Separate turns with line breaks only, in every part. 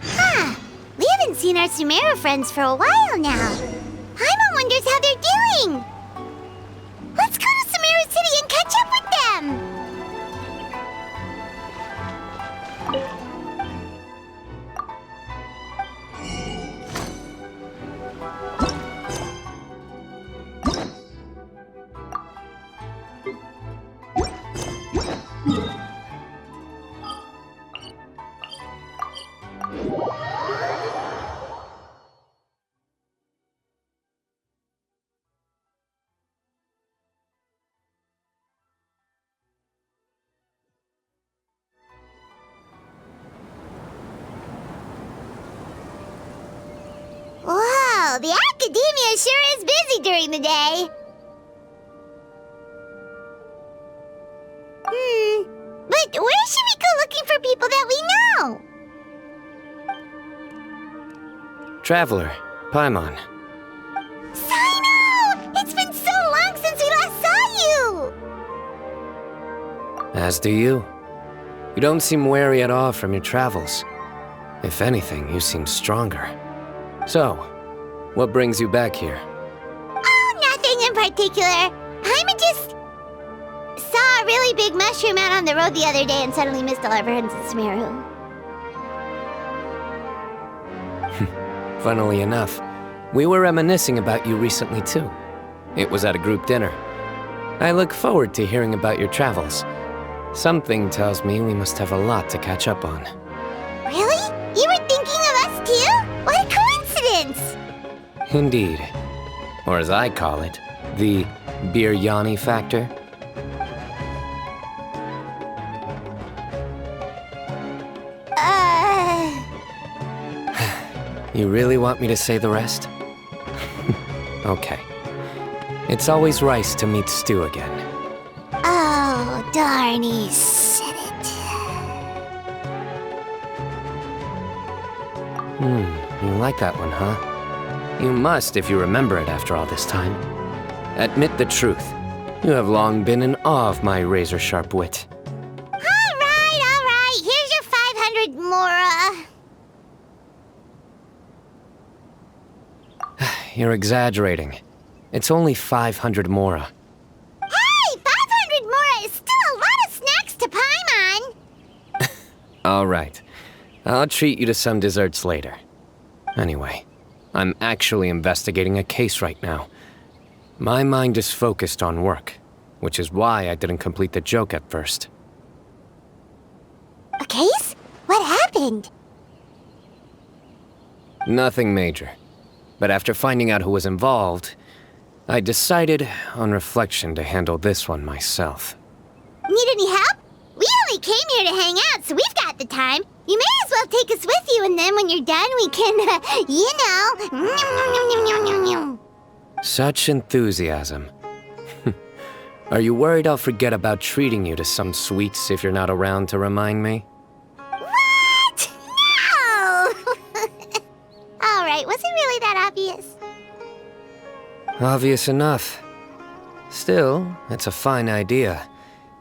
Huh. We haven't seen our Sumeru friends for a while now. Paimon wonders how they're doing. Let's go to Sumeru City and catch up with them. Wow, the academia sure is busy during the day. But where should we go looking for people that we know?
Traveler, Paimon.
Cyno! It's been so long since we last saw you!
As do you. You don't seem weary at all from your travels. If anything, you seem stronger. So, what brings you back here?
Oh, nothing in particular. Paimon just saw a really big mushroom out on the road the other day and suddenly missed all our friends in Sumeru.
Funnily enough, we were reminiscing about you recently too. It was at a group dinner. I look forward to hearing about your travels. Something tells me we must have a lot to catch up on.
Really? You were thinking of us too? What a coincidence!
Indeed. Or as I call it, the biryani factor. You really want me to say the rest? Okay. It's always rice to meet stew again.
Oh, darn, he said it.
You like that one, huh? You must if you remember it after all this time. Admit the truth. You have long been in awe of my razor-sharp wit.
All right. Here's your 500 mora.
You're exaggerating. It's only 500 mora.
Hey, 500 mora is still a lot of snacks to Paimon.
All right. I'll treat you to some desserts later. Anyway, I'm actually investigating a case right now. My mind is focused on work, which is why I didn't complete the joke at first.
A case? What happened?
Nothing major. But after finding out who was involved, I decided, on reflection, to handle this one myself.
Need any help? We only came here to hang out, so we've got the time. You may as well take us with you, and then when you're done, we can,
Such enthusiasm. Are you worried I'll forget about treating you to some sweets if you're not around to remind me?
What? No! All right, was it really that obvious?
Obvious enough. Still, it's a fine idea.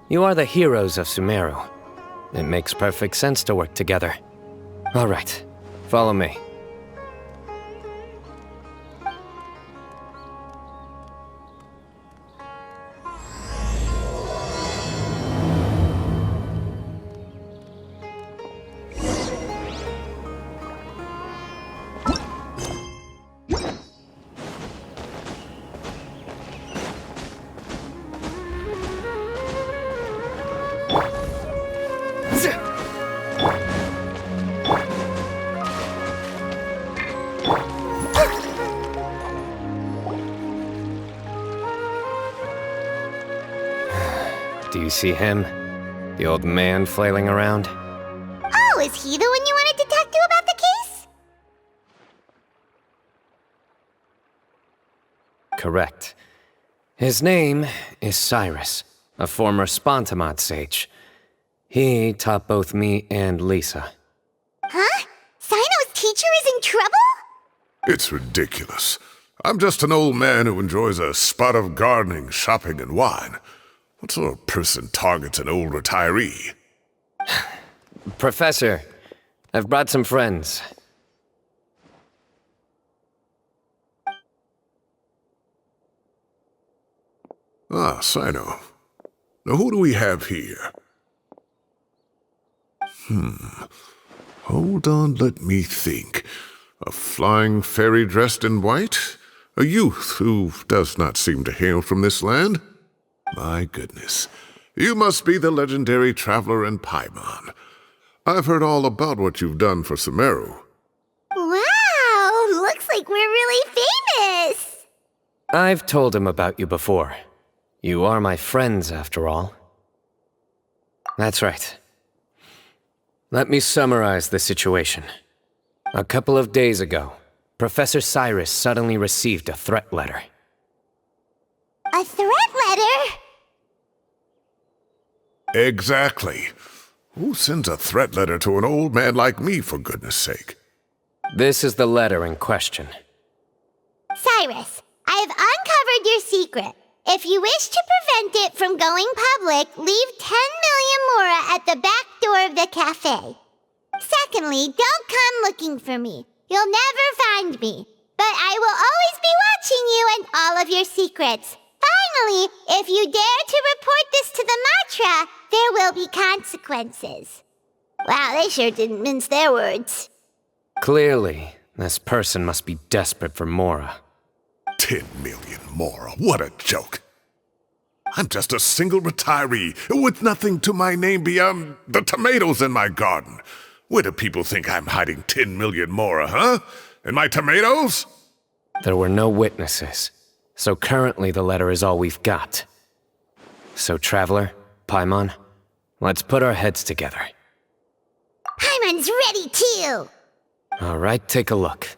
You are the heroes of Sumeru. It makes perfect sense to work together. All right, follow me. Do you see him? The old man flailing around?
Oh, is he the one you wanted to talk to about the case?
Correct. His name is Cyrus, a former Spontamod sage. He taught both me and Lisa.
Huh? Cyno's teacher is in trouble?
It's ridiculous. I'm just an old man who enjoys a spot of gardening, shopping, and wine. What sort of person targets an old retiree?
Professor, I've brought some friends.
Ah, Cyno. Now who do we have here? Hold on, let me think. A flying fairy dressed in white? A youth who does not seem to hail from this land? My goodness. You must be the legendary traveler in Paimon. I've heard all about what you've done for Sumeru.
Wow, looks like we're really famous.
I've told him about you before. You are my friends, after all. That's right. Let me summarize the situation. A couple of days ago, Professor Cyrus suddenly received a threat letter.
A threat letter?
Exactly. Who sends a threat letter to an old man like me, for goodness sake?
This is the letter in question.
Cyrus, I have uncovered your secret. If you wish to prevent it from going public, leave 10 million mora at the back door of the cafe. Secondly, don't come looking for me. You'll never find me. But I will always be watching you and all of your secrets. Finally, if you dare to report this to the Matra, there will be consequences. Wow, they sure didn't mince their words.
Clearly, this person must be desperate for mora.
10 million mora, what a joke. I'm just a single retiree with nothing to my name beyond the tomatoes in my garden. Where do people think I'm hiding 10 million mora, huh? In my tomatoes?
There were no witnesses, so currently the letter is all we've got. So, Traveler, Paimon, let's put our heads together.
Paimon's ready too!
All right, take a look.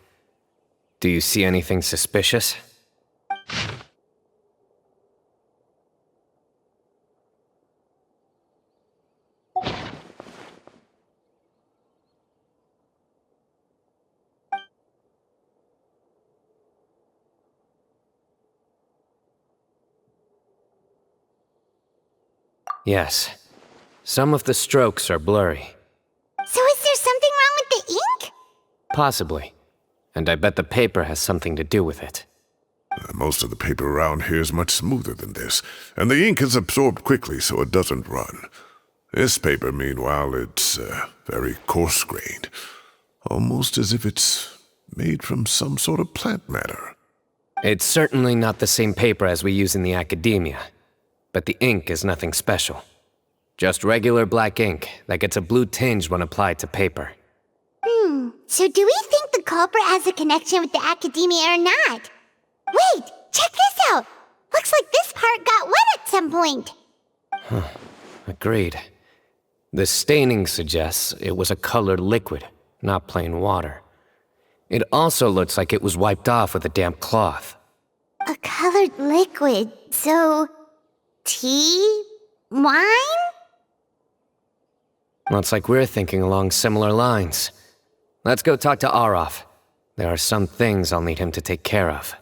Do you see anything suspicious? Yes. Some of the strokes are blurry.
So is there something wrong with the ink?
Possibly. And I bet the paper has something to do with it.
Most of the paper around here is much smoother than this, and the ink is absorbed quickly so it doesn't run. This paper, meanwhile, it's very coarse-grained, almost as if it's made from some sort of plant matter.
It's certainly not the same paper as we use in the academia, but the ink is nothing special. Just regular black ink that gets a blue tinge when applied to paper.
So do we think the culprit has a connection with the academia or not? Wait, check this out! Looks like this part got wet at some point.
Agreed. The staining suggests it was a colored liquid, not plain water. It also looks like it was wiped off with a damp cloth.
A colored liquid, so... tea? Wine?
Looks like we're thinking along similar lines. Let's go talk to Araf. There are some things I'll need him to take care of.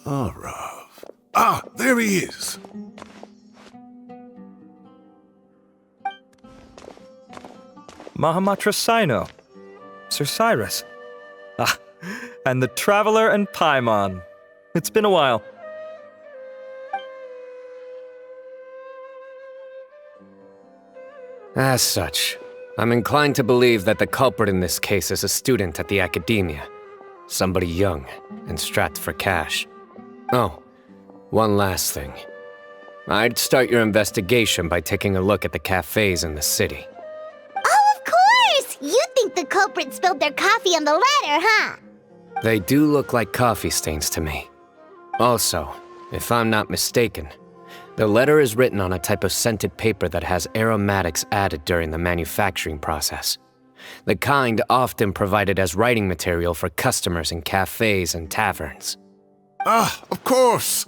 Araf. Ah, there he is.
Mahamatra Cyno. Sir Cyrus. Ah, and the Traveler and Paimon. It's been a while.
As such, I'm inclined to believe that the culprit in this case is a student at the academia. Somebody young and strapped for cash. Oh, one last thing. I'd start your investigation by taking a look at the cafes in the city.
Oh, of course! You think the culprit spilled their coffee on the ladder, huh?
They do look like coffee stains to me. Also, If I'm not mistaken, the letter is written on a type of scented paper that has aromatics added during the manufacturing process. The kind often provided as writing material for customers in cafes and taverns.
Ah, of course.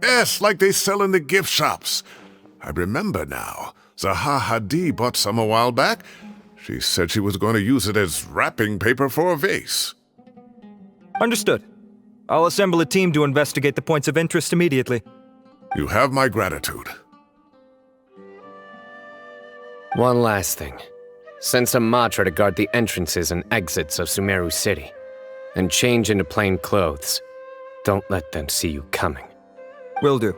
Yes, like they sell in the gift shops. I remember now. Zaha Hadid bought some a while back. She said she was going to use it as wrapping paper for a vase.
Understood. I'll assemble a team to investigate the points of interest immediately.
You have my gratitude.
One last thing. Send some Matra to guard the entrances and exits of Sumeru City. And change into plain clothes. Don't let them see you coming.
Will do.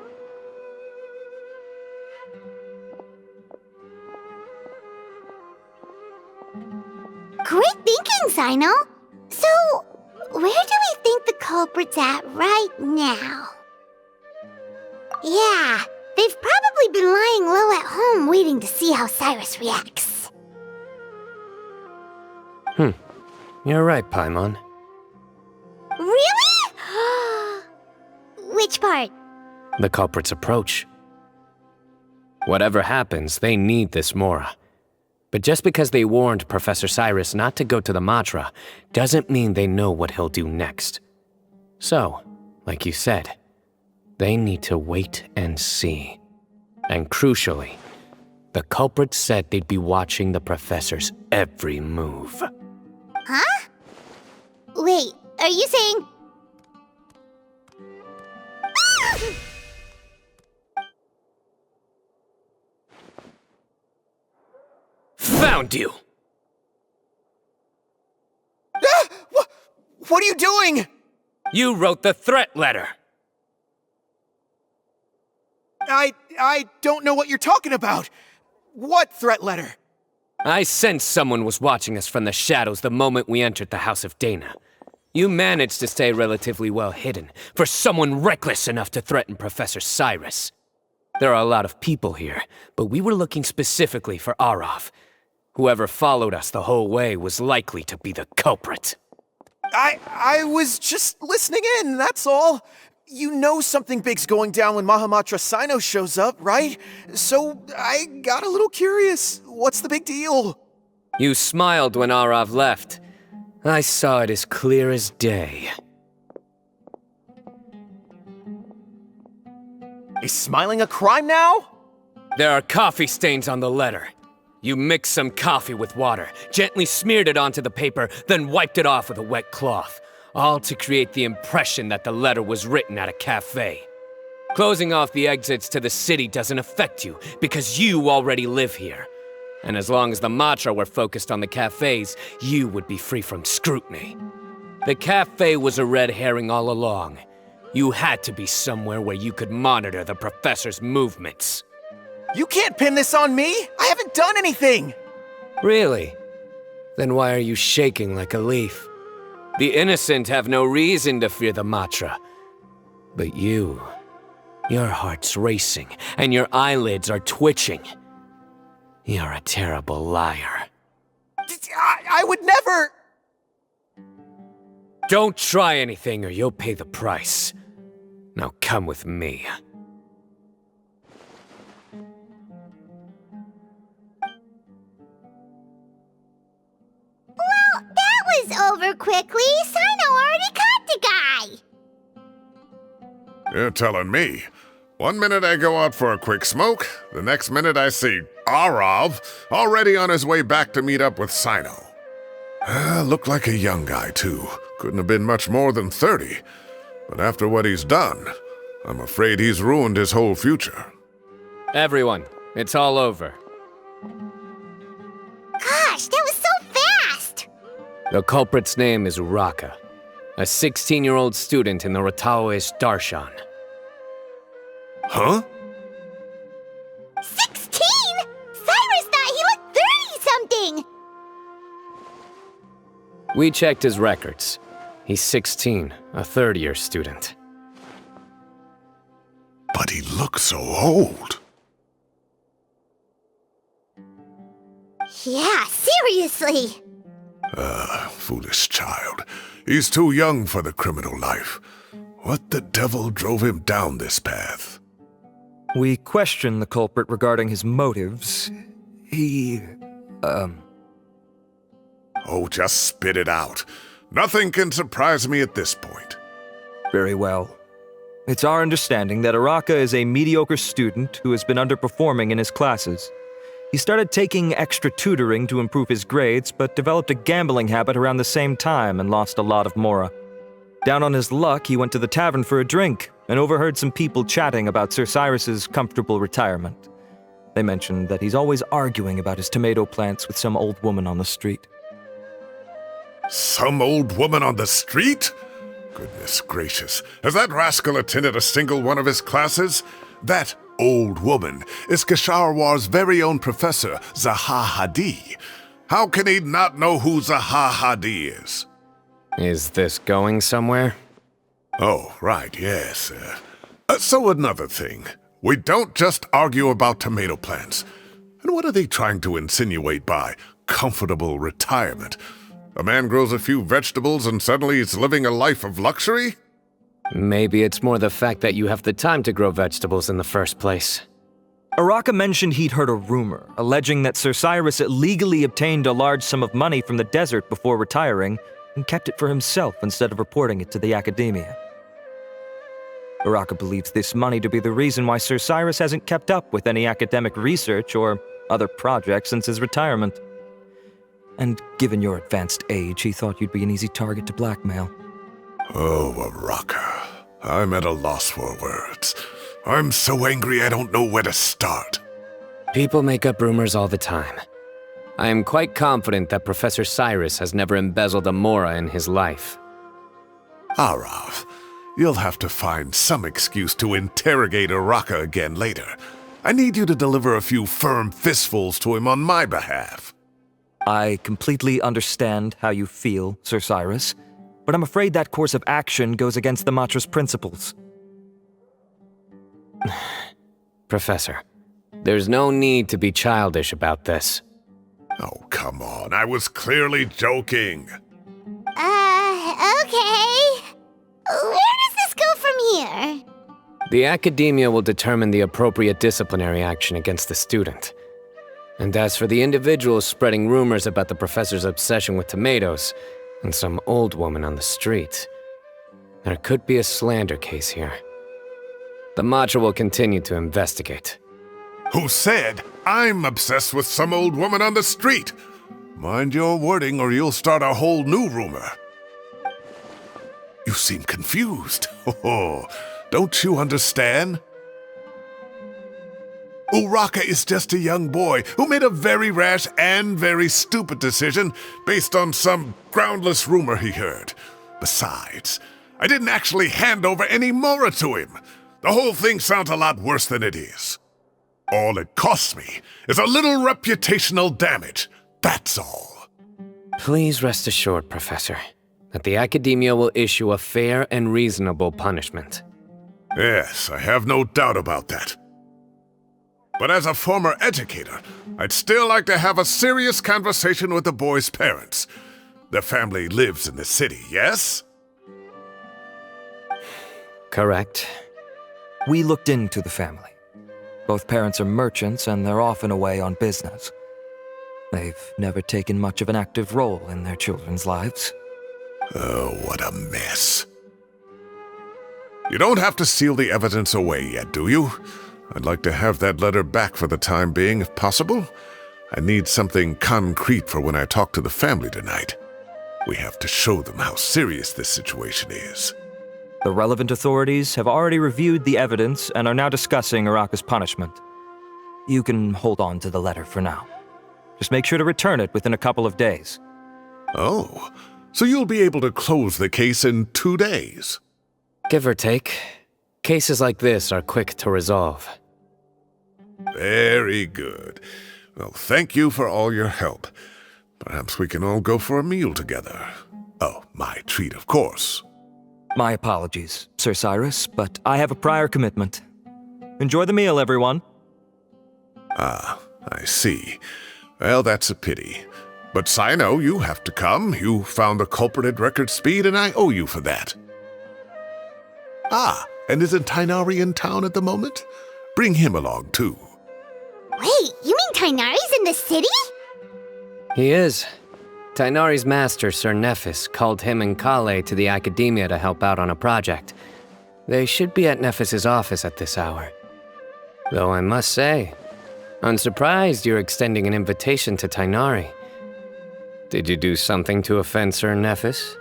Great thinking, Cyno. So, where do we think the culprit's at right now? Yeah, they've probably been lying low at home waiting to see how Cyrus reacts.
You're right, Paimon.
Really? Which part?
The culprit's approach. Whatever happens, they need this Mora. But just because they warned Professor Cyrus not to go to the Matra doesn't mean they know what he'll do next. So, like you said, they need to wait and see. And crucially, the culprit said they'd be watching the professor's every move.
Huh? Wait, are you saying...
Found you!
What are you doing?
You wrote the threat letter!
I don't know what you're talking about. What threat letter?
I sensed someone was watching us from the shadows the moment we entered the House of Dana. You managed to stay relatively well hidden for someone reckless enough to threaten Professor Cyrus. There are a lot of people here, but we were looking specifically for Arav. Whoever followed us the whole way was likely to be the culprit.
I was just listening in, that's all. You know something big's going down when Mahamatra Cyno shows up, right? So I got a little curious. What's the big deal?
You smiled when Arav left. I saw it as clear as day.
Is smiling a crime now?
There are coffee stains on the letter. You mixed some coffee with water, gently smeared it onto the paper, then wiped it off with a wet cloth, all to create the impression that the letter was written at a cafe. Closing off the exits to the city doesn't affect you, because you already live here. And as long as the Matra were focused on the cafes, you would be free from scrutiny. The cafe was a red herring all along. You had to be somewhere where you could monitor the professor's movements.
You can't pin this on me! I haven't done anything!
Really? Then why are you shaking like a leaf? The innocent have no reason to fear the Matra. But you, your heart's racing, and your eyelids are twitching. You're a terrible liar.
I would never...
Don't try anything or you'll pay the price. Now come with me.
Well, that was over quickly. Cyno already caught the guy.
You're telling me. 1 minute I go out for a quick smoke, the next minute I see Arav already on his way back to meet up with Cyno. Looked like a young guy, too. Couldn't have been much more than 30. But after what he's done, I'm afraid he's ruined his whole future.
Everyone, it's all over.
Gosh, that was so fast!
The culprit's name is Uraka, a 16-year-old student in the Rataoish Darshan.
Huh?
16? Cyrus thought he looked 30-something!
We checked his records. He's 16, a third-year student.
But he looks so old.
Yeah, seriously!
Foolish child. He's too young for the criminal life. What the devil drove him down this path?
We questioned the culprit regarding his motives. He,
Oh, just spit it out. Nothing can surprise me at this point.
Very well. It's our understanding that Araka is a mediocre student who has been underperforming in his classes. He started taking extra tutoring to improve his grades, but developed a gambling habit around the same time and lost a lot of mora. Down on his luck, he went to the tavern for a drink and overheard some people chatting about Sir Cyrus's comfortable retirement. They mentioned that he's always arguing about his tomato plants with some old woman on the street.
Some old woman on the street? Goodness gracious, has that rascal attended a single one of his classes? That old woman is Kasharwar's very own professor, Zaha Hadi. How can he not know who Zaha Hadi is?
Is this going somewhere?
Oh, right, yes. So another thing. We don't just argue about tomato plants. And what are they trying to insinuate by comfortable retirement? A man grows a few vegetables and suddenly he's living a life of luxury?
Maybe it's more the fact that you have the time to grow vegetables in the first place.
Araka mentioned he'd heard a rumor, alleging that Sir Cyrus illegally obtained a large sum of money from the desert before retiring and kept it for himself instead of reporting it to the academia. Araka believes this money to be the reason why Sir Cyrus hasn't kept up with any academic research or other projects since his retirement. And given your advanced age, he thought you'd be an easy target to blackmail.
Oh, Araka. I'm at a loss for words. I'm so angry I don't know where to start.
People make up rumors all the time. I am quite confident that Professor Cyrus has never embezzled a mora in his life.
Arav, you'll have to find some excuse to interrogate Araka again later. I need you to deliver a few firm fistfuls to him on my behalf.
I completely understand how you feel, Sir Cyrus, but I'm afraid that course of action goes against the Matra's principles.
Professor, there's no need to be childish about this.
Oh, come on. I was clearly joking.
Okay. Where does this go from here?
The academia will determine the appropriate disciplinary action against the student. And as for the individuals spreading rumors about the professor's obsession with tomatoes and some old woman on the street, there could be a slander case here. The Matra will continue to investigate.
Who said I'm obsessed with some old woman on the street? Mind your wording or you'll start a whole new rumor. You seem confused. Oh, don't you understand? Uraka is just a young boy who made a very rash and very stupid decision based on some groundless rumor he heard. Besides, I didn't actually hand over any mora to him. The whole thing sounds a lot worse than it is. All it costs me is a little reputational damage. That's all.
Please rest assured, Professor, that the academia will issue a fair and reasonable punishment.
Yes, I have no doubt about that. But as a former educator, I'd still like to have a serious conversation with the boy's parents. Their family lives in the city, yes?
Correct.
We looked into the family. Both parents are merchants and they're often away on business. They've never taken much of an active role in their children's lives.
Oh, what a mess. You don't have to seal the evidence away yet, do you? I'd like to have that letter back for the time being, if possible. I need something concrete for when I talk to the family tonight. We have to show them how serious this situation is.
The relevant authorities have already reviewed the evidence and are now discussing Araka's punishment. You can hold on to the letter for now. Just make sure to return it within a couple of days.
Oh, so you'll be able to close the case in 2 days?
Give or take. Cases like this are quick to resolve.
Very good. Well, thank you for all your help. Perhaps we can all go for a meal together. Oh, my treat, of course.
My apologies, Sir Cyrus, but I have a prior commitment. Enjoy the meal, everyone.
Ah, I see. Well, that's a pity. But Cyno, you have to come. You found the culprit at record speed, and I owe you for that. Ah, and isn't Tighnari in town at the moment? Bring him along, too.
Wait, you mean Tighnari's in the city?
He is. Tighnari's master, Sir Nephis, called him and Kale to the academia to help out on a project. They should be at Nephis's office at this hour. Though I must say, I'm surprised you're extending an invitation to Tighnari. Did you do something to offend Sir Nephis?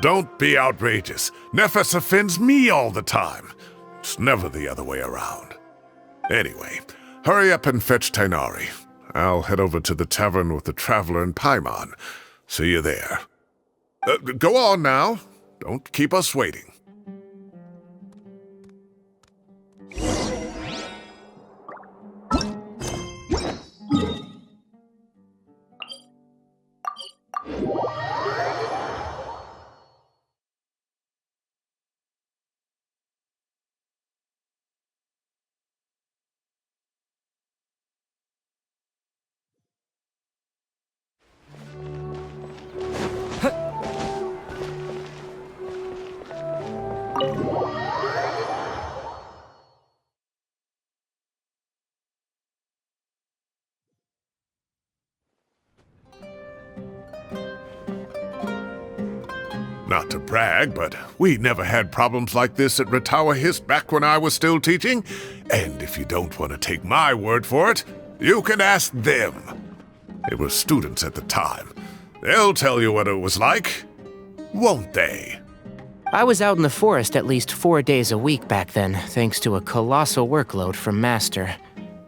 Don't be outrageous. Nephis offends me all the time. It's never the other way around. Anyway, hurry up and fetch Tighnari. I'll head over to the tavern with the Traveler and Paimon. See you there. Go on now. Don't keep us waiting. Not to brag, but we never had problems like this at Ratawa Hist back when I was still teaching. And if you don't want to take my word for it, you can ask them. They were students at the time. They'll tell you what it was like, won't they?
I was out in the forest at least 4 days a week back then, thanks to a colossal workload from Master.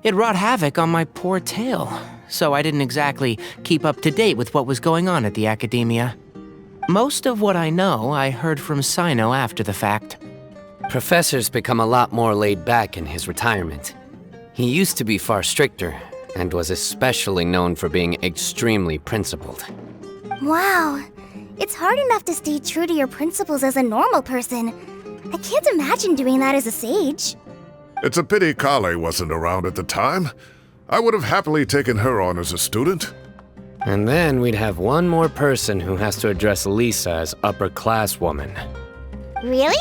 It wrought havoc on my poor tail, so I didn't exactly keep up to date with what was going on at the academia. Most of what I know, I heard from Cyno after the fact.
Professor's become a lot more laid back in his retirement. He used to be far stricter, and was especially known for being extremely principled.
Wow. It's hard enough to stay true to your principles as a normal person. I can't imagine doing that as a sage.
It's a pity Kale wasn't around at the time. I would have happily taken her on as a student.
And then we'd have one more person who has to address Lisa as upper-class woman.
Really?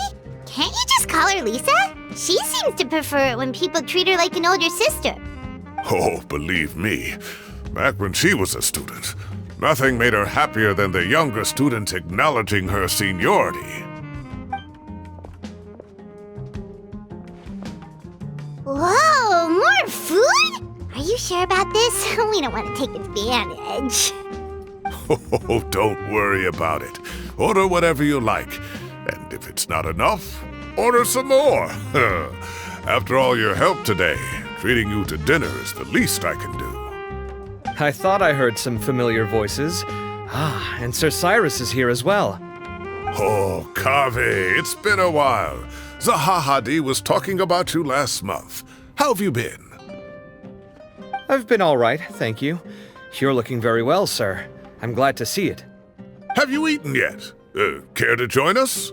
Can't you just call her Lisa? She seems to prefer it when people treat her like an older sister.
Oh, believe me, back when she was a student, nothing made her happier than the younger students acknowledging her seniority.
Whoa, more food? Are you sure about this? We don't want to take advantage.
Oh, don't worry about it. Order whatever you like. And if it's not enough, order some more. After all your help today, treating you to dinner is the least I can do.
I thought I heard some familiar voices. Ah, and Sir Cyrus is here as well.
Oh, Kaveh, it's been a while. Zahahadi was talking about you last month. How have you been?
I've been all right, thank you. You're looking very well, sir. I'm glad to see it.
Have you eaten yet? Care to join us?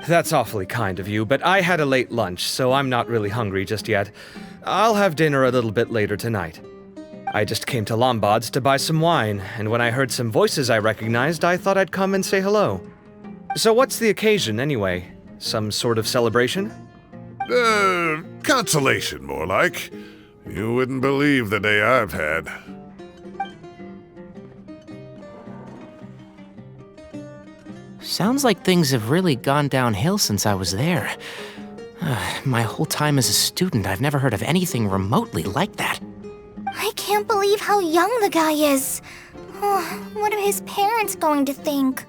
That's awfully kind of you, but I had a late lunch, so I'm not really hungry just yet. I'll have dinner a little bit later tonight. I just came to Lombard's to buy some wine, and when I heard some voices I recognized, I thought I'd come and say hello. So what's the occasion, anyway? Some sort of celebration?
Consolation, more like. You wouldn't believe the day I've had.
Sounds like things have really gone downhill since I was there. My whole time as a student, I've never heard of anything remotely like that.
I can't believe how young the guy is. Oh, what are his parents going to think?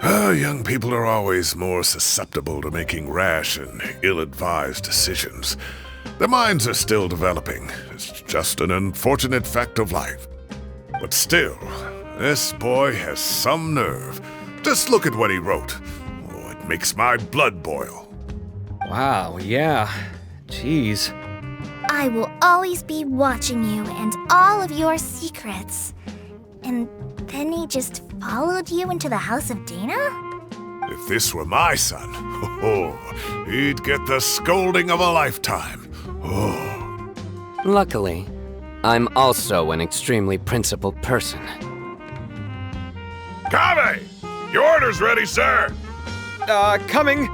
Young people are always more susceptible to making rash and ill-advised decisions. Their minds are still developing. It's just an unfortunate fact of life. But still, this boy has some nerve. Just look at what he wrote. Oh, it makes my blood boil.
Wow, yeah. Jeez.
I will always be watching you and all of your secrets. And then he just followed you into the house of Dana?
If this were my son, he'd get the scolding of a lifetime. Oh.
Luckily, I'm also an extremely principled person.
Kaveh! Your order's ready, sir!
Coming!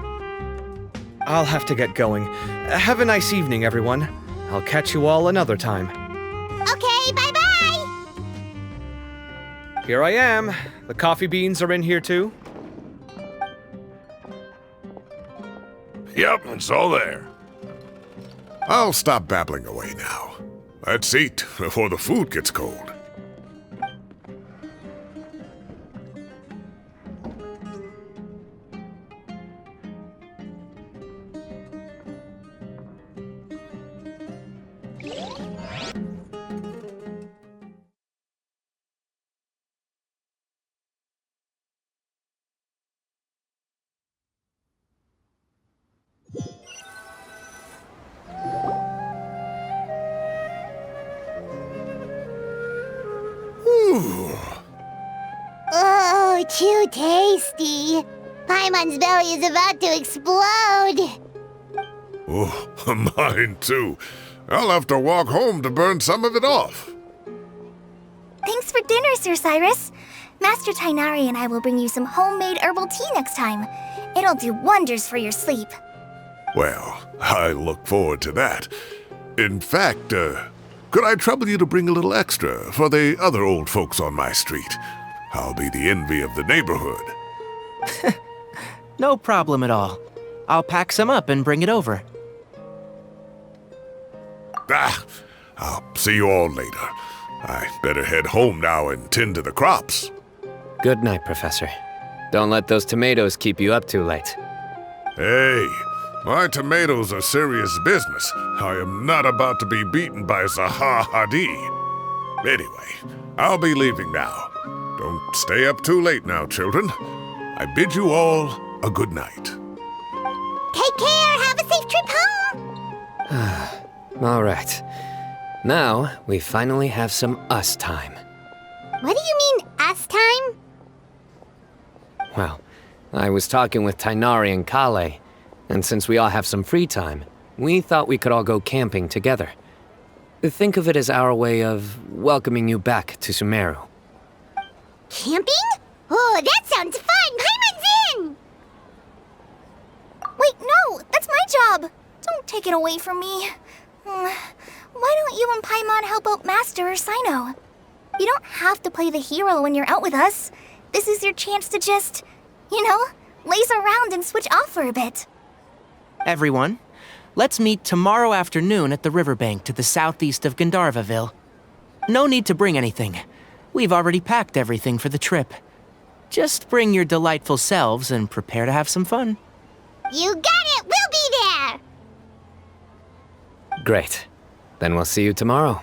I'll have to get going. Have a nice evening, everyone. I'll catch you all another time.
Okay, bye-bye!
Here I am. The coffee beans are in here too.
Yep, it's all there. I'll stop babbling away now. Let's eat before the food gets cold.
Oh, too tasty. Paimon's belly is about to explode.
Oh, mine too. I'll have to walk home to burn some of it off.
Thanks for dinner, Sir Cyrus. Master Tainari and I will bring you some homemade herbal tea next time. It'll do wonders for your sleep.
Well, I look forward to that. In fact, could I trouble you to bring a little extra for the other old folks on my street? I'll be the envy of the neighborhood.
No problem at all. I'll pack some up and bring it over.
I'll see you all later. I better head home now and tend to the crops.
Good night, Professor. Don't let those tomatoes keep you up too late.
Hey, my tomatoes are serious business. I am not about to be beaten by Zaha Hadid. Anyway, I'll be leaving now. Don't stay up too late now, children. I bid you all a good night.
Take care. Have a safe trip home.
All right. Now, we finally have some us time.
What do you mean, us time?
Well, I was talking with Tainari and Kale, and since we all have some free time, we thought we could all go camping together. Think of it as our way of welcoming you back to Sumeru.
Camping? Oh, that sounds fun! Paimon's in!
Wait, no, that's my job. Don't take it away from me. Why don't you and Paimon help out Master or Cyno? You don't have to play the hero when you're out with us. This is your chance to just, laze around and switch off for a bit.
Everyone, let's meet tomorrow afternoon at the riverbank to the southeast of Gandharvaville. No need to bring anything. We've already packed everything for the trip. Just bring your delightful selves and prepare to have some fun.
You got it! We'll be there!
Great. Then we'll see you tomorrow.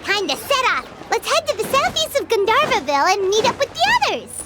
Time to set off! Let's head to the southeast of Gandharvaville and meet up with the others!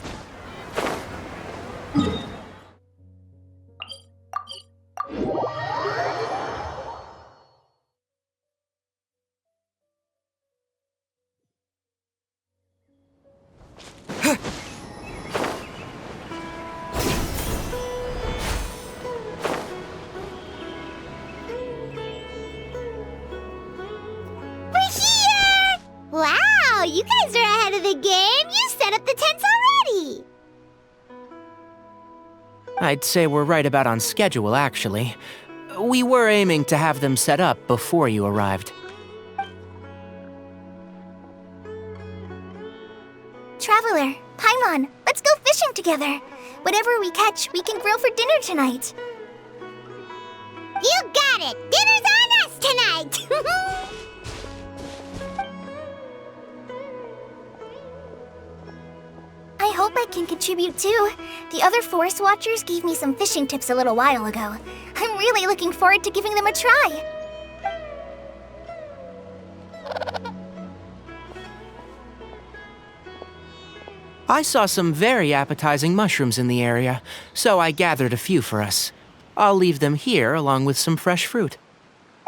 Wow, you guys are ahead of the game! You set up the tents already!
I'd say we're right about on schedule, actually. We were aiming to have them set up before you arrived.
Traveler, Paimon, let's go fishing together. Whatever we catch, we can grill for dinner tonight.
You got it! Dinner's on us tonight!
I hope I can contribute too. The other forest watchers gave me some fishing tips a little while ago. I'm really looking forward to giving them a try.
I saw some very appetizing mushrooms in the area, so I gathered a few for us. I'll leave them here along with some fresh fruit.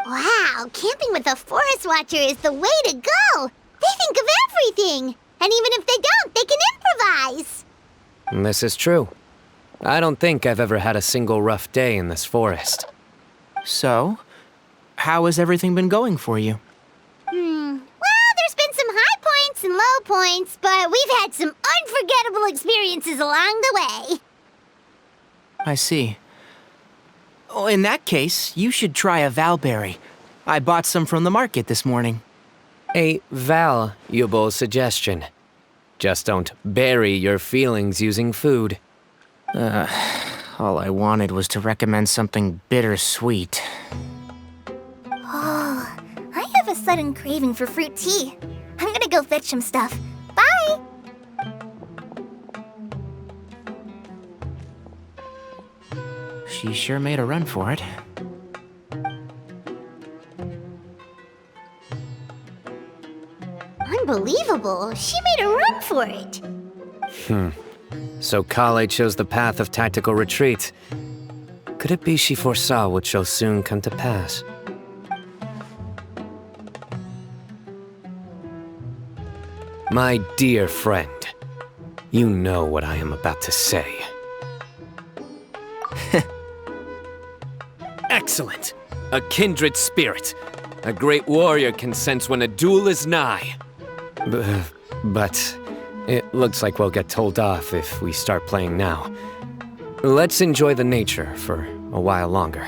Wow, camping with a forest watcher is the way to go! They think of everything! And even if they don't, they can improvise!
This is true. I don't think I've ever had a single rough day in this forest.
So, how has everything been going for you?
Well, there's been some high points and low points, but we've had some unforgettable experiences along the way.
I see. Oh, in that case, you should try a valberry. I bought some from the market this morning.
A valuable suggestion. Just don't bury your feelings using food.
All I wanted was to recommend something bittersweet.
Oh, I have a sudden craving for fruit tea. I'm gonna go fetch some stuff. Bye!
She sure made a run for it.
Unbelievable. She made a run for it.
So Kale chose the path of tactical retreat. Could it be she foresaw what shall soon come to pass? My dear friend, you know what I am about to say. Excellent! A kindred spirit. A great warrior can sense when a duel is nigh. But it looks like we'll get told off if we start playing now. Let's enjoy the nature for a while longer.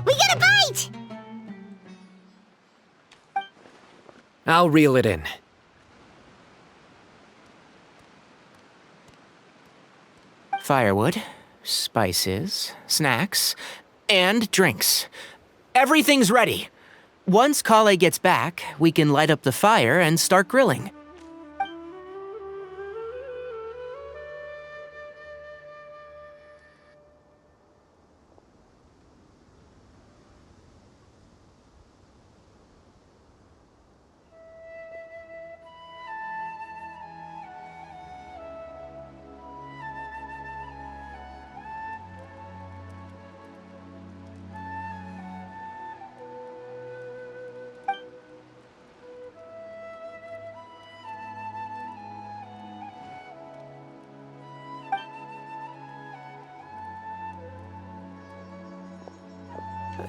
We got a bite!
I'll reel it in.
Firewood, spices, snacks, and drinks. Everything's ready. Once Kale gets back, we can light up the fire and start grilling.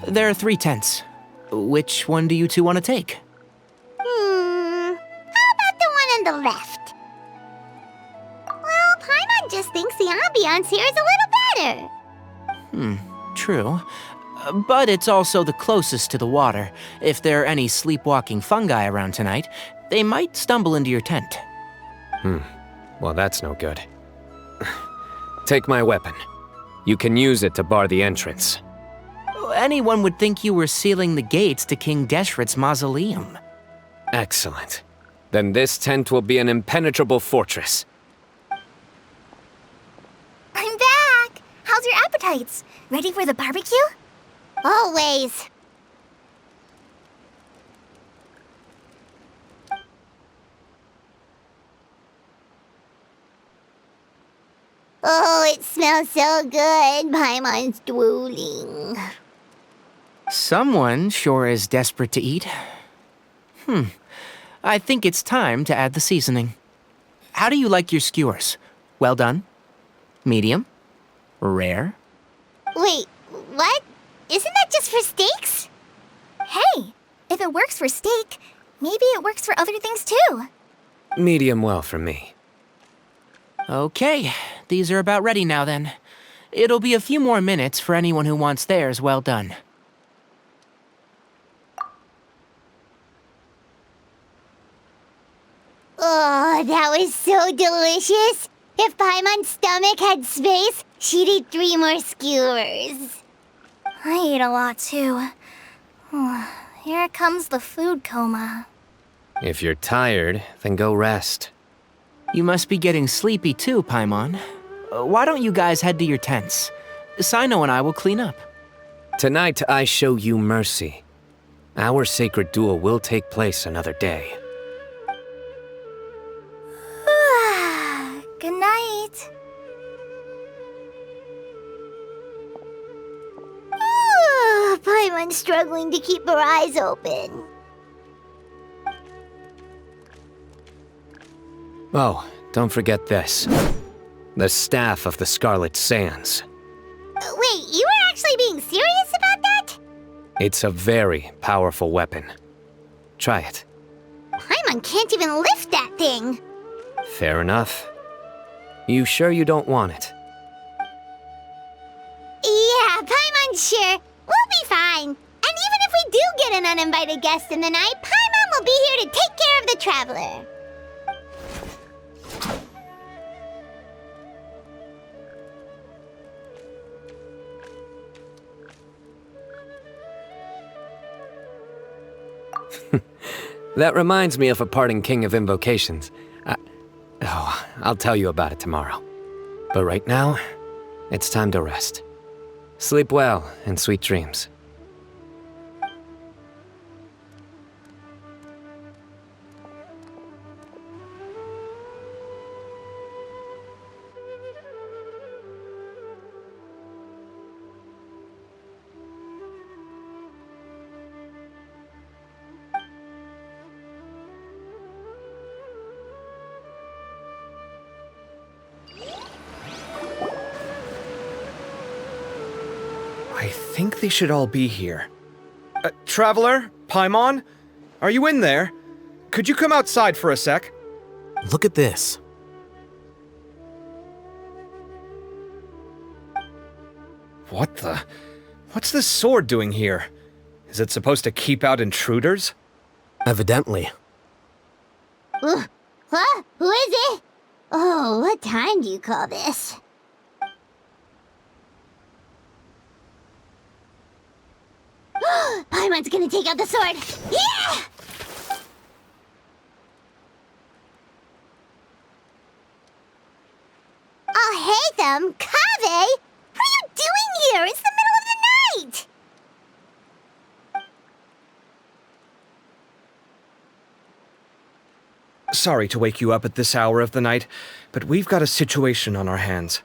There are 3 tents. Which one do you two want to take?
How about the one on the left? Well, Paimon just thinks the ambiance here is a little better.
True. But it's also the closest to the water. If there are any sleepwalking fungi around tonight, they might stumble into your tent.
Well, that's no good. Take my weapon. You can use it to bar the entrance.
Anyone would think you were sealing the gates to King Deshret's mausoleum.
Excellent. Then this tent will be an impenetrable fortress.
I'm back! How's your appetites? Ready for the barbecue?
Always. Oh, it smells so good. Paimon's drooling.
Someone sure is desperate to eat. I think it's time to add the seasoning. How do you like your skewers? Well done? Medium? Rare?
Wait, what? Isn't that just for steaks?
Hey, if it works for steak, maybe it works for other things too.
Medium well for me.
Okay, these are about ready now then. It'll be a few more minutes for anyone who wants theirs well done.
Oh, that was so delicious. If Paimon's stomach had space, she'd eat 3 more skewers.
I ate a lot too. Here comes the food coma.
If you're tired, then go rest.
You must be getting sleepy too, Paimon. Why don't you guys head to your tents? Cyno and I will clean up.
Tonight, I show you mercy. Our sacred duel will take place another day.
Good night.
Paimon's struggling to keep her eyes open.
Oh, don't forget this. The Staff of the Scarlet Sands.
Wait, you were actually being serious about that?
It's a very powerful weapon. Try it.
Paimon can't even lift that thing.
Fair enough. You sure you don't want it?
Yeah, Paimon's sure. We'll be fine. And even if we do get an uninvited guest in the night, Paimon will be here to take care of the traveler.
That reminds me of a parting king of invocations. I'll tell you about it tomorrow. But right now, it's time to rest. Sleep well and sweet dreams.
I think they should all be here. Traveler? Paimon? Are you in there? Could you come outside for a sec?
Look at this.
What the? What's this sword doing here? Is it supposed to keep out intruders?
Evidently.
Huh? Who is it? Oh, what time do you call this? Paimon's gonna take out the sword. Yeah! Oh, hey them, Kave! What are you doing here? It's the middle of the night!
Sorry to wake you up at this hour of the night, but we've got a situation on our hands.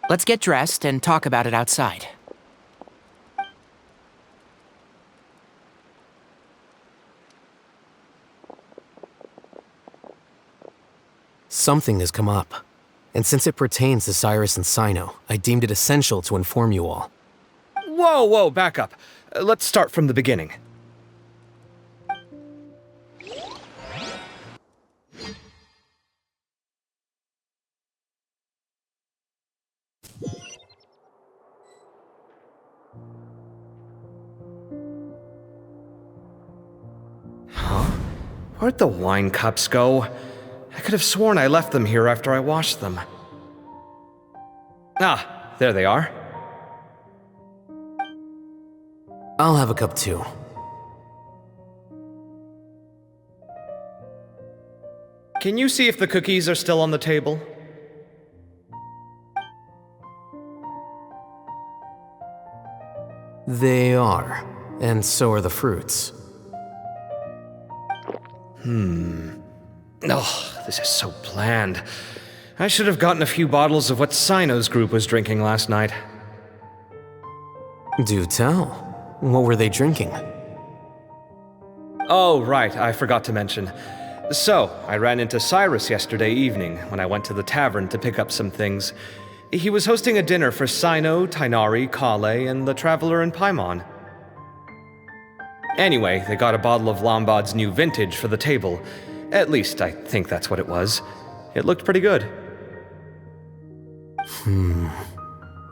Let's get dressed and talk about it outside. Something has come up, and since it pertains to Cyrus and Cyno, I deemed it essential to inform you all.
Whoa, back up. Let's start from the beginning. Where'd the wine cups go? I could have sworn I left them here after I washed them. Ah, there they are.
I'll have a cup too.
Can you see if the cookies are still on the table?
They are, and so are the fruits.
Oh, this is so bland. I should have gotten a few bottles of what Cyno's group was drinking last night.
Do tell. What were they drinking?
Oh, right, I forgot to mention. So, I ran into Cyrus yesterday evening when I went to the tavern to pick up some things. He was hosting a dinner for Cyno, Tighnari, Kale, and the Traveler and Paimon. Anyway, they got a bottle of Lombard's new vintage for the table. At least, I think that's what it was. It looked pretty good.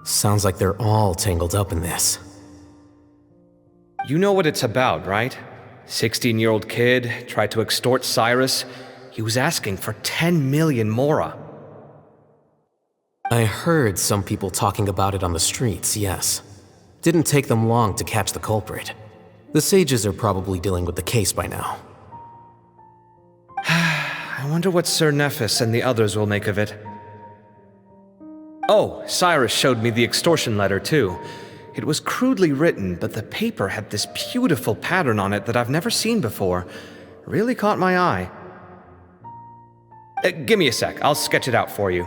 Sounds like they're all tangled up in this.
You know what it's about, right? 16-year-old kid tried to extort Cyrus. He was asking for 10 million mora.
I heard some people talking about it on the streets, yes. Didn't take them long to catch the culprit. The sages are probably dealing with the case by now.
I wonder what Sir Nephis and the others will make of it. Oh, Cyrus showed me the extortion letter, too. It was crudely written, but the paper had this beautiful pattern on it that I've never seen before. Really caught my eye. Give me a sec, I'll sketch it out for you.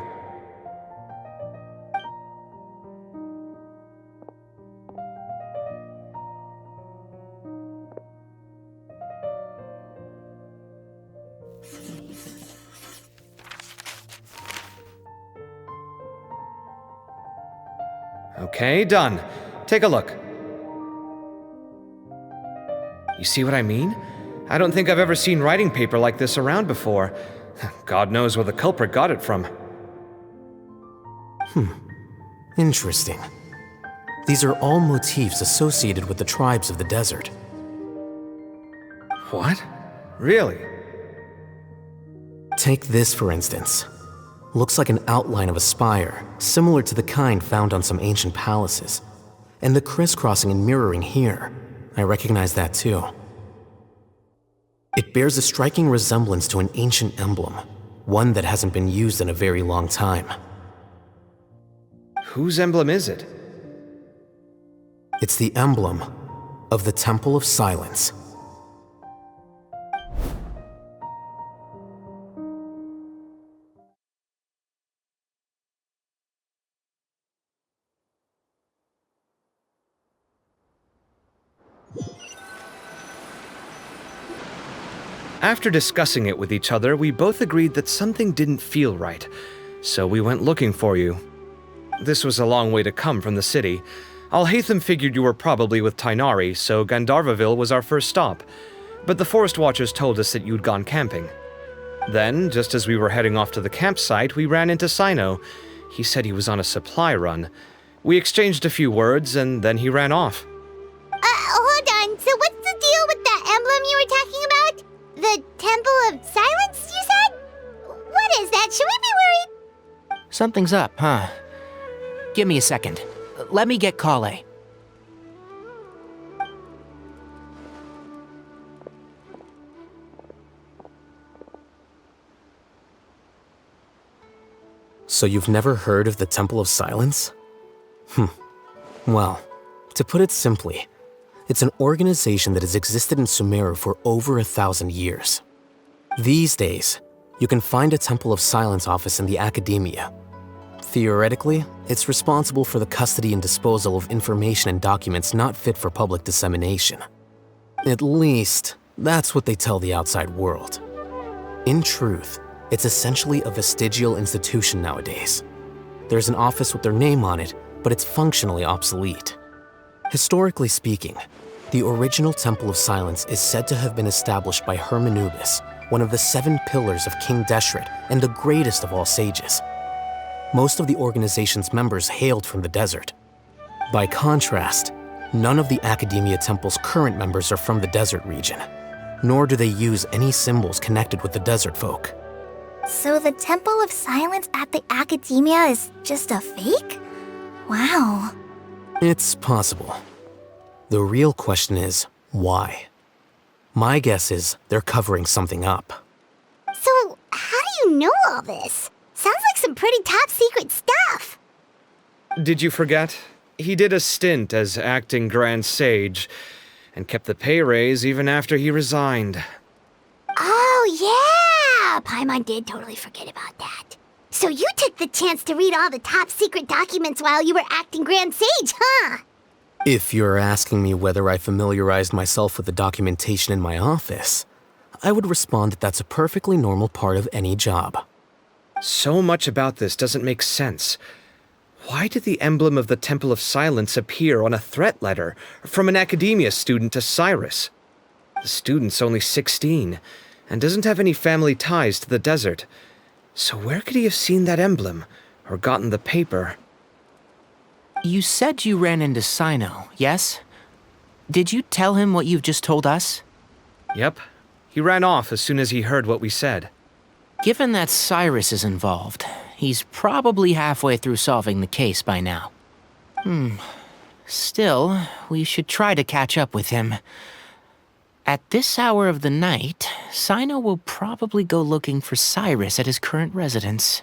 Okay, done. Take a look. You see what I mean? I don't think I've ever seen writing paper like this around before. God knows where the culprit got it from.
Interesting. These are all motifs associated with the tribes of the desert.
What? Really?
Take this, for instance. Looks like an outline of a spire, similar to the kind found on some ancient palaces. And the crisscrossing and mirroring here, I recognize that too. It bears a striking resemblance to an ancient emblem, one that hasn't been used in a very long time.
Whose emblem is it?
It's the emblem of the Temple of Silence.
After discussing it with each other, we both agreed that something didn't feel right, so we went looking for you. This was a long way to come from the city. Alhaitham figured you were probably with Tighnari, so Gandharvaville was our first stop, but the Forest Watchers told us that you'd gone camping. Then, just as we were heading off to the campsite, we ran into Cyno. He said he was on a supply run. We exchanged a few words, and then he ran off.
Hold on, so what's the deal with that emblem you were talking about? The Temple of Silence, you said? What is that? Should we be worried?
Something's up, huh? Give me a second. Let me get Kale. So you've never heard of the Temple of Silence? Well, to put it simply, it's an organization that has existed in Sumeru for over 1,000 years. These days, you can find a Temple of Silence office in the academia. Theoretically, it's responsible for the custody and disposal of information and documents not fit for public dissemination. At least, that's what they tell the outside world. In truth, it's essentially a vestigial institution nowadays. There's an office with their name on it, but it's functionally obsolete. Historically speaking, the original Temple of Silence is said to have been established by Hermanubis, one of the 7 pillars of King Deshret and the greatest of all sages. Most of the organization's members hailed from the desert. By contrast, none of the Academia Temple's current members are from the desert region, nor do they use any symbols connected with the desert folk.
So the Temple of Silence at the Academia is just a fake? Wow.
It's possible. The real question is, why? My guess is they're covering something up.
So, how do you know all this? Sounds like some pretty top secret stuff.
Did you forget? He did a stint as acting Grand Sage, and kept the pay raise even after he resigned.
Oh, yeah! Paimon did totally forget about that. So you took the chance to read all the top secret documents while you were acting Grand Sage, huh?
If you're asking me whether I familiarized myself with the documentation in my office, I would respond that that's a perfectly normal part of any job.
So much about this doesn't make sense. Why did the emblem of the Temple of Silence appear on a threat letter from an academia student to Cyrus? The student's only 16, and doesn't have any family ties to the desert. So where could he have seen that emblem, or gotten the paper?
You said you ran into Cyno, yes? Did you tell him what you've just told us?
Yep. He ran off as soon as he heard what we said.
Given that Cyrus is involved, he's probably halfway through solving the case by now. Still, we should try to catch up with him. At this hour of the night, Cyno will probably go looking for Cyrus at his current residence.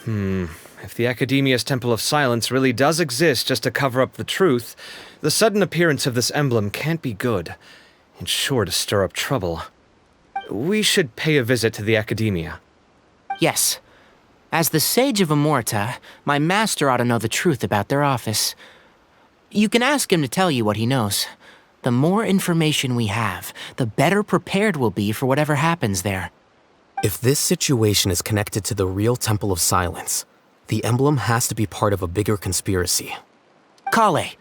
If the Academia's Temple of Silence really does exist just to cover up the truth, the sudden appearance of this emblem can't be good. It's sure to stir up trouble. We should pay a visit to the Academia.
Yes. As the Sage of Amorta, my master ought to know the truth about their office. You can ask him to tell you what he knows. The more information we have, the better prepared we'll be for whatever happens there.
If this situation is connected to the real Temple of Silence, the emblem has to be part of a bigger conspiracy.
Kale,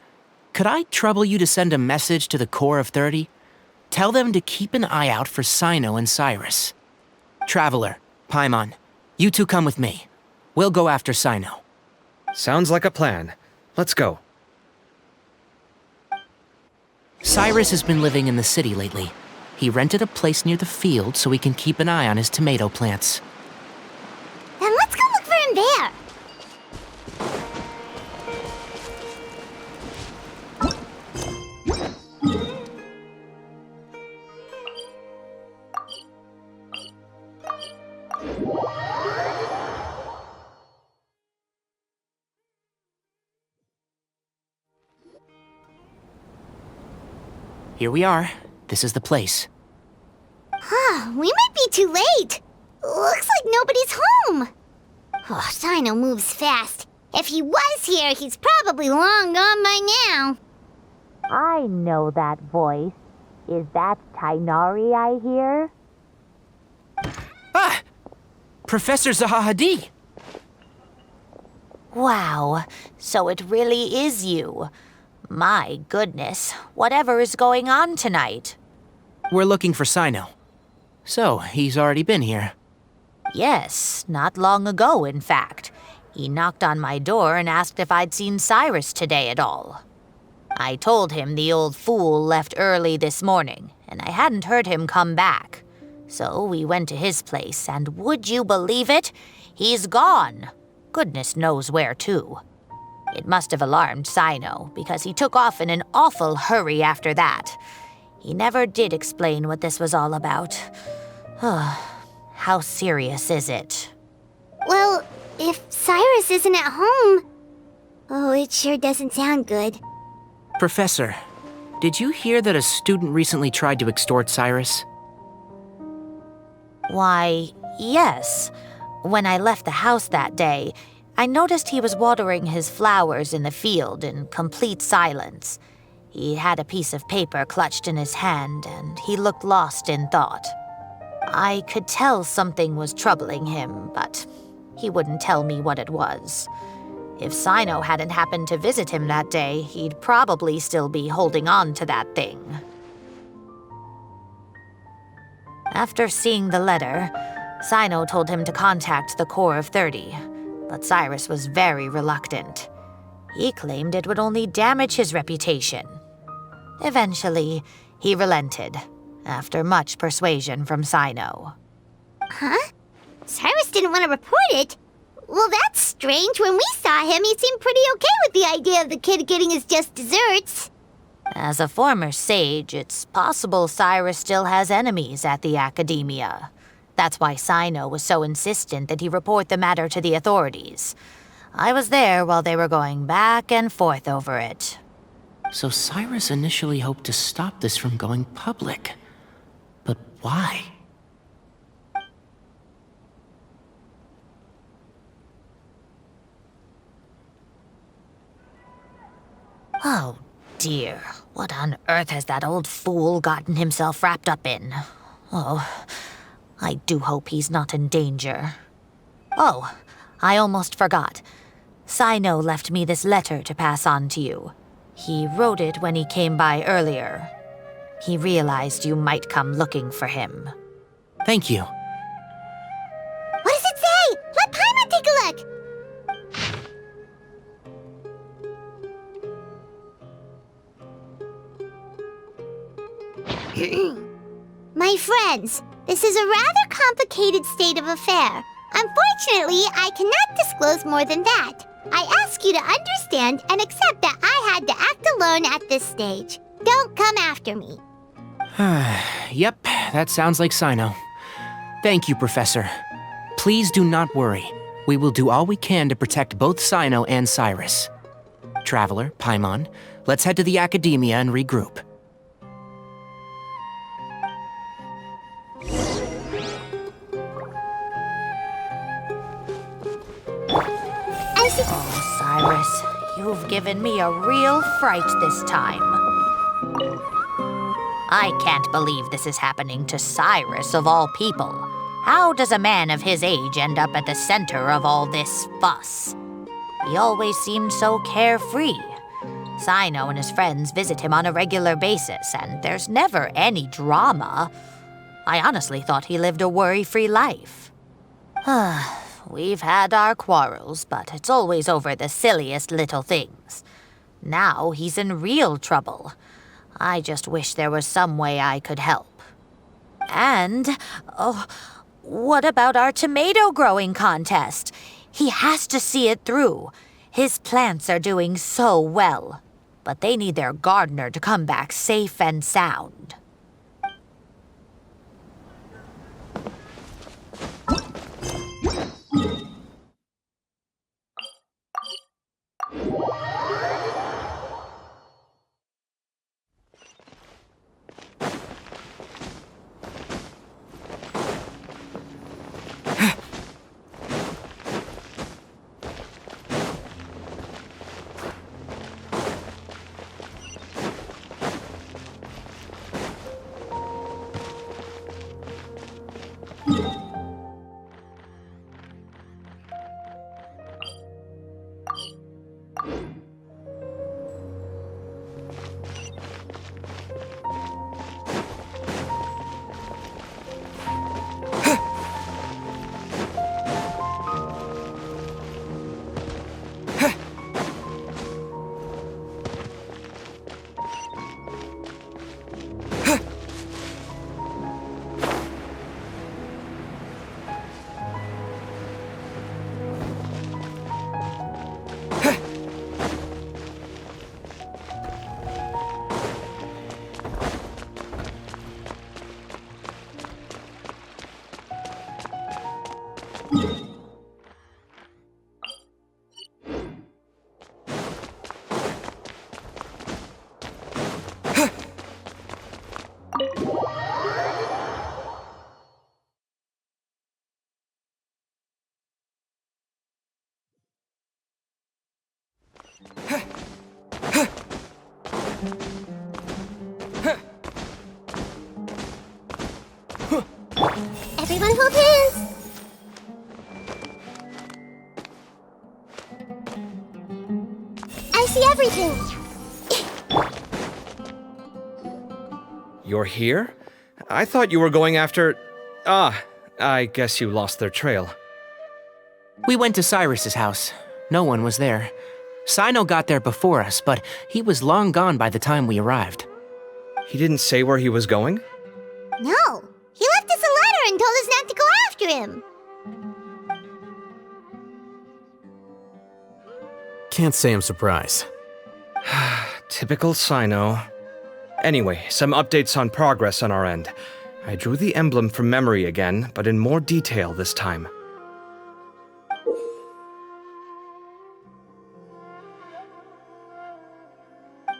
could I trouble you to send a message to the Core of 30? Tell them to keep an eye out for Cyno and Cyrus. Traveler, Paimon, you two come with me. We'll go after Cyno.
Sounds like a plan. Let's go.
Cyrus has been living in the city lately. He rented a place near the field so we can keep an eye on his tomato plants.
Then let's go look for him there.
Here we are. This is the place.
We might be too late. Looks like nobody's home. Oh, Cyno moves fast. If he was here, he's probably long gone by now.
I know that voice. Is that Tainari I hear?
Ah! Professor Zahahadi!
Wow, so it really is you. My goodness, whatever is going on tonight?
We're looking for Cyno. So, he's already been here.
Yes, not long ago, in fact. He knocked on my door and asked if I'd seen Cyrus today at all. I told him the old fool left early this morning, and I hadn't heard him come back. So we went to his place, and would you believe it? He's gone. Goodness knows where to. It must have alarmed Cyno, because he took off in an awful hurry after that. He never did explain what this was all about. How serious is it?
Well, if Cyrus isn't at home... Oh, it sure doesn't sound good.
Professor, did you hear that a student recently tried to extort Cyrus?
Why, yes. When I left the house that day, I noticed he was watering his flowers in the field in complete silence. He had a piece of paper clutched in his hand, and he looked lost in thought. I could tell something was troubling him, but he wouldn't tell me what it was. If Cyno hadn't happened to visit him that day, he'd probably still be holding on to that thing. After seeing the letter, Cyno told him to contact the Core of 30, but Cyrus was very reluctant. He claimed it would only damage his reputation. Eventually, he relented, after much persuasion from Cyno.
Huh? Cyrus didn't want to report it? Well, that's strange. When we saw him, he seemed pretty okay with the idea of the kid getting his just desserts.
As a former sage, it's possible Cyrus still has enemies at the Academia. That's why Cyno was so insistent that he report the matter to the authorities. I was there while they were going back and forth over it.
So Cyrus initially hoped to stop this from going public. But why?
Oh dear, what on earth has that old fool gotten himself wrapped up in? Oh, I do hope he's not in danger. Oh, I almost forgot. Cyno left me this letter to pass on to you. He wrote it when he came by earlier. He realized you might come looking for him.
Thank you.
What does it say? Let Paimon take a look. My friends, this is a rather complicated state of affair. Unfortunately, I cannot disclose more than that. I ask you to understand and accept that I had to act alone at this stage. Don't come after me.
Yep, that sounds like Cyno. Thank you, Professor. Please do not worry. We will do all we can to protect both Cyno and Cyrus. Traveler, Paimon, let's head to the Academia and regroup.
Oh, Cyrus, you've given me a real fright this time. I can't believe this is happening to Cyrus of all people. How does a man of his age end up at the center of all this fuss? He always seemed so carefree. Cyno and his friends visit him on a regular basis, and there's never any drama. I honestly thought he lived a worry-free life. We've had our quarrels, but it's always over the silliest little things. Now he's in real trouble. I just wish there was some way I could help. And, what about our tomato growing contest? He has to see it through. His plants are doing so well, but they need their gardener to come back safe and sound.
Everyone hold hands! I see everything!
You're here? I thought you were going after... I guess you lost their trail.
We went to Cyrus's house. No one was there. Cyno got there before us, but he was long gone by the time we arrived.
He didn't say where he was going?
No! He left us a letter and told us not to go after him!
Can't say I'm surprised.
Typical Cyno. Anyway, some updates on progress on our end. I drew the emblem from memory again, but in more detail this time.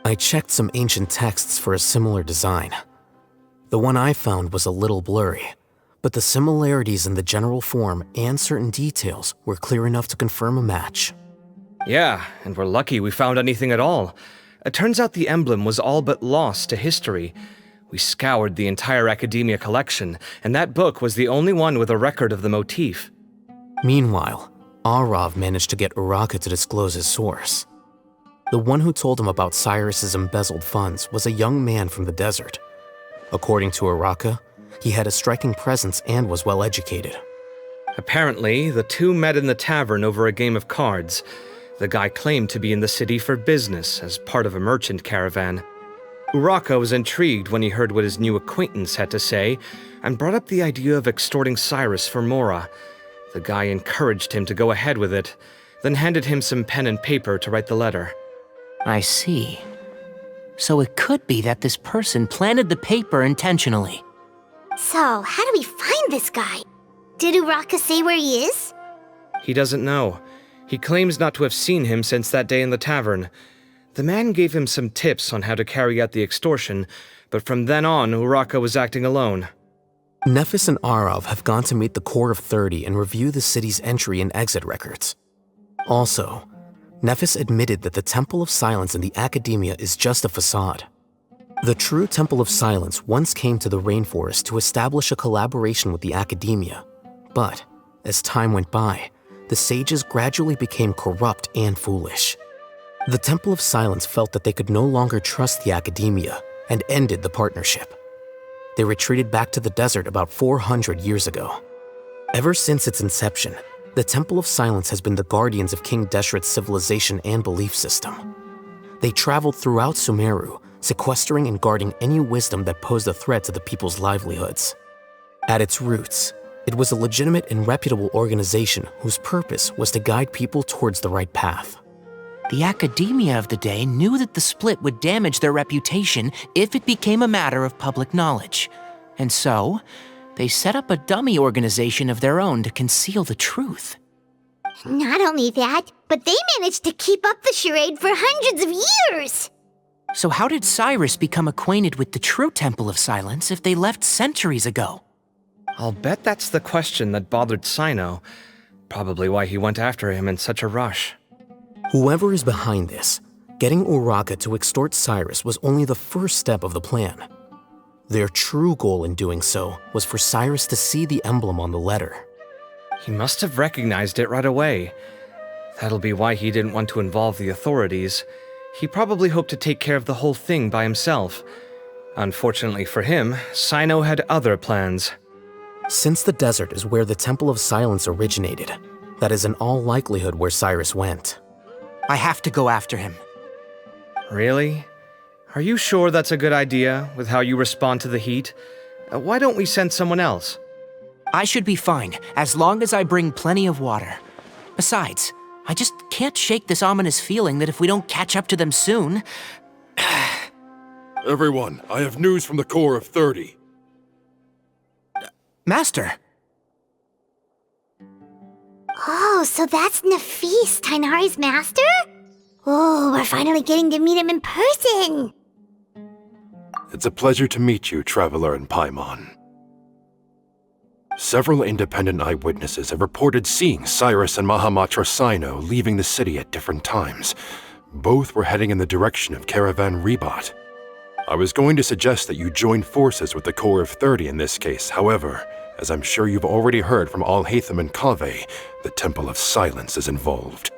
I checked some ancient texts for a similar design. The one I found was a little blurry, but the similarities in the general form and certain details were clear enough to confirm a match.
Yeah, and we're lucky we found anything at all. It turns out the emblem was all but lost to history. We scoured the entire Academia collection, and that book was the only one with a record of the motif.
Meanwhile, Arav managed to get Uraka to disclose his source. The one who told him about Cyrus's embezzled funds was a young man from the desert. According to Uraka, he had a striking presence and was well educated.
Apparently, the two met in the tavern over a game of cards. The guy claimed to be in the city for business as part of a merchant caravan. Uraka was intrigued when he heard what his new acquaintance had to say and brought up the idea of extorting Cyrus for Mora. The guy encouraged him to go ahead with it, then handed him some pen and paper to write the letter.
I see. So it could be that this person planted the paper intentionally.
So, how do we find this guy? Did Uraka say where he is?
He doesn't know. He claims not to have seen him since that day in the tavern. The man gave him some tips on how to carry out the extortion, but from then on, Uraka was acting alone.
Nephis and Arav have gone to meet the Core of 30 and review the city's entry and exit records. Also, Nephis admitted that the Temple of Silence in the Academia is just a facade. The true Temple of Silence once came to the rainforest to establish a collaboration with the Academia, but as time went by, the sages gradually became corrupt and foolish. The Temple of Silence felt that they could no longer trust the Academia and ended the partnership. They retreated back to the desert about 400 years ago. Ever since its inception, the Temple of Silence has been the guardians of King Deshret's civilization and belief system. They traveled throughout Sumeru, sequestering and guarding any wisdom that posed a threat to the people's livelihoods. At its roots, it was a legitimate and reputable organization whose purpose was to guide people towards the right path.
The Academia of the day knew that the split would damage their reputation if it became a matter of public knowledge. And so, they set up a dummy organization of their own to conceal the truth.
Not only that, but they managed to keep up the charade for hundreds of years!
So how did Cyrus become acquainted with the true Temple of Silence if they left centuries ago?
I'll bet that's the question that bothered Cyno. Probably why he went after him in such a rush.
Whoever is behind this, getting Uraka to extort Cyrus was only the first step of the plan. Their true goal in doing so was for Cyrus to see the emblem on the letter.
He must have recognized it right away. That'll be why he didn't want to involve the authorities. He probably hoped to take care of the whole thing by himself. Unfortunately for him, Cyno had other plans.
Since the desert is where the Temple of Silence originated, that is in all likelihood where Cyrus went.
I have to go after him.
Really? Are you sure that's a good idea, with how you respond to the heat? Why don't we send someone else?
I should be fine, as long as I bring plenty of water. Besides, I just can't shake this ominous feeling that if we don't catch up to them soon...
Everyone, I have news from the Core of 30.
Master!
Oh, so that's Nafis, Tainari's master? Oh, we're finally getting to meet him in person!
It's a pleasure to meet you, Traveler in Paimon. Several independent eyewitnesses have reported seeing Cyrus and Mahamatra Cyno leaving the city at different times. Both were heading in the direction of Caravan Rebat. I was going to suggest that you join forces with the Core of 30 in this case, however, as I'm sure you've already heard from Alhaitham and Kaveh, the Temple of Silence is involved.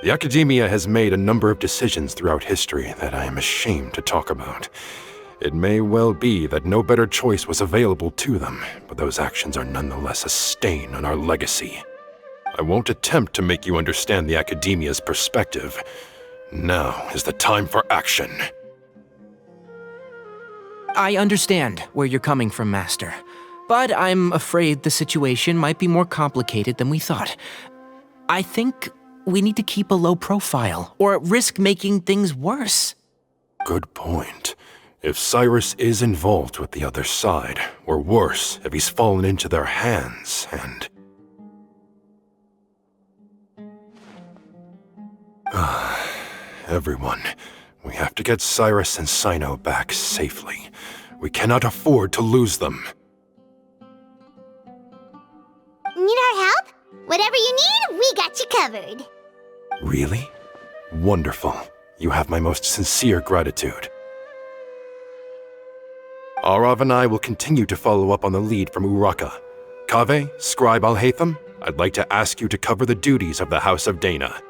The Academia has made a number of decisions throughout history that I am ashamed to talk about. It may well be that no better choice was available to them, but those actions are nonetheless a stain on our legacy. I won't attempt to make you understand the Academia's perspective. Now is the time for action.
I understand where you're coming from, Master. But I'm afraid the situation might be more complicated than we thought. I think we need to keep a low profile, or risk making things worse.
Good point. If Cyrus is involved with the other side, or worse, if he's fallen into their hands, and... Everyone, we have to get Cyrus and Cyno back safely. We cannot afford to lose them.
Need our help? Whatever you need, we got you covered.
Really? Wonderful. You have my most sincere gratitude. Arav and I will continue to follow up on the lead from Uraka. Kaveh, Scribe Alhaitham, I'd like to ask you to cover the duties of the House of Dana.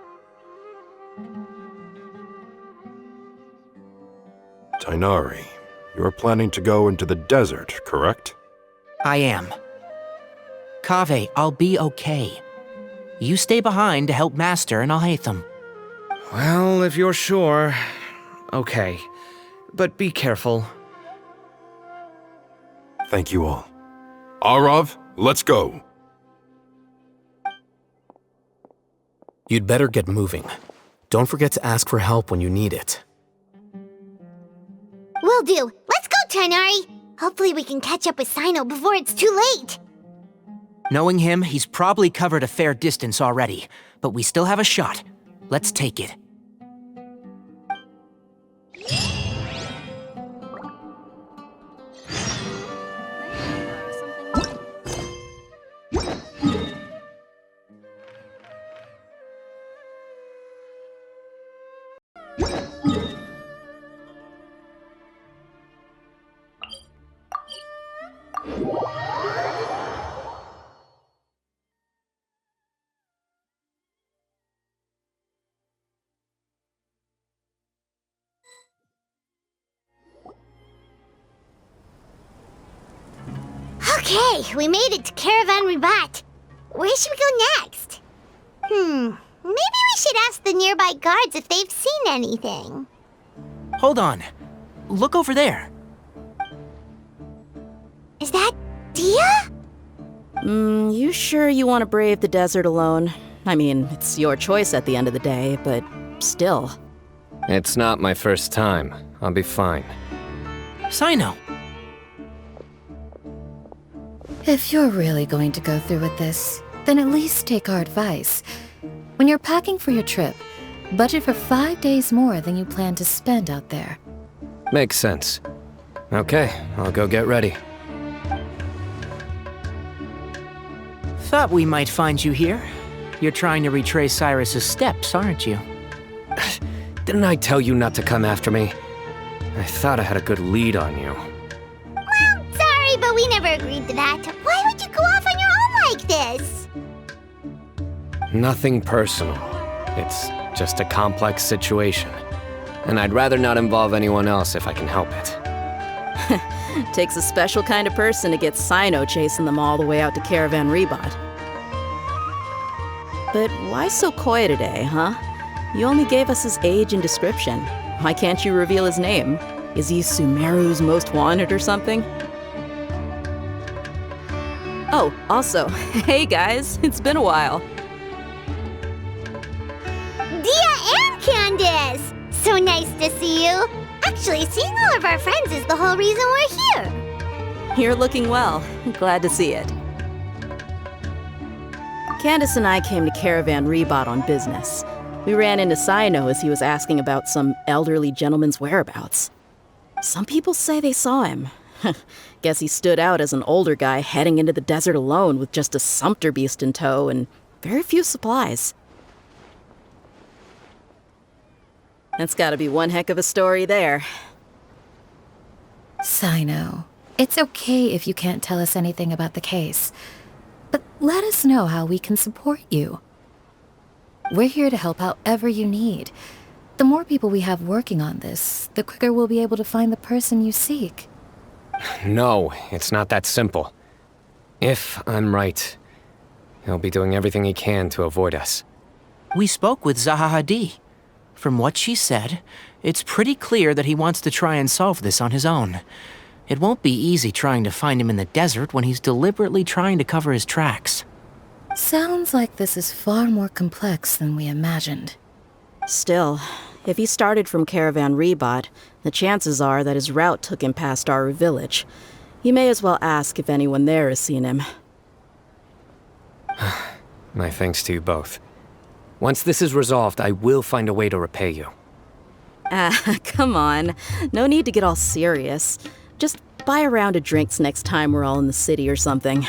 Tainari, you are planning to go into the desert, correct?
I am. Kaveh, I'll be okay. You stay behind to help Master and Alhaitham.
Well, if you're sure... Okay. But be careful.
Thank you all. Arav, let's go!
You'd better get moving. Don't forget to ask for help when you need it.
Will do. Let's go, Tighnari. Hopefully we can catch up with Cyno before it's too late.
Knowing him, he's probably covered a fair distance already, but we still have a shot. Let's take it.
Okay, we made it to Caravan Ribat. Where should we go next? Maybe we should ask the nearby guards if they've seen anything.
Hold on. Look over there.
Is that Dia?
You sure you want to brave the desert alone? I mean, it's your choice at the end of the day, but still.
It's not my first time. I'll be fine.
Cyno.
If you're really going to go through with this, then at least take our advice. When you're packing for your trip, budget for 5 days more than you plan to spend out there.
Makes sense. Okay, I'll go get ready.
Thought we might find you here. You're trying to retrace Cyrus's steps, aren't you?
Didn't I tell you not to come after me? I thought I had a good lead on you.
Well, sorry, but we never agreed to that. Why would you go off on your own like this?
Nothing personal. It's just a complex situation. And I'd rather not involve anyone else if I can help it.
Takes a special kind of person to get Cyno chasing them all the way out to Caravan Ribat. But why so coy today, huh? You only gave us his age and description. Why can't you reveal his name? Is he Sumeru's most wanted or something? Oh, also, hey guys, it's been a while.
Dia and Candace! So nice to see you. Actually, seeing all of our friends is the whole reason we're here.
You're looking well. Glad to see it. Candace and I came to Caravan Ribat on business. We ran into Cyno as he was asking about some elderly gentleman's whereabouts. Some people say they saw him. Guess he stood out as an older guy heading into the desert alone with just a sumpter beast in tow and very few supplies. That's gotta be one heck of a story there.
Cyno, it's okay if you can't tell us anything about the case, but let us know how we can support you. We're here to help however you need. The more people we have working on this, the quicker we'll be able to find the person you seek.
No, it's not that simple. If I'm right, he'll be doing everything he can to avoid us.
We spoke with Zaha Hadid. From what she said, it's pretty clear that he wants to try and solve this on his own. It won't be easy trying to find him in the desert when he's deliberately trying to cover his tracks.
Sounds like this is far more complex than we imagined.
Still, if he started from Caravan Ribat, the chances are that his route took him past our village. You may as well ask if anyone there has seen him.
My thanks to you both. Once this is resolved, I will find a way to repay you.
Come on. No need to get all serious. Just buy a round of drinks next time we're all in the city or something.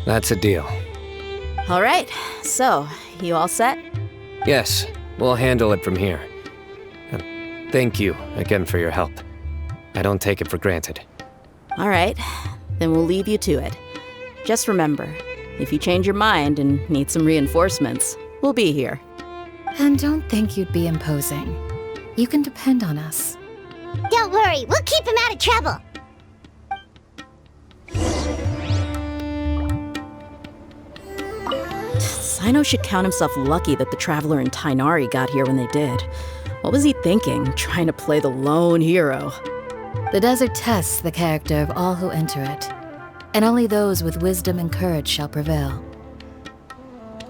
That's a deal.
All right. So, you all set?
Yes, we'll handle it from here. Thank you again for your help. I don't take it for granted.
All right. Then we'll leave you to it. Just remember, if you change your mind and need some reinforcements, we'll be here.
And don't think you'd be imposing. You can depend on us.
Don't worry, we'll keep him out of trouble.
Cyno should count himself lucky that the Traveler and Tighnari got here when they did. What was he thinking, trying to play the lone hero?
The desert tests the character of all who enter it, and only those with wisdom and courage shall prevail.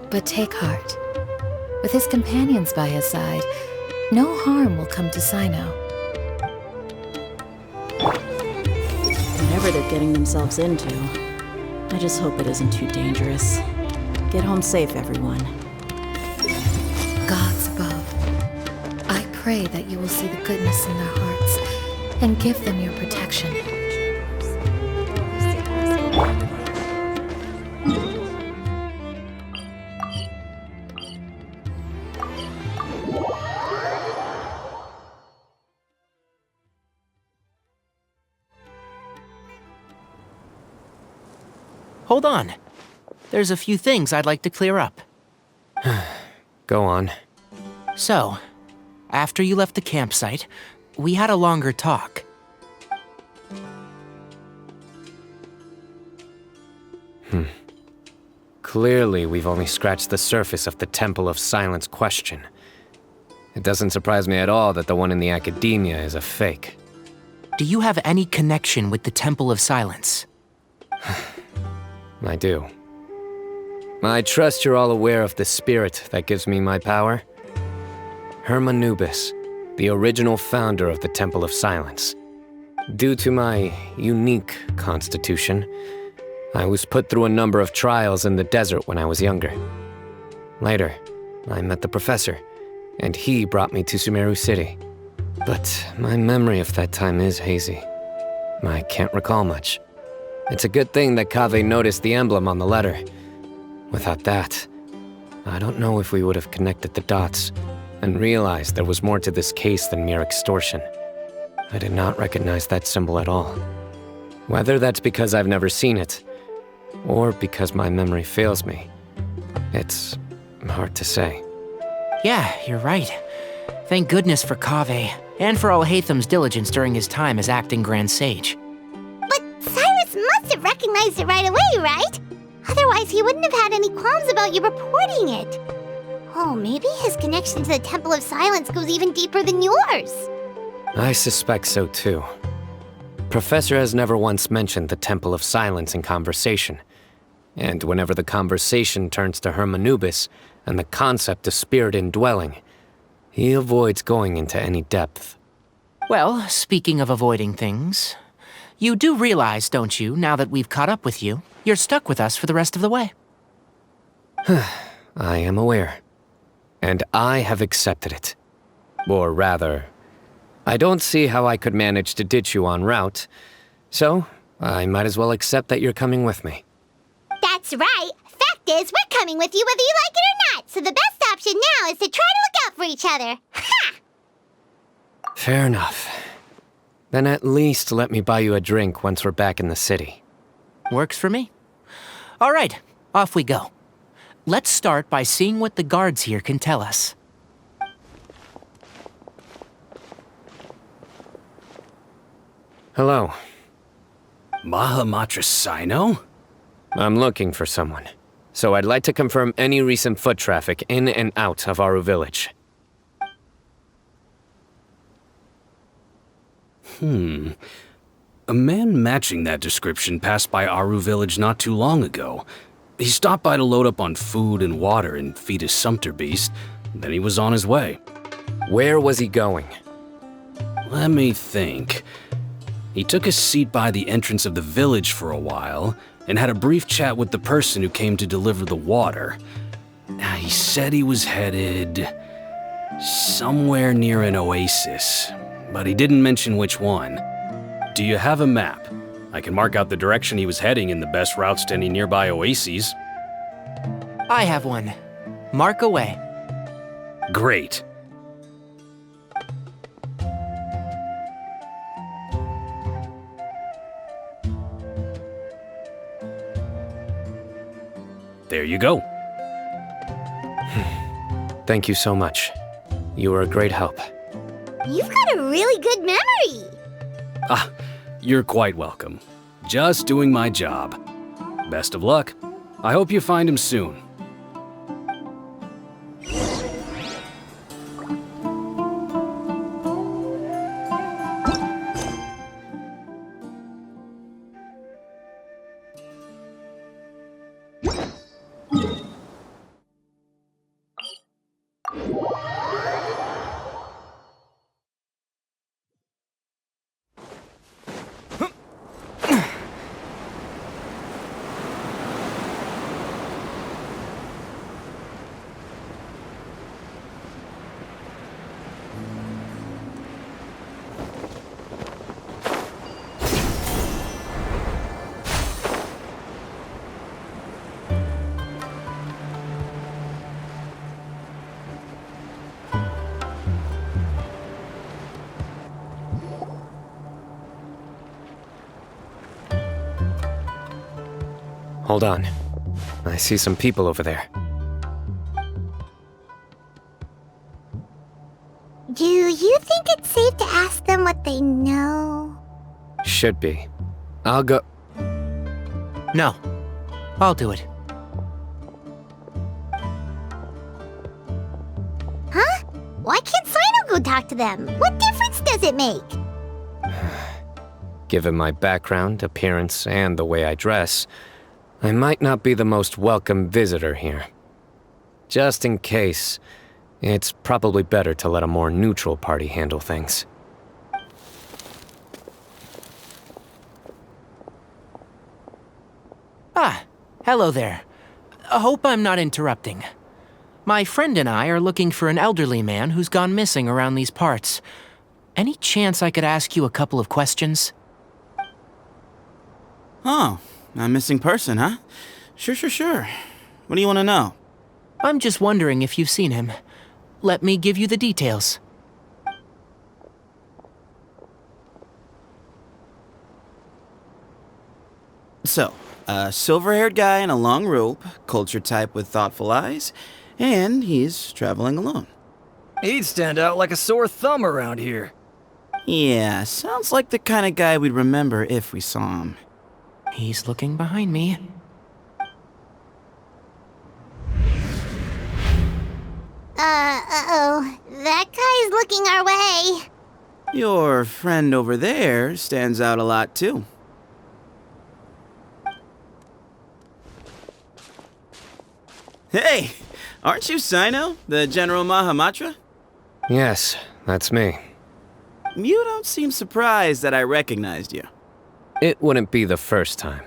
But take heart. With his companions by his side, no harm will come to Cyno.
whatever they're getting themselves into. I just hope it isn't too dangerous. Get home safe, everyone.
Gods above, I pray that you will see the goodness in their hearts and give them your protection.
Hold on. There's a few things I'd like to clear up.
Go on.
So, after you left the campsite, we had a longer talk.
Clearly, we've only scratched the surface of the Temple of Silence question. It doesn't surprise me at all that the one in the academia is a fake.
Do you have any connection with the Temple of Silence?
I do. I trust you're all aware of the spirit that gives me my power. Hermanubis, the original founder of the Temple of Silence. Due to my unique constitution, I was put through a number of trials in the desert when I was younger. Later, I met the professor, and he brought me to Sumeru City. But my memory of that time is hazy. I can't recall much. It's a good thing that Kaveh noticed the emblem on the letter. Without that, I don't know if we would have connected the dots and realized there was more to this case than mere extortion. I did not recognize that symbol at all. Whether that's because I've never seen it, or because my memory fails me, it's hard to say.
Yeah, you're right. Thank goodness for Kaveh, and for Alhaitham's diligence during his time as acting Grand Sage.
But Cyrus must have recognized it right away, right? Otherwise, he wouldn't have had any qualms about you reporting it. Oh, maybe his connection to the Temple of Silence goes even deeper than yours.
I suspect so too. Professor has never once mentioned the Temple of Silence in conversation. And whenever the conversation turns to Hermanubis and the concept of spirit indwelling, he avoids going into any depth.
Well, speaking of avoiding things, you do realize, don't you, now that we've caught up with you, you're stuck with us for the rest of the way.
I am aware. And I have accepted it. Or rather, I don't see how I could manage to ditch you en route, so I might as well accept that you're coming with me.
That's right. Fact is, we're coming with you whether you like it or not, so the best option now is to try to look out for each other. Ha!
Fair enough. Then at least let me buy you a drink once we're back in the city.
Works for me. All right, off we go. Let's start by seeing what the guards here can tell us.
Hello.
Mahamatra Cyno?
I'm looking for someone, so I'd like to confirm any recent foot traffic in and out of Aru Village.
A man matching that description passed by Aru Village not too long ago. He stopped by to load up on food and water and feed his sumpter beast, then he was on his way.
Where was he going?
Let me think. He took a seat by the entrance of the village for a while, and had a brief chat with the person who came to deliver the water. He said he was headed somewhere near an oasis, but he didn't mention which one. Do you have a map? I can mark out the direction he was heading and the best routes to any nearby oases.
I have one. Mark away.
Great. There you go.
Thank you so much. You were a great help.
You've got a really good memory.
You're quite welcome. Just doing my job. Best of luck. I hope you find him soon.
Hold on. I see some people over there.
Do you think it's safe to ask them what they know?
Should be. I'll go.
No. I'll do it.
Huh? Why can't Cyno go talk to them? What difference does it make?
Given my background, appearance, and the way I dress, I might not be the most welcome visitor here. Just in case, it's probably better to let a more neutral party handle things.
Ah, hello there. I hope I'm not interrupting. My friend and I are looking for an elderly man who's gone missing around these parts. Any chance I could ask you a couple of questions?
Oh, a missing person, huh? Sure. What do you want to know?
I'm just wondering if you've seen him. Let me give you the details.
So, a silver-haired guy in a long robe, culture type with thoughtful eyes, and he's traveling alone.
He'd stand out like a sore thumb around here.
Yeah, sounds like the kind of guy we'd remember if we saw him.
He's looking behind me.
Uh-oh. That guy's looking our way.
Your friend over there stands out a lot, too. Hey! Aren't you Cyno, the General Mahamatra?
Yes, that's me.
You don't seem surprised that I recognized you.
It wouldn't be the first time.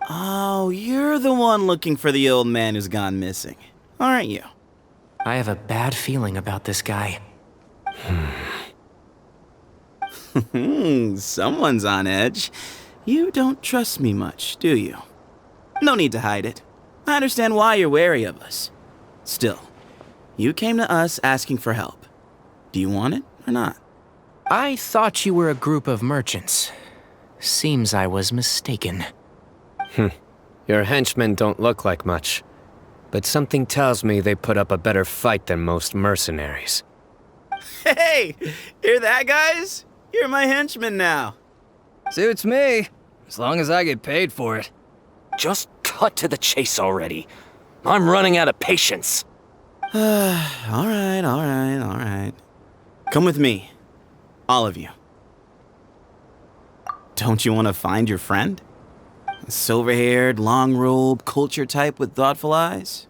Oh, you're the one looking for the old man who's gone missing, aren't you?
I have a bad feeling about this guy.
Someone's on edge. You don't trust me much, do you? No need to hide it. I understand why you're wary of us. Still, you came to us asking for help. Do you want it or not?
I thought you were a group of merchants. Seems I was mistaken.
Your henchmen don't look like much, but something tells me they put up a better fight than most mercenaries.
Hey! Hear that, guys? You're my henchmen now.
Suits me, as long as I get paid for it.
Just cut to the chase already. I'm running out of patience.
All right. Come with me. All of you. Don't you want to find your friend? Silver-haired, long robe, culture type with thoughtful eyes?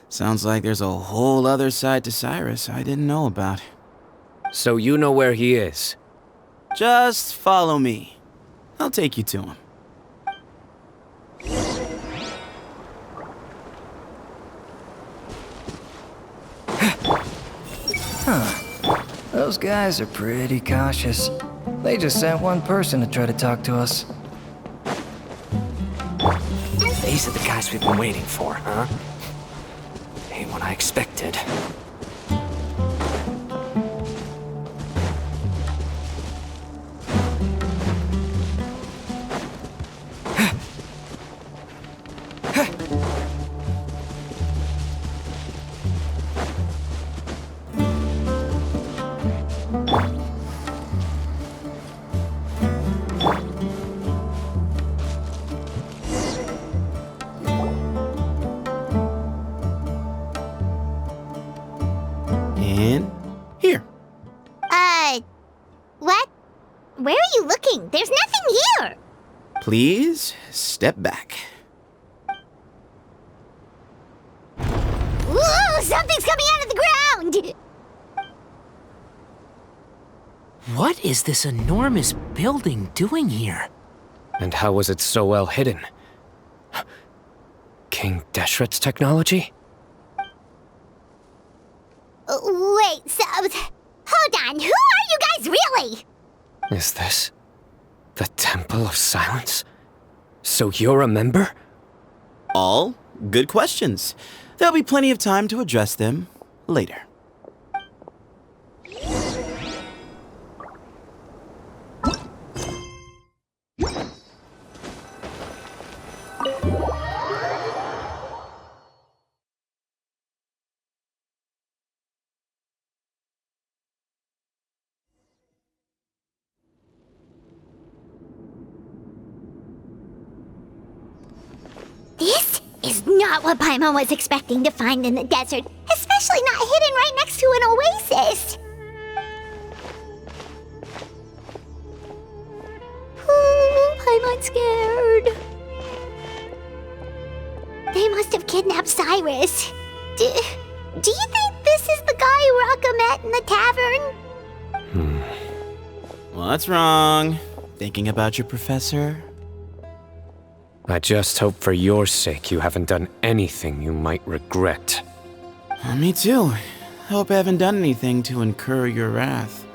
Sounds like there's a whole other side to Cyrus I didn't know about.
So you know where he is?
Just follow me. I'll take you to him.
Those guys are pretty cautious. They just sent one person to try to talk to us.
These are the guys we've been waiting for, huh? Ain't what I expected.
And here.
What? Where are you looking? There's nothing here!
Please step back.
Ooh, something's coming out of the ground!
What is this enormous building doing here?
And how was it so well hidden? King Deshret's technology?
Wait, so... Hold on, who are you guys really?
Is this the Temple of Silence? So you're a member?
All good questions. There'll be plenty of time to address them later.
not what Paimon was expecting to find in the desert, especially not hidden right next to an oasis. Paimon's scared. They must have kidnapped Cyrus. Do you think this is the guy Raka met in the tavern?
What's wrong? Thinking about your professor?
I just hope for your sake you haven't done anything you might regret.
Me too. Hope I haven't done anything to incur your wrath.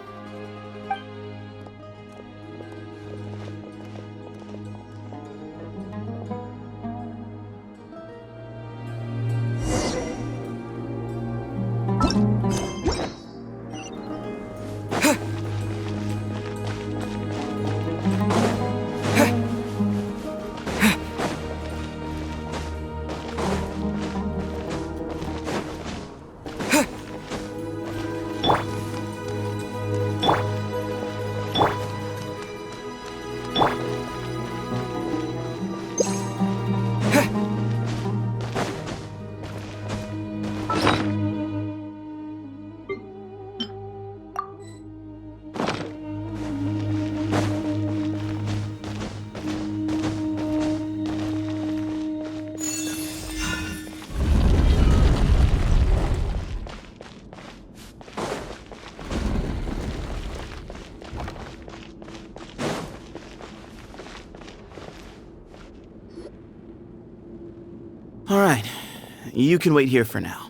Alright, you can wait here for now.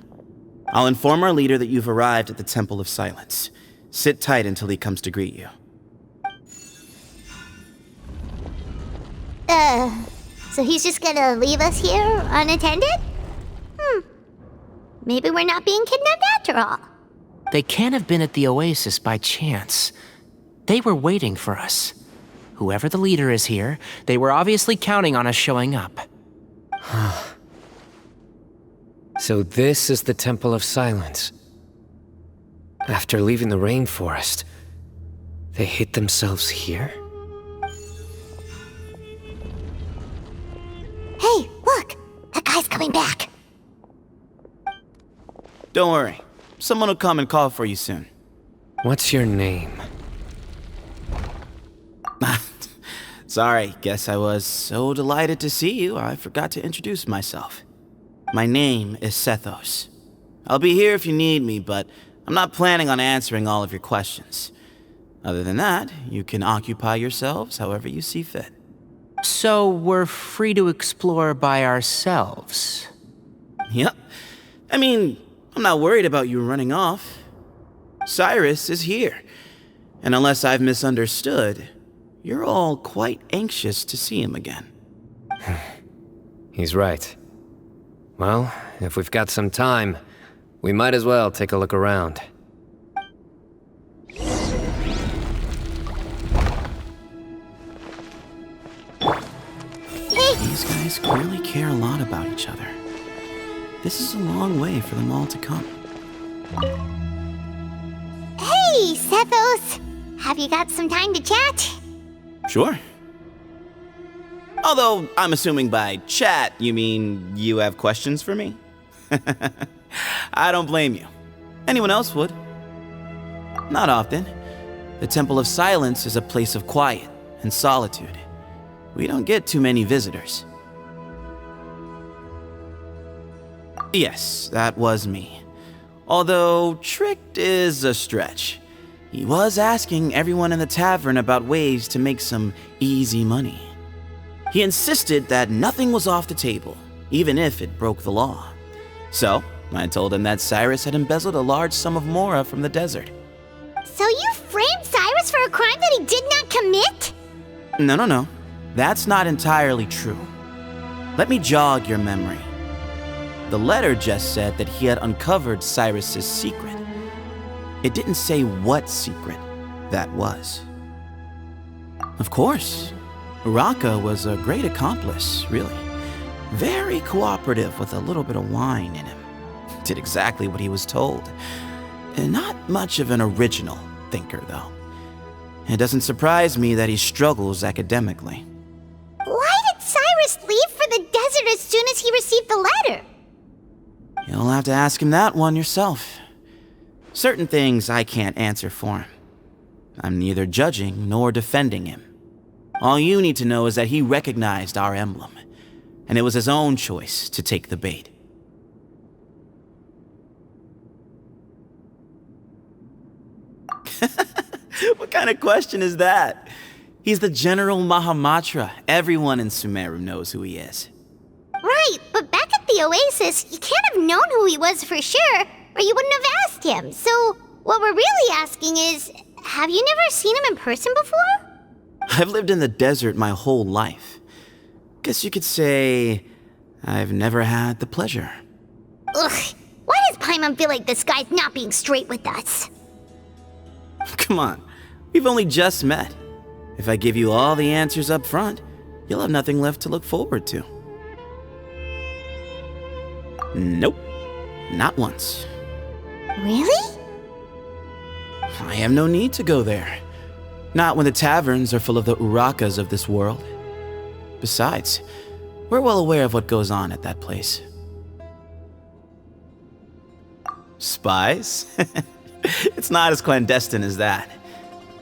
I'll inform our leader that you've arrived at the Temple of Silence. Sit tight until he comes to greet you.
So he's just gonna leave us here unattended? Maybe we're not being kidnapped after all.
They can't have been at the oasis by chance. They were waiting for us. Whoever the leader is here, they were obviously counting on us showing up.
So this is the Temple of Silence. After leaving the rainforest, they hid themselves here?
Hey, look! That guy's coming back.
Don't worry. Someone will come and call for you soon.
What's your name?
Sorry, guess I was so delighted to see you, I forgot to introduce myself. My name is Sethos. I'll be here if you need me, but I'm not planning on answering all of your questions. Other than that, you can occupy yourselves however you see fit.
So we're free to explore by ourselves?
Yep. I mean, I'm not worried about you running off. Cyrus is here. And unless I've misunderstood, you're all quite anxious to see him again.
He's right. Well, if we've got some time, we might as well take a look around.
These guys clearly care a lot about each other. This is a long way for them all to come.
Hey, Sethos! Have you got some time to chat?
Sure. Although, I'm assuming by chat, you mean you have questions for me? I don't blame you. Anyone else would. Not often. The Temple of Silence is a place of quiet and solitude. We don't get too many visitors. Yes, that was me. Although, tricked is a stretch. He was asking everyone in the tavern about ways to make some easy money. He insisted that nothing was off the table, even if it broke the law. So, I told him that Cyrus had embezzled a large sum of mora from the desert.
So you framed Cyrus for a crime that he did not commit?
No. That's not entirely true. Let me jog your memory. The letter just said that he had uncovered Cyrus's secret. It didn't say what secret that was. Of course, Raka was a great accomplice, really. Very cooperative with a little bit of wine in him. Did exactly what he was told. And not much of an original thinker, though. It doesn't surprise me that he struggles academically.
Why did Cyrus leave for the desert as soon as he received the letter.
You'll have to ask him that one yourself. Certain things I can't answer for him. I'm neither judging nor defending him. All you need to know is that he recognized our emblem, and it was his own choice to take the bait. What kind of question is that? He's the General Mahamatra. Everyone in Sumeru knows who he is.
Right, but back at the Oasis, you can't have known who he was for sure, or you wouldn't have asked him. So, what we're really asking is, have you never seen him in person before?
I've lived in the desert my whole life. Guess you could say I've never had the pleasure.
Ugh, why does Paimon feel like this guy's not being straight with us?
Come on, we've only just met. If I give you all the answers up front, you'll have nothing left to look forward to. Nope, not once.
Really?
I have no need to go there. Not when the taverns are full of the Urakas of this world. Besides, we're well aware of what goes on at that place. Spies? It's not as clandestine as that.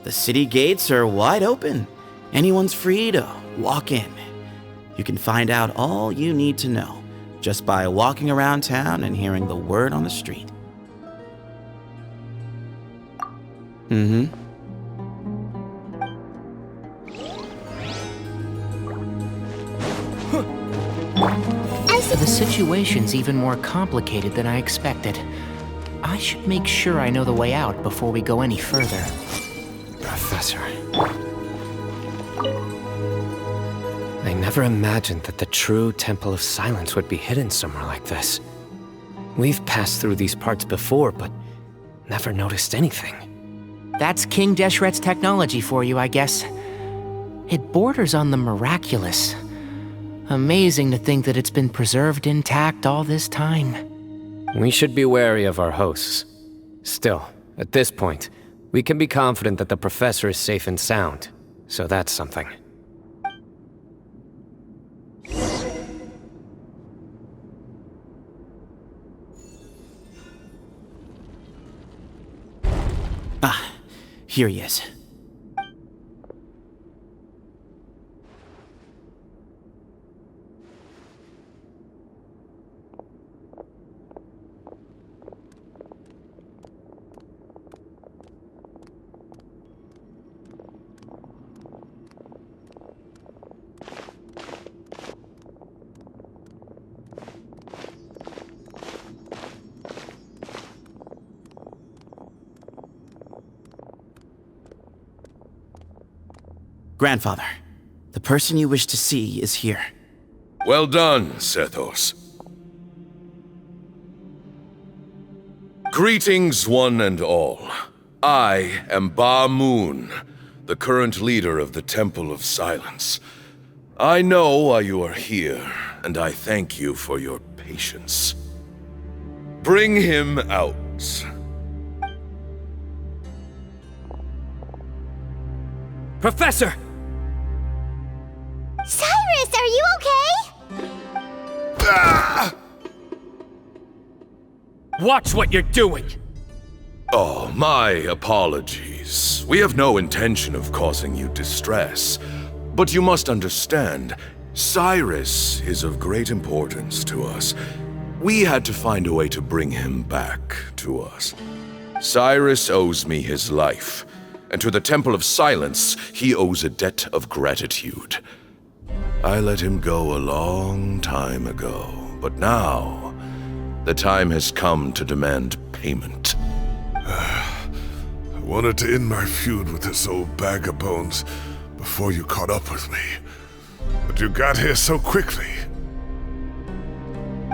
The city gates are wide open. Anyone's free to walk in. You can find out all you need to know just by walking around town and hearing the word on the street.
The situation's even more complicated than I expected. I should make sure I know the way out before we go any further.
Professor. I never imagined that the true Temple of Silence would be hidden somewhere like this. We've passed through these parts before, but never noticed anything.
That's King Deshret's technology for you, I guess. It borders on the miraculous. Amazing to think that it's been preserved intact all this time.
We should be wary of our hosts. Still, at this point, we can be confident that the professor is safe and sound, so that's something.
Ah, here he is. Grandfather, the person you wish to see is here.
Well done, Sethos. Greetings, one and all. I am Ba Moon, the current leader of the Temple of Silence. I know why you are here, and I thank you for your patience. Bring him out.
Professor!
Cyrus, are you okay?
Ah!
Watch what you're doing!
Oh, my apologies. We have no intention of causing you distress. But you must understand, Cyrus is of great importance to us. We had to find a way to bring him back to us. Cyrus owes me his life, and to the Temple of Silence, he owes a debt of gratitude. I let him go a long time ago, but now, the time has come to demand payment.
I wanted to end my feud with this old bag of bones before you caught up with me. But you got here so quickly.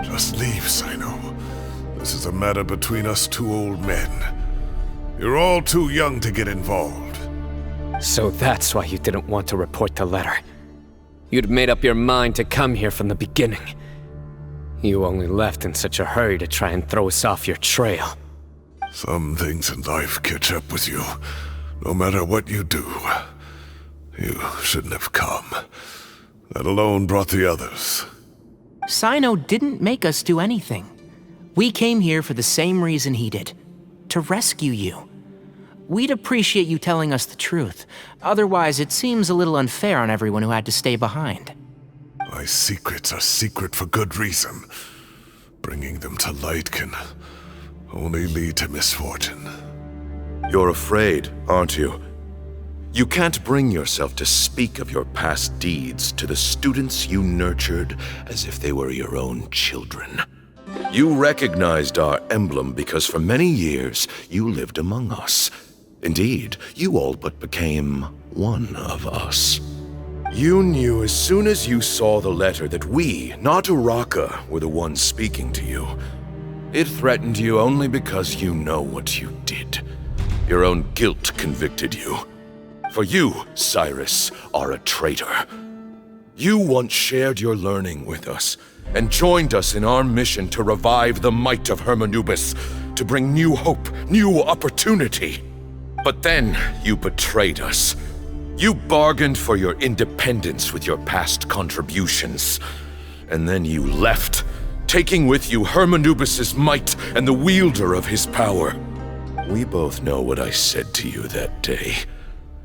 Just leave, Cyno. This is a matter between us two old men. You're all too young to get involved.
So that's why you didn't want to report the letter. You'd made up your mind to come here from the beginning. You only left in such a hurry to try and throw us off your trail.
Some things in life catch up with you, no matter what you do. You shouldn't have come. That alone brought the others.
Cyno didn't make us do anything. We came here for the same reason he did, to rescue you. We'd appreciate you telling us the truth. Otherwise, it seems a little unfair on everyone who had to stay behind.
My secrets are secret for good reason. Bringing them to light can only lead to misfortune.
You're afraid, aren't you? You can't bring yourself to speak of your past deeds to the students you nurtured as if they were your own children. You recognized our emblem because for many years you lived among us. Indeed, you all but became one of us. You knew as soon as you saw the letter that we, not Uraka, were the ones speaking to you. It threatened you only because you know what you did. Your own guilt convicted you. For you, Cyrus, are a traitor. You once shared your learning with us and joined us in our mission to revive the might of Hermanubis, to bring new hope, new opportunity. But then you betrayed us. You bargained for your independence with your past contributions. And then you left, taking with you Hermanubis' might and the wielder of his power. We both know what I said to you that day.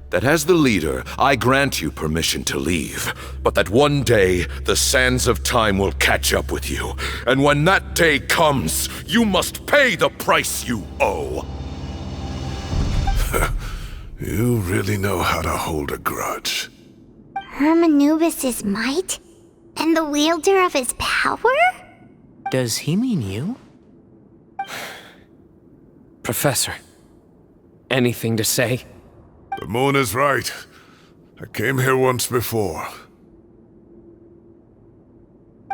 That as the leader, I grant you permission to leave, but that one day, the sands of time will catch up with you. And when that day comes, you must pay the price you owe.
You really know how to hold a grudge.
Hermanubis' might? And the wielder of his power?
Does he mean you?
Professor, anything to say?
The moon is right. I came here once before.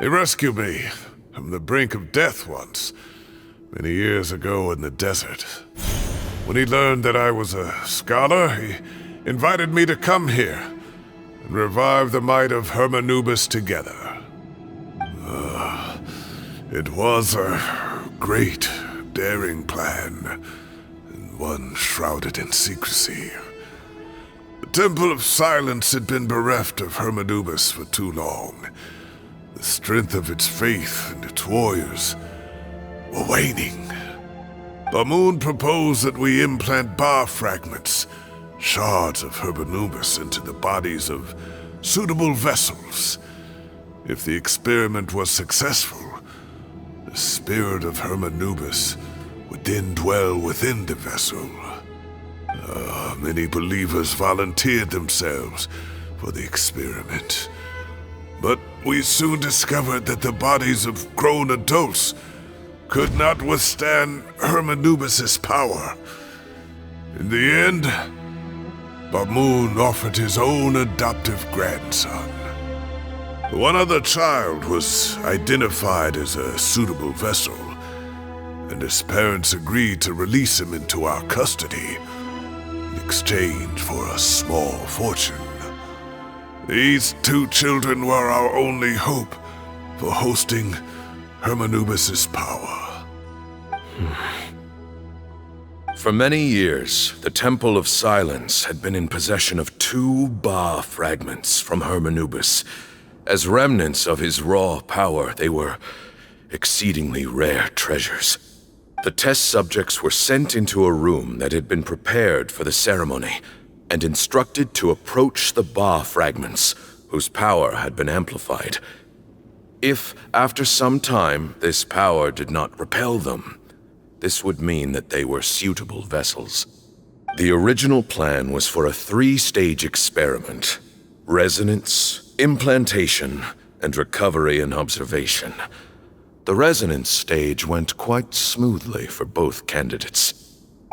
He rescued me from the brink of death once, many years ago in the desert. When he learned that I was a scholar, he invited me to come here and revive the might of Hermanubis together. It was a great, daring plan, and one shrouded in secrecy. The Temple of Silence had been bereft of Hermanubis for too long. The strength of its faith and its warriors were waning. Bamoon proposed that we implant bar fragments, shards of Hermanubis, into the bodies of suitable vessels. If the experiment was successful, the spirit of Hermanubis would then dwell within the vessel. Many believers volunteered themselves for the experiment. But we soon discovered that the bodies of grown adults could not withstand Hermanubis' power. In the end, Bamoon offered his own adoptive grandson. One other child was identified as a suitable vessel, and his parents agreed to release him into our custody in exchange for a small fortune. These two children were our only hope for hosting Hermanubis' power.
For many years, the Temple of Silence had been in possession of 2 Ba fragments from Hermanubis. As remnants of his raw power, they were exceedingly rare treasures. The test subjects were sent into a room that had been prepared for the ceremony and instructed to approach the Ba fragments, whose power had been amplified. If, after some time, this power did not repel them, this would mean that they were suitable vessels. The original plan was for a 3-stage experiment: resonance, implantation, and recovery and observation. The resonance stage went quite smoothly for both candidates.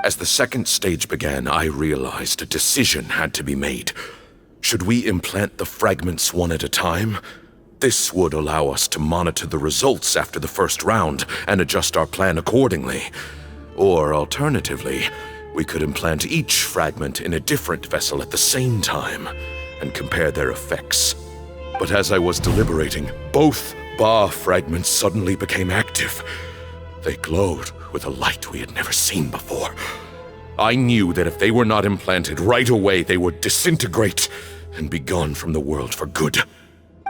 As the second stage began, I realized a decision had to be made. Should we implant the fragments one at a time? This would allow us to monitor the results after the first round and adjust our plan accordingly. Or alternatively, we could implant each fragment in a different vessel at the same time and compare their effects. But as I was deliberating, both Ba fragments suddenly became active. They glowed with a light we had never seen before. I knew that if they were not implanted right away, they would disintegrate and be gone from the world for good.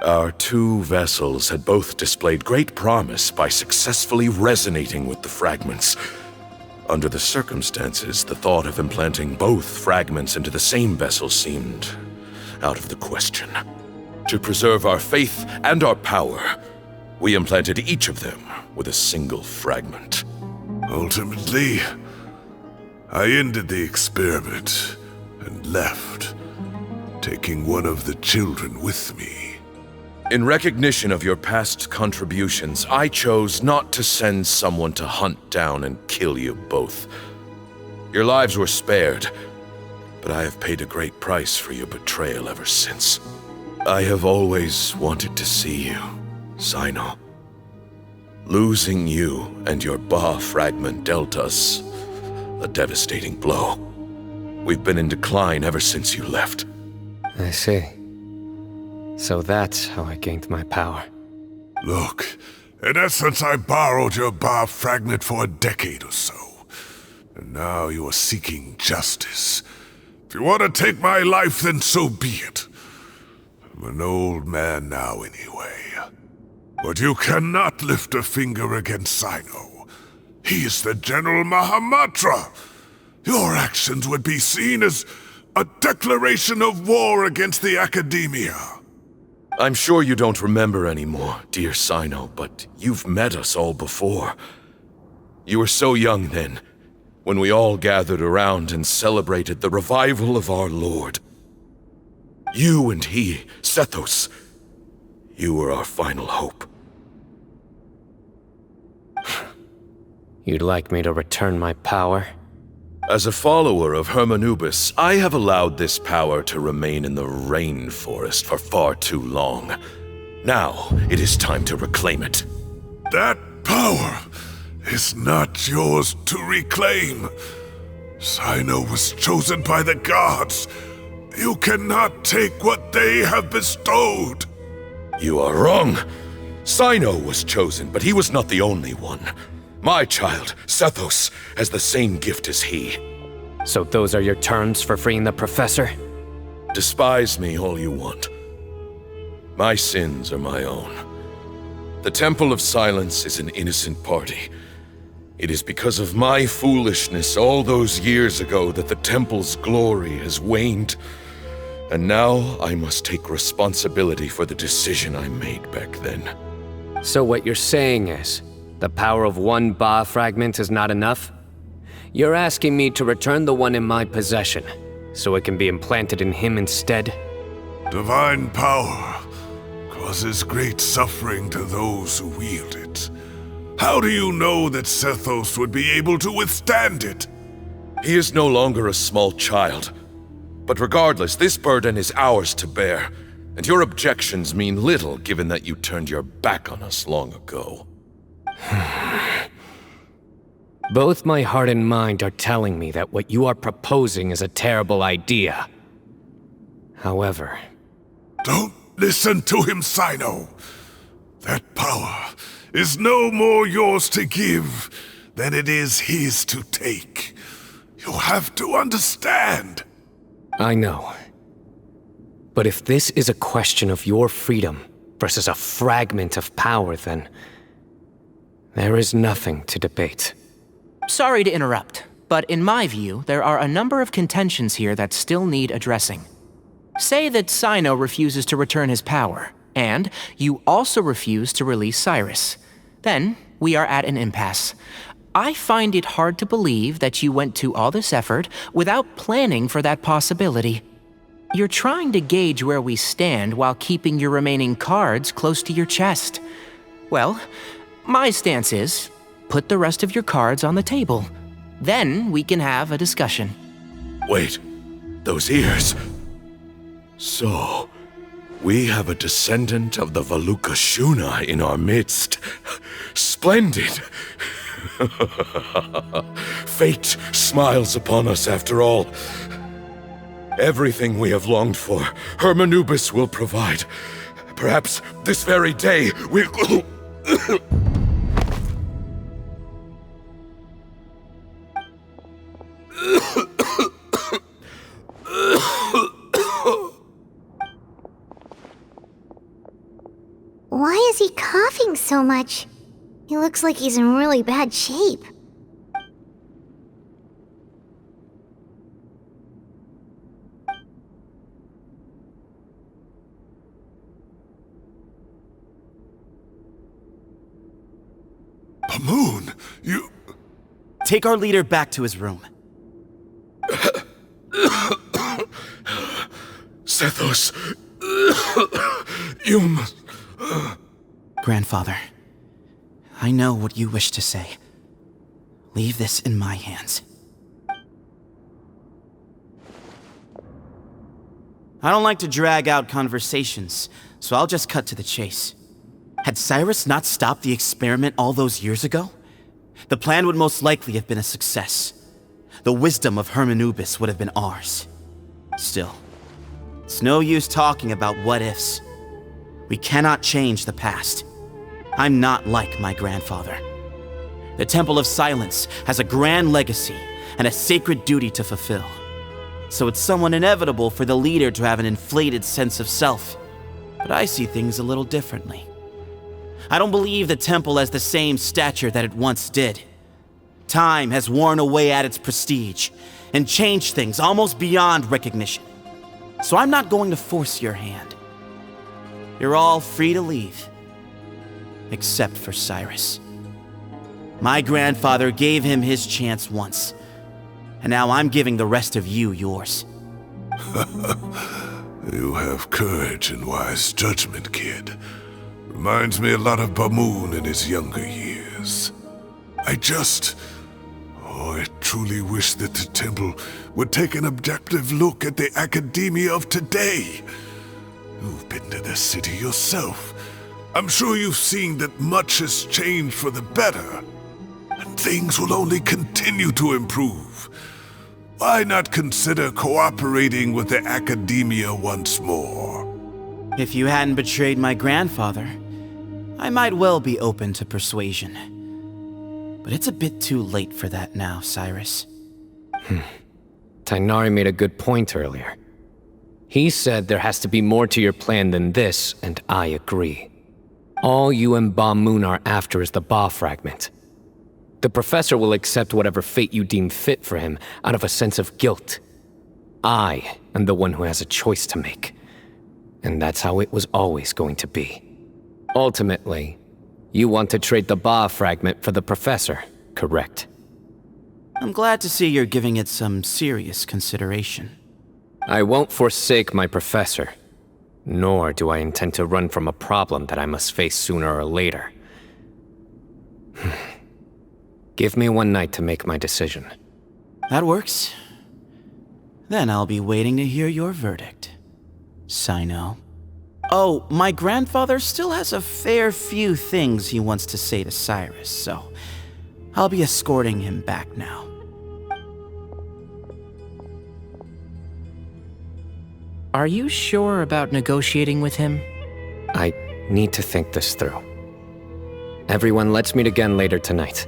Our two vessels had both displayed great promise by successfully resonating with the fragments. Under the circumstances, the thought of implanting both fragments into the same vessel seemed out of the question. To preserve our faith and our power, we implanted each of them with a single fragment.
Ultimately, I ended the experiment and left, taking one of the children with me.
In recognition of your past contributions, I chose not to send someone to hunt down and kill you both. Your lives were spared, but I have paid a great price for your betrayal ever since. I have always wanted to see you, Cyno. Losing you and your Ba fragment dealt us a devastating blow. We've been in decline ever since you left.
I see. So that's how I gained my power.
Look, in essence, I borrowed your Ba fragment for a decade or so. And now you are seeking justice. If you want to take my life, then so be it. I'm an old man now anyway. But you cannot lift a finger against Cyno. He is the General Mahamatra. Your actions would be seen as a declaration of war against the Academia.
I'm sure you don't remember anymore, dear Cyno, but you've met us all before. You were so young then, when we all gathered around and celebrated the revival of our Lord. You and he, Sethos, you were our final hope.
You'd like me to return my power?
As a follower of Hermanubis, I have allowed this power to remain in the rainforest for far too long. Now, it is time to reclaim it.
That power is not yours to reclaim. Cyno was chosen by the gods. You cannot take what they have bestowed.
You are wrong. Cyno was chosen, but he was not the only one. My child, Sethos, has the same gift as he.
So those are your terms for freeing the professor?
Despise me all you want. My sins are my own. The Temple of Silence is an innocent party. It is because of my foolishness all those years ago that the Temple's glory has waned. And now I must take responsibility for the decision I made back then.
So what you're saying is, the power of one Ba fragment is not enough? You're asking me to return the one in my possession, so it can be implanted in him instead?
Divine power causes great suffering to those who wield it. How do you know that Sethos would be able to withstand it?
He is no longer a small child. But regardless, this burden is ours to bear, and your objections mean little given that you turned your back on us long ago.
Both my heart and mind are telling me that what you are proposing is a terrible idea. However...
Don't listen to him, Cyno. That power is no more yours to give than it is his to take. You have to understand.
I know. But if this is a question of your freedom versus a fragment of power, then... there is nothing to debate.
Sorry to interrupt, but in my view, there are a number of contentions here that still need addressing. Say that Cyno refuses to return his power, and you also refuse to release Cyrus. Then, we are at an impasse. I find it hard to believe that you went to all this effort without planning for that possibility. You're trying to gauge where we stand while keeping your remaining cards close to your chest. Well, my stance is, put the rest of your cards on the table. Then we can have a discussion.
Wait, those ears. So, we have a descendant of the Valukashuna in our midst. Splendid! Fate smiles upon us after all. Everything we have longed for, Hermanubis will provide. Perhaps this very day we'll...
he coughing so much? He looks like he's in really bad shape.
Pamoon, you...
Take our leader back to his room.
Sethos, you must...
Grandfather, I know what you wish to say. Leave this in my hands. I don't like to drag out conversations, so I'll just cut to the chase. Had Cyrus not stopped the experiment all those years ago, the plan would most likely have been a success. The wisdom of Hermanubis would have been ours. Still, it's no use talking about what-ifs. We cannot change the past. I'm not like my grandfather. The Temple of Silence has a grand legacy and a sacred duty to fulfill. So it's somewhat inevitable for the leader to have an inflated sense of self. But I see things a little differently. I don't believe the temple has the same stature that it once did. Time has worn away at its prestige and changed things almost beyond recognition. So I'm not going to force your hand. You're all free to leave. Except for Cyrus. My grandfather gave him his chance once, and now I'm giving the rest of you yours.
You have courage and wise judgment, kid. Reminds me a lot of Pamoon in his younger years. I truly wish that the temple would take an objective look at the academia of today. You've been to the city yourself. I'm sure you've seen that much has changed for the better, and things will only continue to improve. Why not consider cooperating with the academia once more?
If you hadn't betrayed my grandfather, I might well be open to persuasion. But it's a bit too late for that now, Cyrus.
Tighnari made a good point earlier. He said there has to be more to your plan than this, and I agree. All you and Ba Moon are after is the Ba fragment. The professor will accept whatever fate you deem fit for him out of a sense of guilt. I am the one who has a choice to make. And that's how it was always going to be. Ultimately, you want to trade the Ba fragment for the professor, correct?
I'm glad to see you're giving it some serious consideration.
I won't forsake my professor, nor do I intend to run from a problem that I must face sooner or later. Give me one night to make my decision.
That works. Then I'll be waiting to hear your verdict, Cyno. Oh, my grandfather still has a fair few things he wants to say to Cyrus, so I'll be escorting him back now.
Are you sure about negotiating with him?
I need to think this through. Everyone, let's meet again later tonight.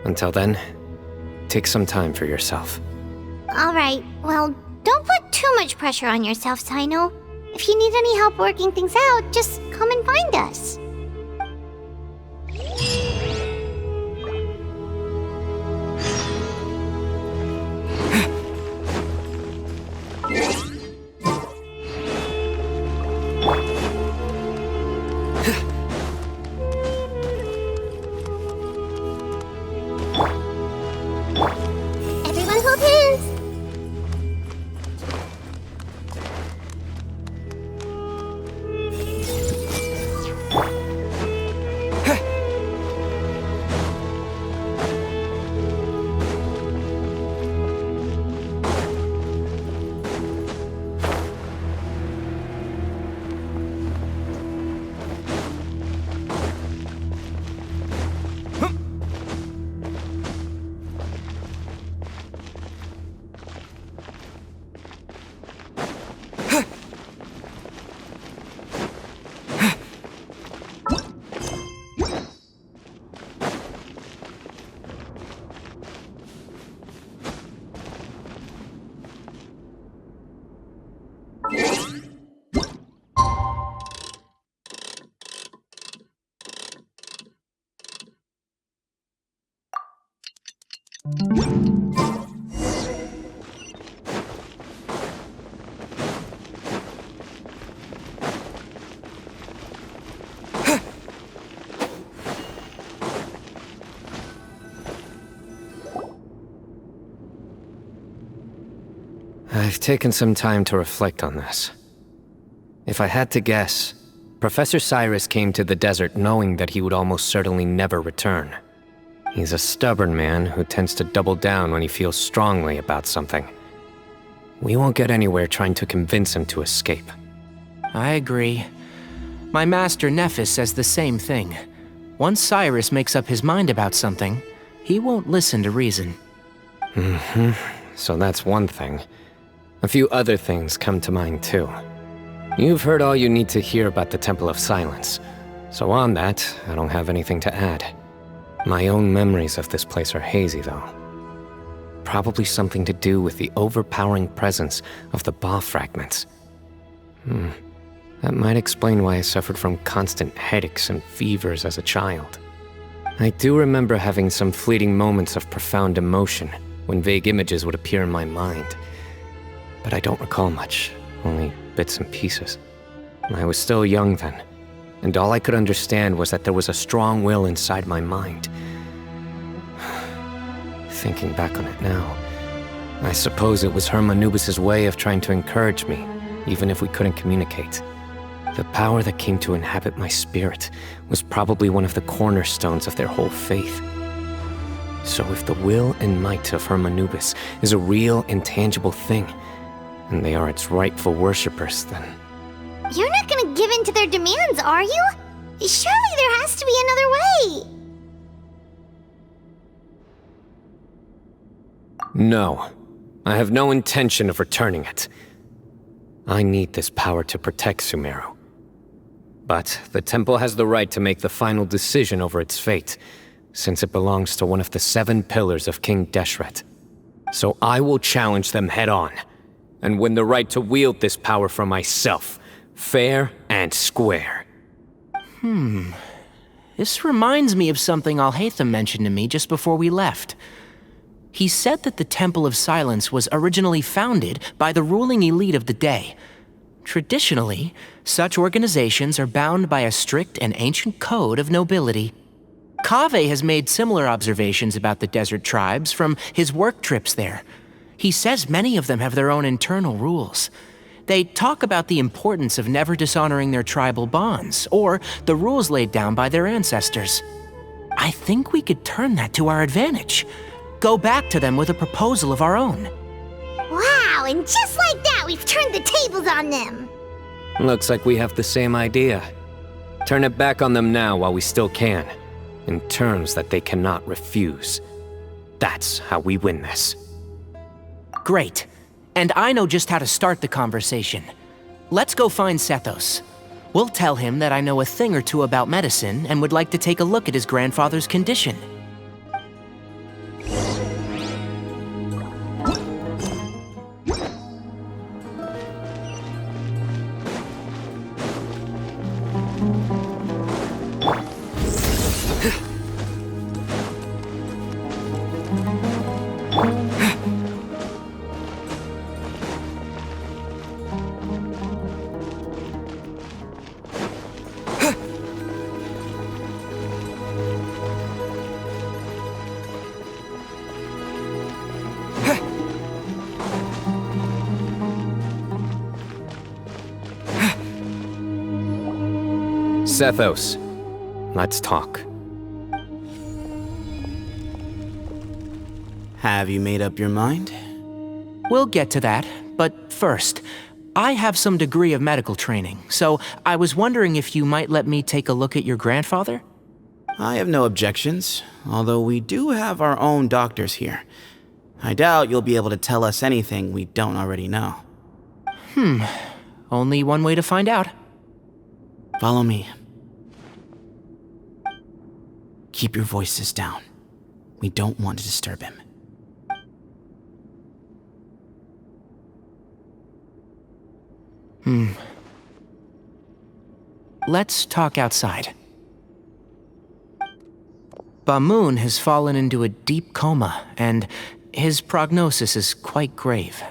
Until then, take some time for yourself.
Alright, well, don't put too much pressure on yourself, Cyno. If you need any help working things out, just come and find us. Everyone hold hands.
I've taken some time to reflect on this. If I had to guess, Professor Cyrus came to the desert knowing that he would almost certainly never return. He's a stubborn man who tends to double down when he feels strongly about something. We won't get anywhere trying to convince him to escape.
I agree. My master Nephis says the same thing. Once Cyrus makes up his mind about something, he won't listen to reason.
So that's one thing. A few other things come to mind too. You've heard all you need to hear about the Temple of Silence, so on that, I don't have anything to add. My own memories of this place are hazy though. Probably something to do with the overpowering presence of the Ba fragments. That might explain why I suffered from constant headaches and fevers as a child. I do remember having some fleeting moments of profound emotion when vague images would appear in my mind. But I don't recall much, only bits and pieces. I was still young then, and all I could understand was that there was a strong will inside my mind. Thinking back on it now, I suppose it was Hermanubis' way of trying to encourage me, even if we couldn't communicate. The power that came to inhabit my spirit was probably one of the cornerstones of their whole faith. So if the will and might of Hermanubis is a real, intangible thing, and they are its rightful worshippers, then...
You're not gonna give in to their demands, are you? Surely there has to be another way!
No. I have no intention of returning it. I need this power to protect Sumeru. But the temple has the right to make the final decision over its fate, since it belongs to one of the 7 pillars of King Deshret. So I will challenge them head-on, and win the right to wield this power for myself, fair and square.
This reminds me of something Alhaitham mentioned to me just before we left. He said that the Temple of Silence was originally founded by the ruling elite of the day. Traditionally, such organizations are bound by a strict and ancient code of nobility. Kaveh has made similar observations about the desert tribes from his work trips there. He says many of them have their own internal rules. They talk about the importance of never dishonoring their tribal bonds, or the rules laid down by their ancestors. I think we could turn that to our advantage. Go back to them with a proposal of our own.
Wow, and just like that, we've turned the tables on them!
Looks like we have the same idea. Turn it back on them now while we still can, in terms that they cannot refuse. That's how we win this.
Great. And I know just how to start the conversation. Let's go find Sethos. We'll tell him that I know a thing or two about medicine and would like to take a look at his grandfather's condition.
Sethos, let's talk.
Have you made up your mind?
We'll get to that, but first, I have some degree of medical training, so I was wondering if you might let me take a look at your grandfather?
I have no objections, although we do have our own doctors here. I doubt you'll be able to tell us anything we don't already know.
Only one way to find out.
Follow me. Keep your voices down. We don't want to disturb him.
Let's talk outside. Bamoon has fallen into a deep coma, and his prognosis is quite grave.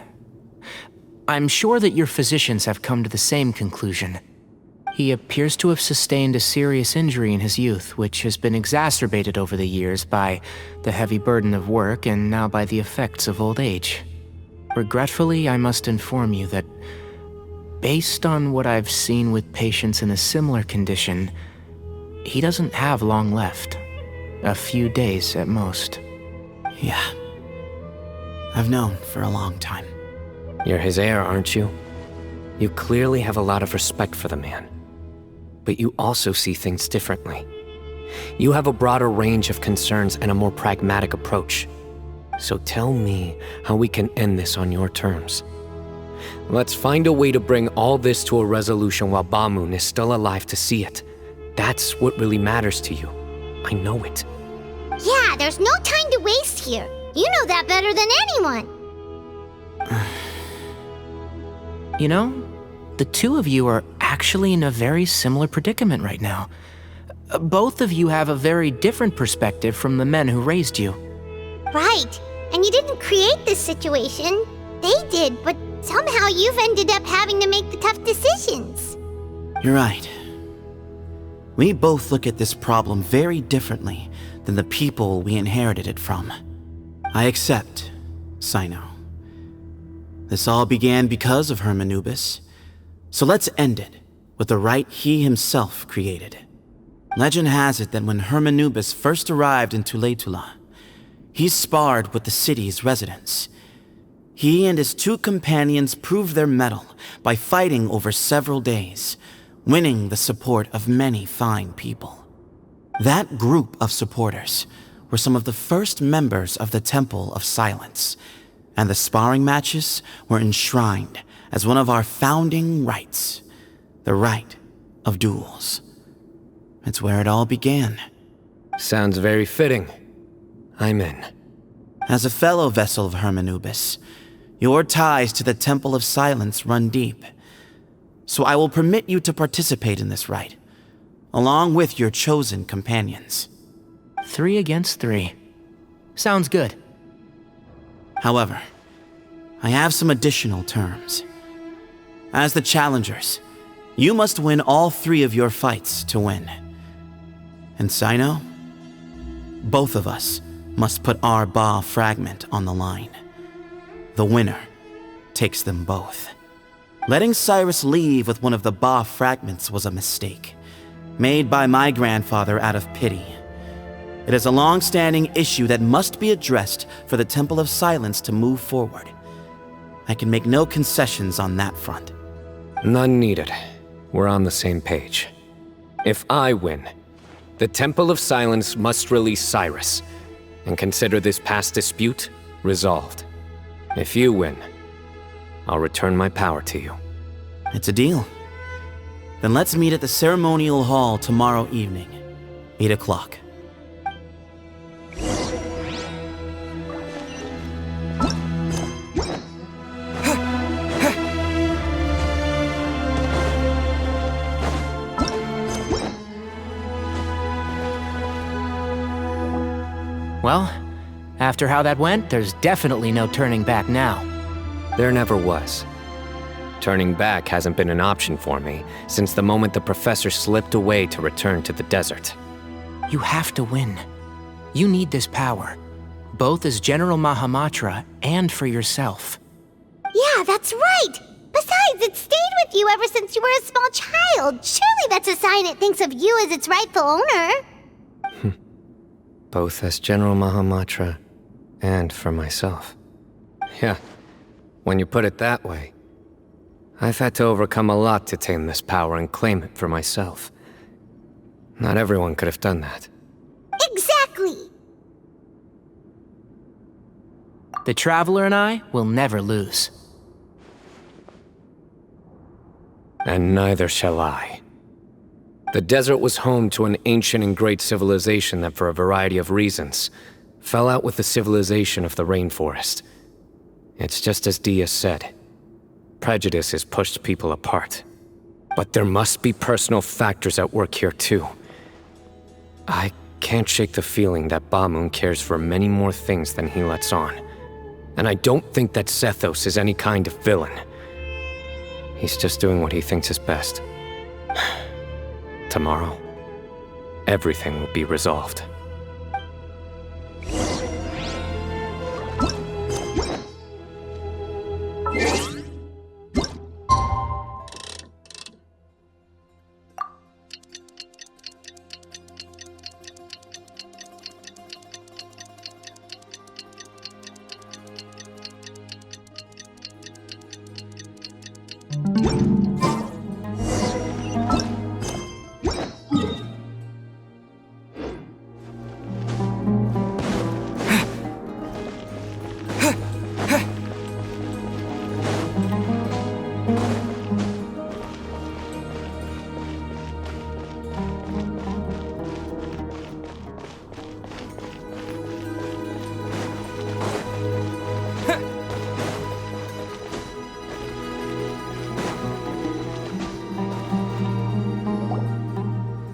I'm sure that your physicians have come to the same conclusion. He appears to have sustained a serious injury in his youth, which has been exacerbated over the years by the heavy burden of work and now by the effects of old age. Regretfully, I must inform you that, based on what I've seen with patients in a similar condition, he doesn't have long left. A few days at most.
Yeah. I've known for a long time.
You're his heir, aren't you? You clearly have a lot of respect for the man. But you also see things differently. You have a broader range of concerns and a more pragmatic approach. So tell me how we can end this on your terms. Let's find a way to bring all this to a resolution while Bamoon is still alive to see it. That's what really matters to you. I know it.
Yeah, there's no time to waste here. You know that better than anyone.
You know, the two of you are actually in a very similar predicament right now. Both of you have a very different perspective from the men who raised you.
Right. And you didn't create this situation. They did, but somehow you've ended up having to make the tough decisions.
You're right. We both look at this problem very differently than the people we inherited it from. I accept, Cyno. This all began because of Hermanubis, so let's end it with the rite he himself created. Legend has it that when Hermanubis first arrived in Tuletula, he sparred with the city's residents. He and his two companions proved their mettle by fighting over several days, winning the support of many fine people. That group of supporters were some of the first members of the Temple of Silence, and the sparring matches were enshrined as one of our founding rites, the rite of duels. It's where it all began.
Sounds very fitting. I'm in.
As a fellow vessel of Hermanubis, your ties to the Temple of Silence run deep. So I will permit you to participate in this rite, along with your chosen companions.
3 against 3. Sounds good.
However, I have some additional terms. As the challengers, you must win all 3 of your fights to win. And Cyno, both of us must put our Ba fragment on the line. The winner takes them both. Letting Cyrus leave with one of the Ba fragments was a mistake, made by my grandfather out of pity. It is a long-standing issue that must be addressed for the Temple of Silence to move forward. I can make no concessions on that front.
None needed. We're on the same page. If I win, the Temple of Silence must release Cyrus, and consider this past dispute resolved. If you win, I'll return my power to you.
It's a deal. Then let's meet at the ceremonial hall tomorrow evening, 8 o'clock.
Well, after how that went, there's definitely no turning back now.
There never was. Turning back hasn't been an option for me since the moment the professor slipped away to return to the desert.
You have to win. You need this power, both as General Mahamatra and for yourself.
Yeah, that's right. Besides, it stayed with you ever since you were a small child. Surely that's a sign it thinks of you as its rightful owner.
Both as General Mahamatra and for myself. Yeah, when you put it that way, I've had to overcome a lot to tame this power and claim it for myself. Not everyone could have done that.
Exactly!
The Traveler and I will never lose.
And neither shall I. The desert was home to an ancient and great civilization that, for a variety of reasons, fell out with the civilization of the rainforest. It's just as Dia said. Prejudice has pushed people apart. But there must be personal factors at work here too. I can't shake the feeling that Bamoon cares for many more things than he lets on. And I don't think that Sethos is any kind of villain. He's just doing what he thinks is best. Tomorrow, everything will be resolved.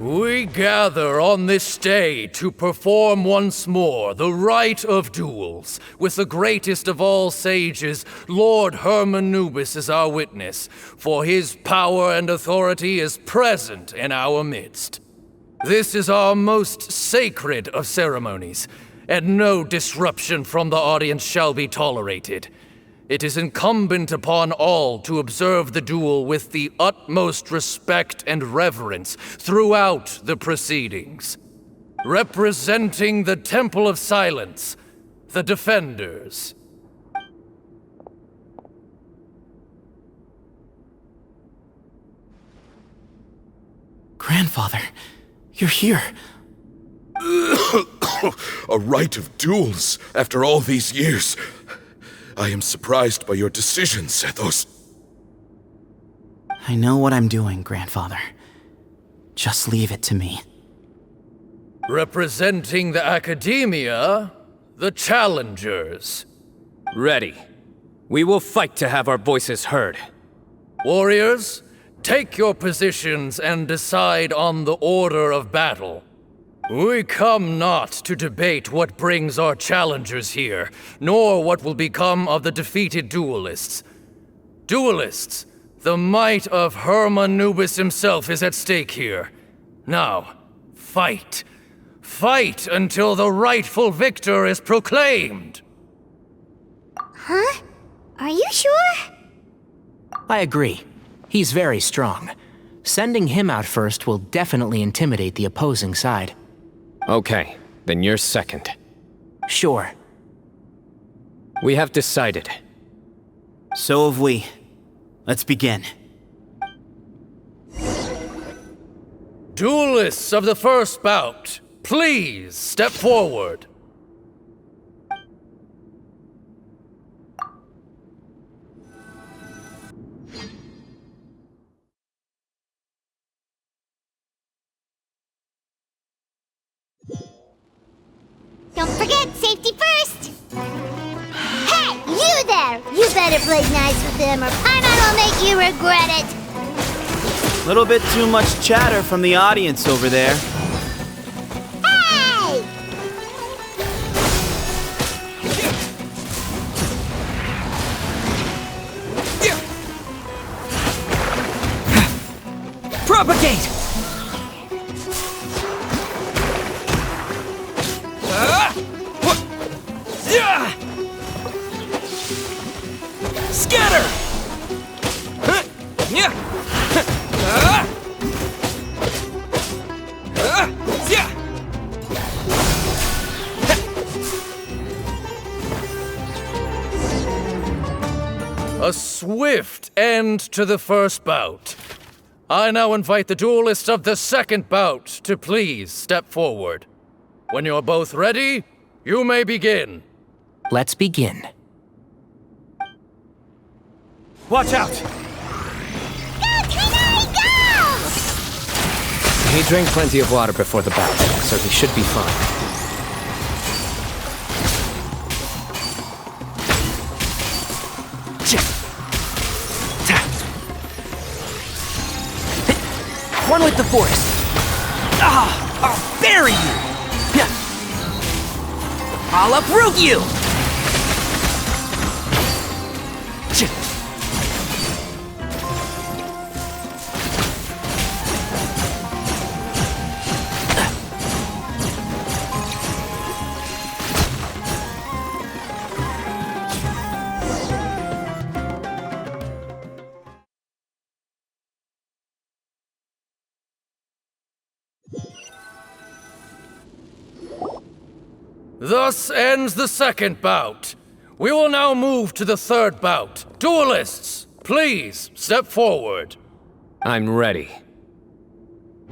We gather on this day to perform once more the rite of duels, with the greatest of all sages, Lord Hermanubis, as our witness, for his power and authority is present in our midst. This is our most sacred of ceremonies, and no disruption from the audience shall be tolerated. It is incumbent upon all to observe the duel with the utmost respect and reverence throughout the proceedings. Representing the Temple of Silence, the Defenders.
Grandfather, you're here.
A rite of duels after all these years. I am surprised by your decision, Sethos.
I know what I'm doing, Grandfather. Just leave it to me.
Representing the Academia, the Challengers.
Ready. We will fight to have our voices heard.
Warriors, take your positions and decide on the order of battle. We come not to debate what brings our challengers here, nor what will become of the defeated duelists. Duelists, the might of Hermanubis himself is at stake here. Now, fight. Fight until the rightful victor is proclaimed.
Huh? Are you sure?
I agree. He's very strong. Sending him out first will definitely intimidate the opposing side.
Okay, then you're second.
Sure.
We have decided.
So have we. Let's begin.
Duelists of the first bout, please step forward.
Don't forget, safety first! Hey, you there! You better play nice with them or Paimon will make you regret it!
Little bit too much chatter from the audience over there.
Hey!
Propagate! Scatter!
A swift end to the first bout. I now invite the duelists of the second bout to please step forward. When you're both ready, you may begin.
Let's begin.
Watch out!
He drank plenty of water before the bout, so he should be fine.
One with the force. I'll bury you! I'll uproot you!
Thus ends the second bout. We will now move to the third bout. Duelists, please step forward.
I'm ready.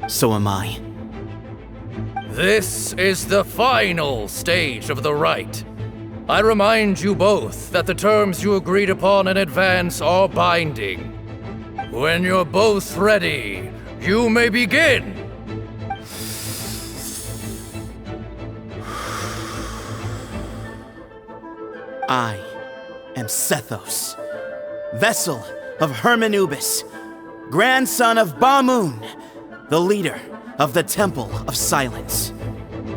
So am I.
This is the final stage of the rite. I remind you both that the terms you agreed upon in advance are binding. When you're both ready, you may begin.
I am Sethos, vessel of Hermanubis, grandson of Bamun, the leader of the Temple of Silence.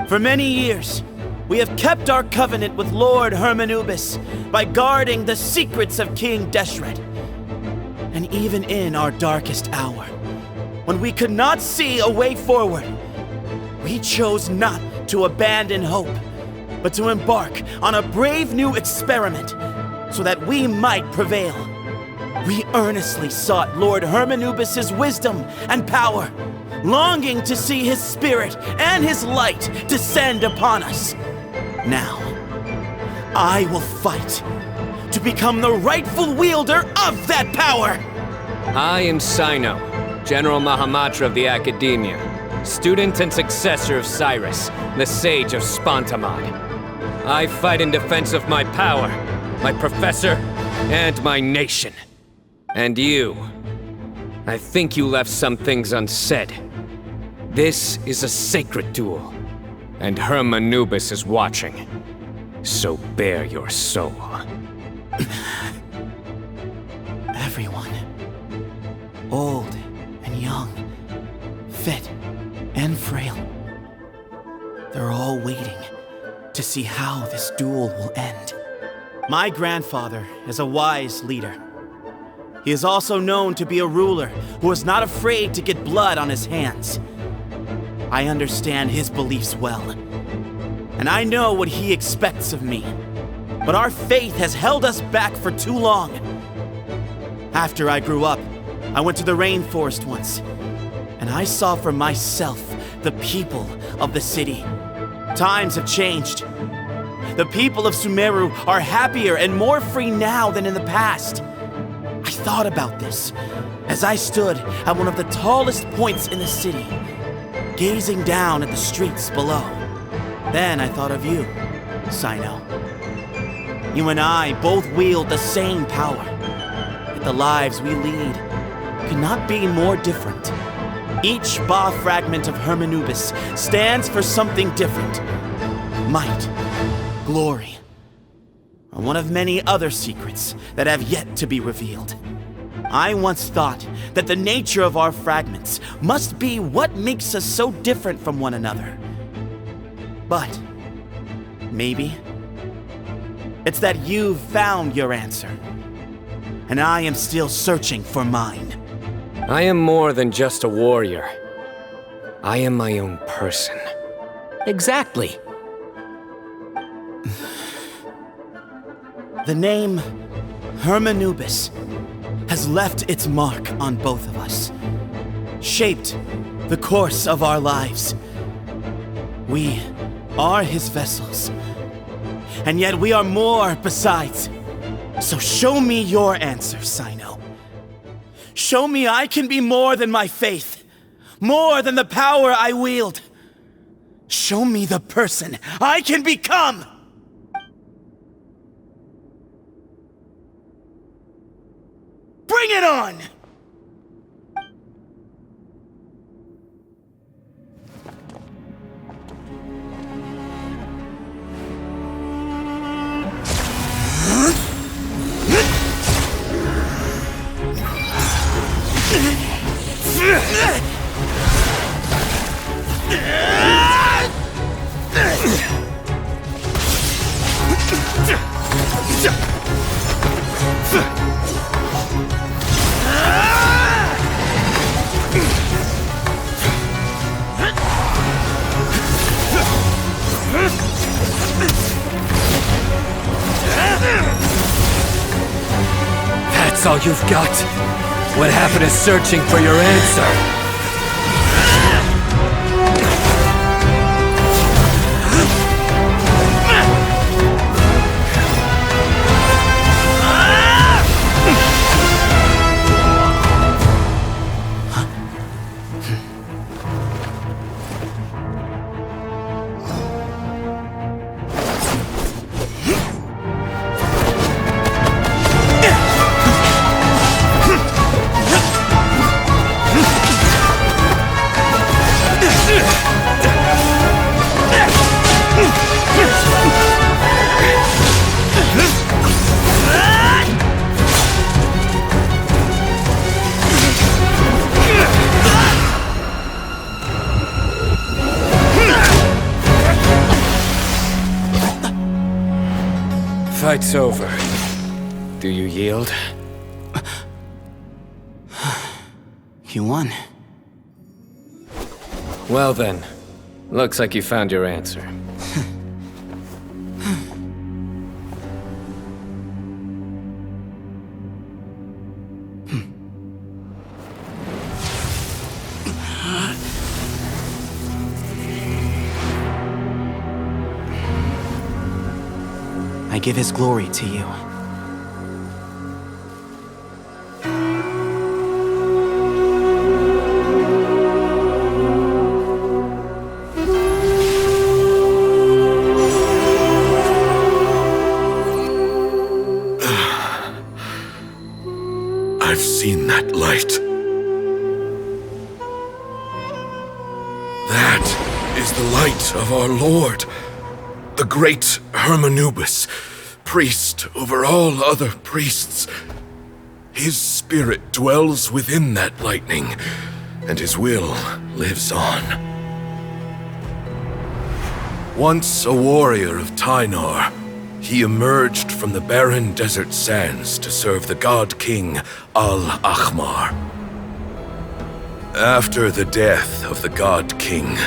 For many years, we have kept our covenant with Lord Hermanubis by guarding the secrets of King Deshret. And even in our darkest hour, when we could not see a way forward, we chose not to abandon hope, but to embark on a brave new experiment so that we might prevail. We earnestly sought Lord Hermanubis' wisdom and power, longing to see his spirit and his light descend upon us. Now, I will fight to become the rightful wielder of that power!
I am Cyno, General Mahamatra of the Academia, student and successor of Cyrus, the Sage of Spantamad. I fight in defense of my power, my professor, and my nation. And you, I think you left some things unsaid. This is a sacred duel, and Hermanubis is watching. So bare your soul.
Everyone, old and young, fit and frail, they're all waiting to see how this duel will end. My grandfather is a wise leader. He is also known to be a ruler who is not afraid to get blood on his hands. I understand his beliefs well, and I know what he expects of me. But our faith has held us back for too long. After I grew up, I went to the rainforest once, and I saw for myself the people of the city. Times have changed. The people of Sumeru are happier and more free now than in the past. I thought about this as I stood at one of the tallest points in the city, gazing down at the streets below. Then I thought of you, Cyno. You and I both wield the same power, yet the lives we lead could not be more different. Each Ba fragment of Hermanubis stands for something different. Might, glory, or one of many other secrets that have yet to be revealed. I once thought that the nature of our fragments must be what makes us so different from one another. But maybe it's that you've found your answer, and I am still searching for mine.
I am more than just a warrior. I am my own person.
Exactly.
The name Hermanubis has left its mark on both of us, shaped the course of our lives. We are his vessels, and yet we are more besides. So show me your answer, Cyno. Show me I can be more than my faith, more than the power I wield. Show me the person I can become! Bring it on!
That's all you've got? What happened to searching for your answer? Fight's over. Do you yield?
You won.
Well then, looks like you found your answer.
I give his glory to you.
I've seen that light. That is the light of our Lord, the great Hermanubis, priest over all other priests. His spirit dwells within that lightning, and his will lives on. Once a warrior of Tynar, he emerged from the barren desert sands to serve the god king Al-Ahmar. After the death of the god king,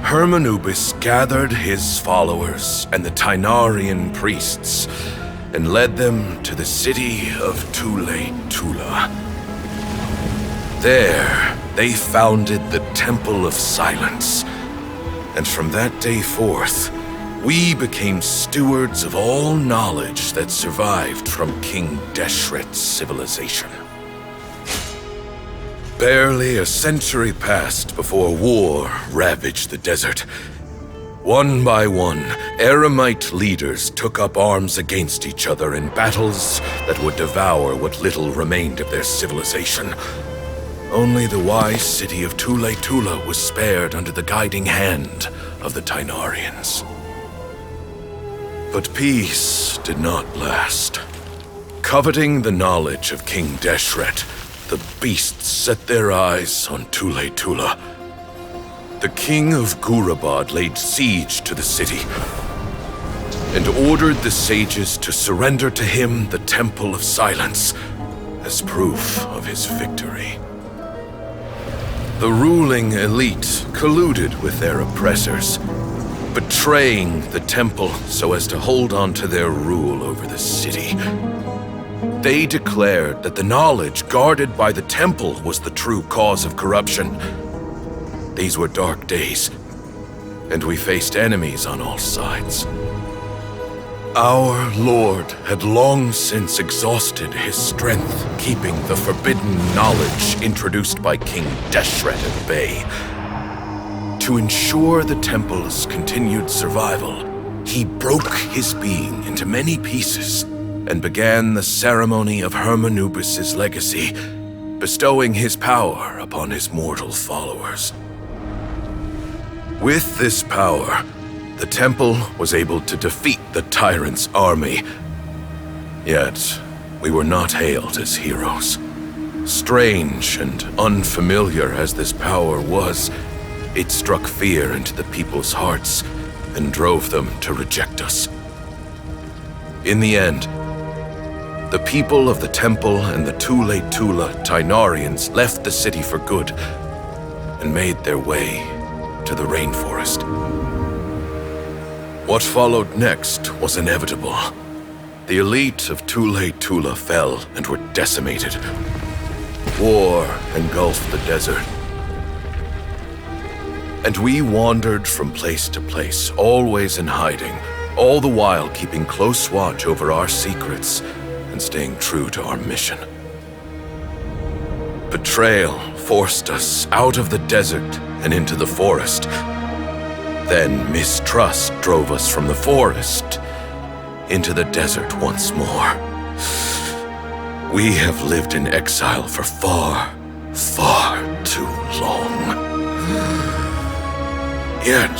Hermanubis gathered his followers and the Tynarian priests and led them to the city of Tule-Tula. There, they founded the Temple of Silence, and from that day forth, we became stewards of all knowledge that survived from King Deshret's civilization. Barely a century passed before war ravaged the desert. One by one, Eremite leaders took up arms against each other in battles that would devour what little remained of their civilization. Only the wise city of Tule-Tula was spared under the guiding hand of the Tynarians. But peace did not last. Coveting the knowledge of King Deshret, the beasts set their eyes on Tule-Tula. The king of Gurabad laid siege to the city and ordered the sages to surrender to him the Temple of Silence as proof of his victory. The ruling elite colluded with their oppressors, betraying the temple so as to hold on to their rule over the city. They declared that the knowledge guarded by the temple was the true cause of corruption. These were dark days, and we faced enemies on all sides. Our Lord had long since exhausted his strength, keeping the forbidden knowledge introduced by King Deshret at bay. To ensure the temple's continued survival, he broke his being into many pieces and began the ceremony of Hermanubis' legacy, bestowing his power upon his mortal followers. With this power, the temple was able to defeat the tyrant's army. Yet, we were not hailed as heroes. Strange and unfamiliar as this power was, it struck fear into the people's hearts and drove them to reject us. In the end, the people of the temple and the Tula Tainarians left the city for good and made their way to the rainforest. What followed next was inevitable. The elite of Tula fell and were decimated. War engulfed the desert. And we wandered from place to place, always in hiding, all the while keeping close watch over our secrets and staying true to our mission. Betrayal forced us out of the desert and into the forest. Then mistrust drove us from the forest into the desert once more. We have lived in exile for far, far too long. Yet,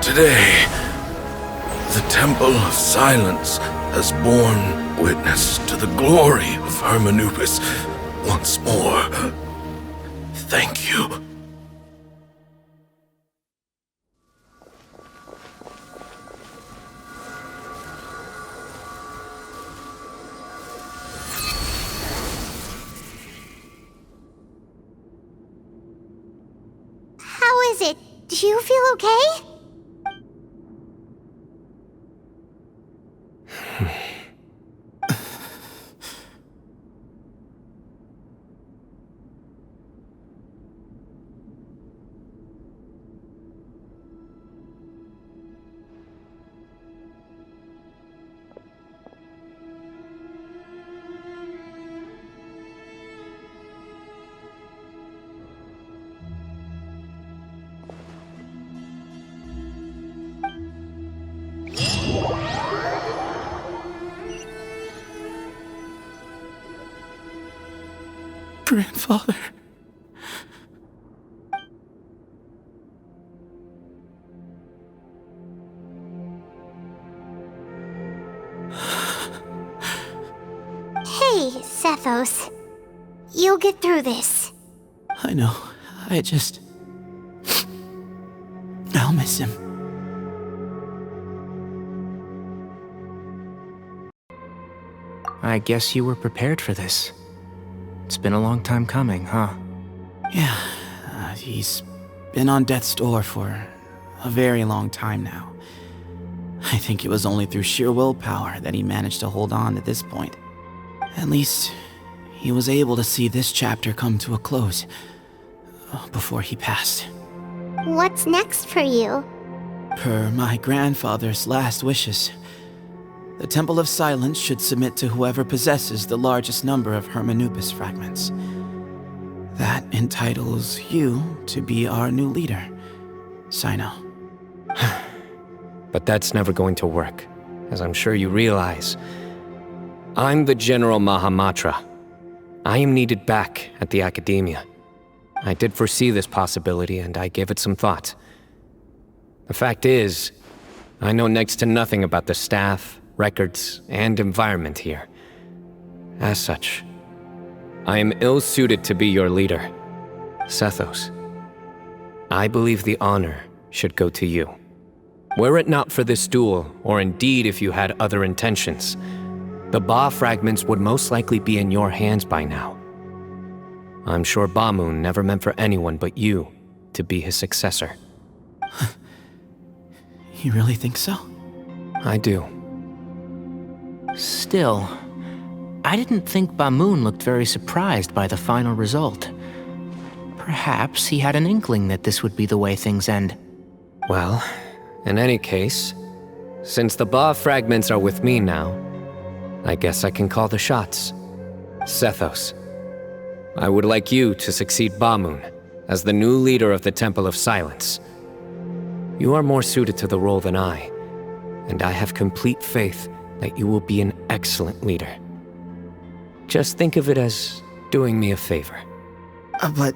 today, the Temple of Silence has borne witness to the glory of Hermanubis once more. Thank you.
How is it? Do you feel okay?
Grandfather.
Hey, Sethos. You'll get through this.
I know. I'll miss him.
I guess you were prepared for this. It's been a long time coming, huh?
Yeah, he's been on death's door for a very long time now. I think it was only through sheer willpower that he managed to hold on to this point. At least, he was able to see this chapter come to a close before he passed.
What's next for you?
Per my grandfather's last wishes, the Temple of Silence should submit to whoever possesses the largest number of Hermanubis fragments. That entitles you to be our new leader, Cyno.
But that's never going to work, as I'm sure you realize. I'm the General Mahamatra. I am needed back at the Academia. I did foresee this possibility, and I gave it some thought. The fact is, I know next to nothing about the staff, records, and environment here. As such, I am ill-suited to be your leader. Sethos, I believe the honor should go to you. Were it not for this duel, or indeed if you had other intentions, the Ba fragments would most likely be in your hands by now. I'm sure Bamun never meant for anyone but you to be his successor.
You really think so?
I do.
Still, I didn't think Bamun looked very surprised by the final result. Perhaps he had an inkling that this would be the way things end.
Well, in any case, since the Ba fragments are with me now, I guess I can call the shots. Sethos, I would like you to succeed Bamun as the new leader of the Temple of Silence. You are more suited to the role than I, and I have complete faith that you will be an excellent leader. Just think of it as doing me a favor.
But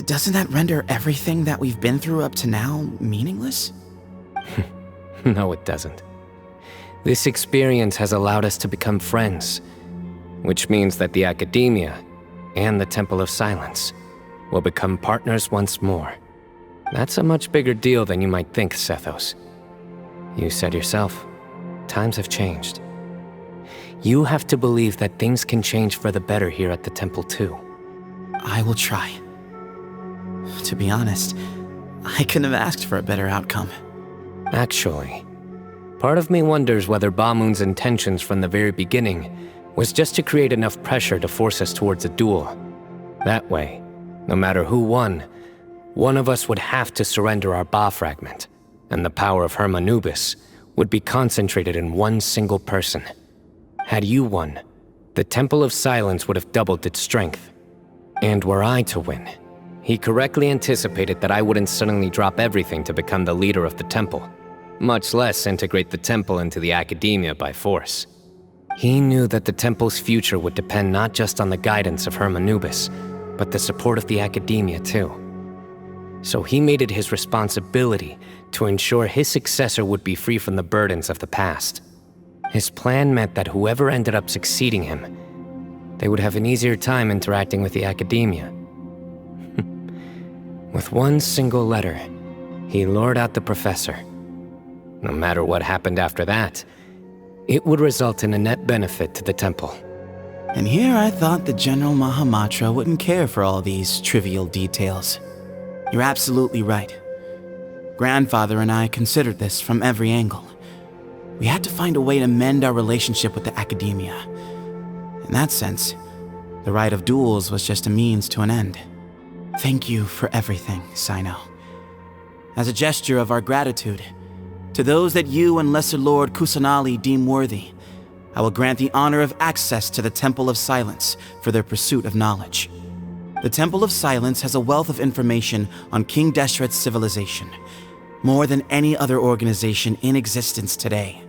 doesn't that render everything that we've been through up to now meaningless?
No, it doesn't. This experience has allowed us to become friends, which means that the Academia and the Temple of Silence will become partners once more. That's a much bigger deal than you might think, Sethos. You said yourself, times have changed. You have to believe that things can change for the better here at the temple too.
I will try. To be honest, I couldn't have asked for a better outcome.
Actually, part of me wonders whether Bamun's intentions from the very beginning was just to create enough pressure to force us towards a duel. That way, no matter who won, one of us would have to surrender our Ba fragment, and the power of Hermanubis would be concentrated in one single person. Had you won, the Temple of Silence would have doubled its strength. And were I to win, he correctly anticipated that I wouldn't suddenly drop everything to become the leader of the temple, much less integrate the temple into the academia by force. He knew that the temple's future would depend not just on the guidance of Hermanubis, but the support of the academia too. So he made it his responsibility to ensure his successor would be free from the burdens of the past. His plan meant that whoever ended up succeeding him, they would have an easier time interacting with the academia. With one single letter, he lured out the professor. No matter what happened after that, it would result in a net benefit to the temple.
And here I thought the General Mahamatra wouldn't care for all these trivial details. You're absolutely right. Grandfather and I considered this from every angle. We had to find a way to mend our relationship with the academia. In that sense, the right of duels was just a means to an end. Thank you for everything, Cyno. As a gesture of our gratitude, to those that you and Lesser Lord Kusanali deem worthy, I will grant the honor of access to the Temple of Silence for their pursuit of knowledge. The Temple of Silence has a wealth of information on King Deshret's civilization, more than any other organization in existence today.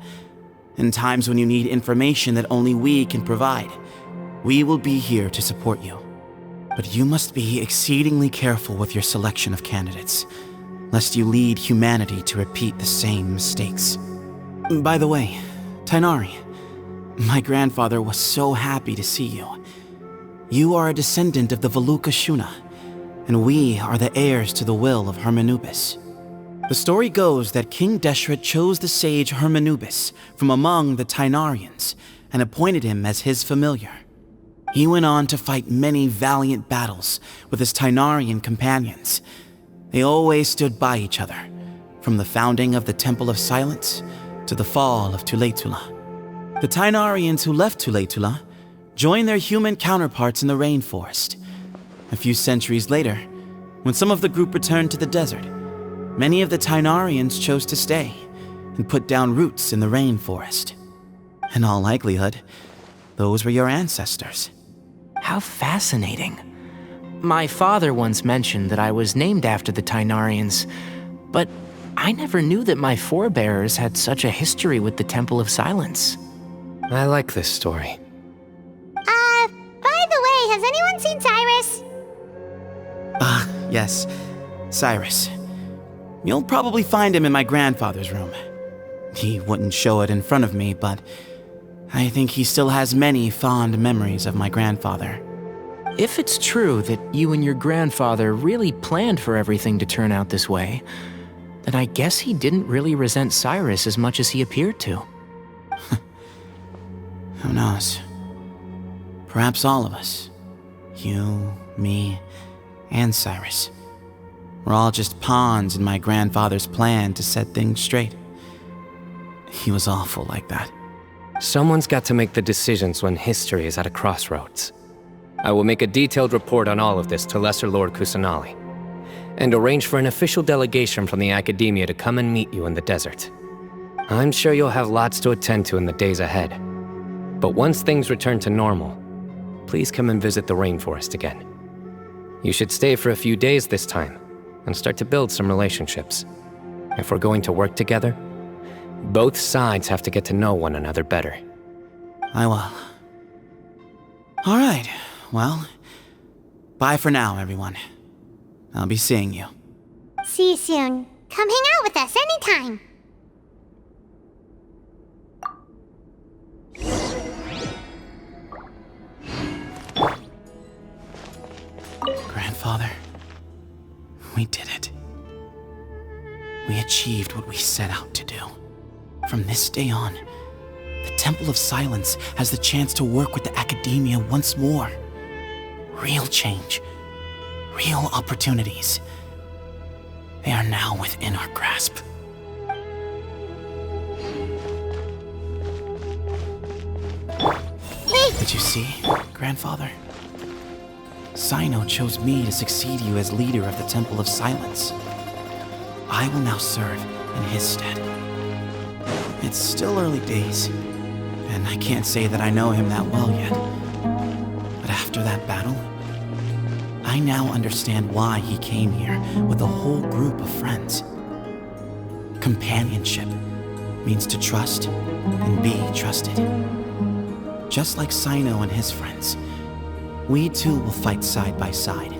In times when you need information that only we can provide, we will be here to support you. But you must be exceedingly careful with your selection of candidates, lest you lead humanity to repeat the same mistakes. By the way, Tainari, my grandfather was so happy to see you. You are a descendant of the Veluka Shuna, and we are the heirs to the will of Hermanubis. The story goes that King Deshret chose the sage Hermanubis from among the Tainarians and appointed him as his familiar. He went on to fight many valiant battles with his Tainarian companions. They always stood by each other, from the founding of the Temple of Silence to the fall of Tuletula. The Tainarians who left Tuletula joined their human counterparts in the rainforest. A few centuries later, when some of the group returned to the desert, many of the Tainarians chose to stay and put down roots in the rainforest. In all likelihood, those were your ancestors.
How fascinating. My father once mentioned that I was named after the Tainarians, but I never knew that my forebears had such a history with the Temple of Silence.
I like this story.
By the way, has anyone seen Cyrus?
Yes, Cyrus. You'll probably find him in my grandfather's room. He wouldn't show it in front of me, but I think he still has many fond memories of my grandfather.
If it's true that you and your grandfather really planned for everything to turn out this way, then I guess he didn't really resent Cyrus as much as he appeared to.
Who knows? Perhaps all of us, you, me, and Cyrus, we're all just pawns in my grandfather's plan to set things straight. He was awful like that.
Someone's got to make the decisions when history is at a crossroads. I will make a detailed report on all of this to Lesser Lord Kusanali, and arrange for an official delegation from the academia to come and meet you in the desert. I'm sure you'll have lots to attend to in the days ahead. But once things return to normal, please come and visit the rainforest again. You should stay for a few days this time, and start to build some relationships. If we're going to work together, both sides have to get to know one another better.
I will. All right, well, bye for now, everyone. I'll be seeing you.
See you soon. Come hang out with us anytime.
Grandfather, we did it. We achieved what we set out to do. From this day on, the Temple of Silence has the chance to work with the academia once more. Real change, real opportunities. They are now within our grasp. Did you see, Grandfather? Cyno chose me to succeed you as leader of the Temple of Silence. I will now serve in his stead. It's still early days, and I can't say that I know him that well yet. But after that battle, I now understand why he came here with a whole group of friends. Companionship means to trust and be trusted. Just like Cyno and his friends, we too will fight side by side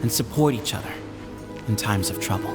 and support each other in times of trouble.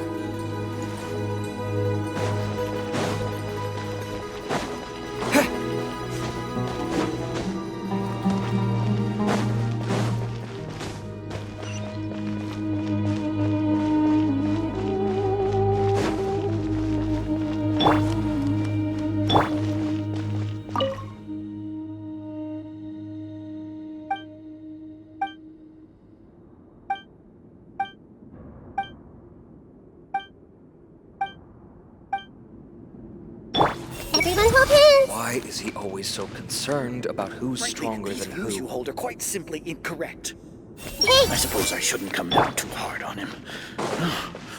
Everyone hold hands!
Why is he always so concerned about who's stronger than who?
You hold are quite simply incorrect.
Hey!
I suppose I shouldn't come down too hard on him.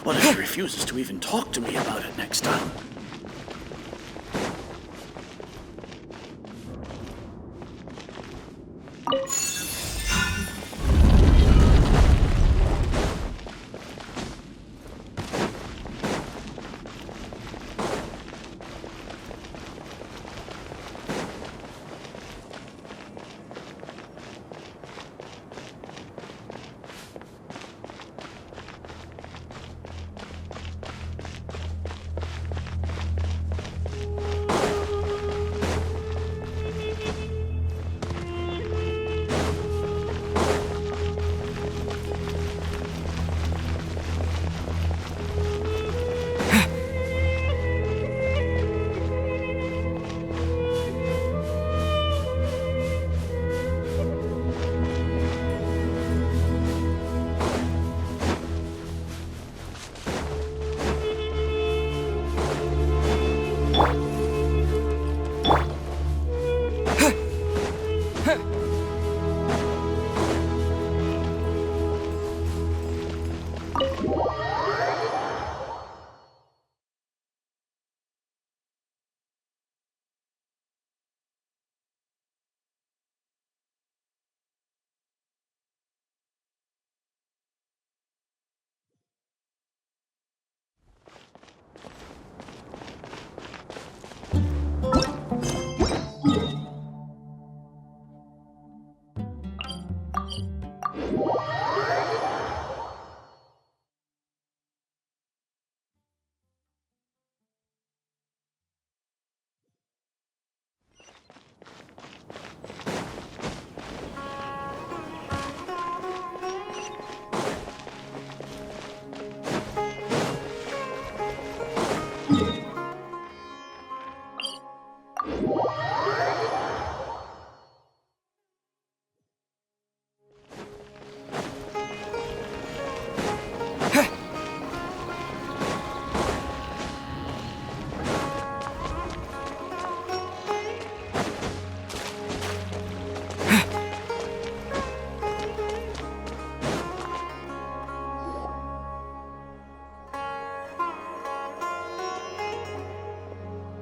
What if he refuses to even talk to me about it next time?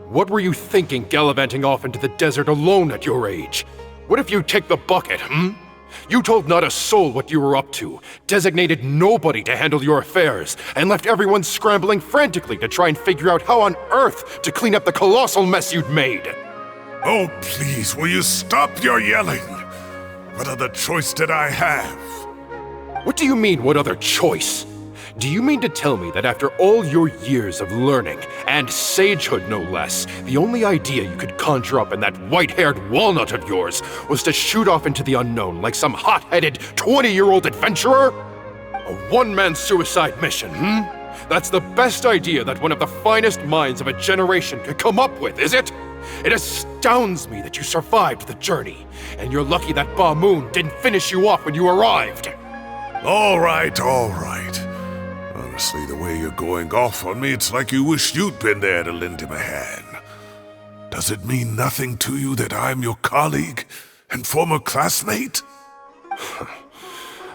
What were you thinking gallivanting off into the desert alone at your age? What if you take the bucket, You told not a soul what you were up to, designated nobody to handle your affairs, and left everyone scrambling frantically to try and figure out how on earth to clean up the colossal mess you'd made.
Oh, please, will you stop your yelling? What other choice did I have?
What do you mean, what other choice? Do you mean to tell me that after all your years of learning, and sagehood no less, the only idea you could conjure up in that white-haired walnut of yours was to shoot off into the unknown like some hot-headed 20-year-old adventurer? A one-man suicide mission, That's the best idea that one of the finest minds of a generation could come up with, is it? It astounds me that you survived the journey, and you're lucky that Ba Moon didn't finish you off when you arrived.
All right. Honestly, the way you're going off on me, it's like you wish you'd been there to lend him a hand. Does it mean nothing to you that I'm your colleague and former classmate?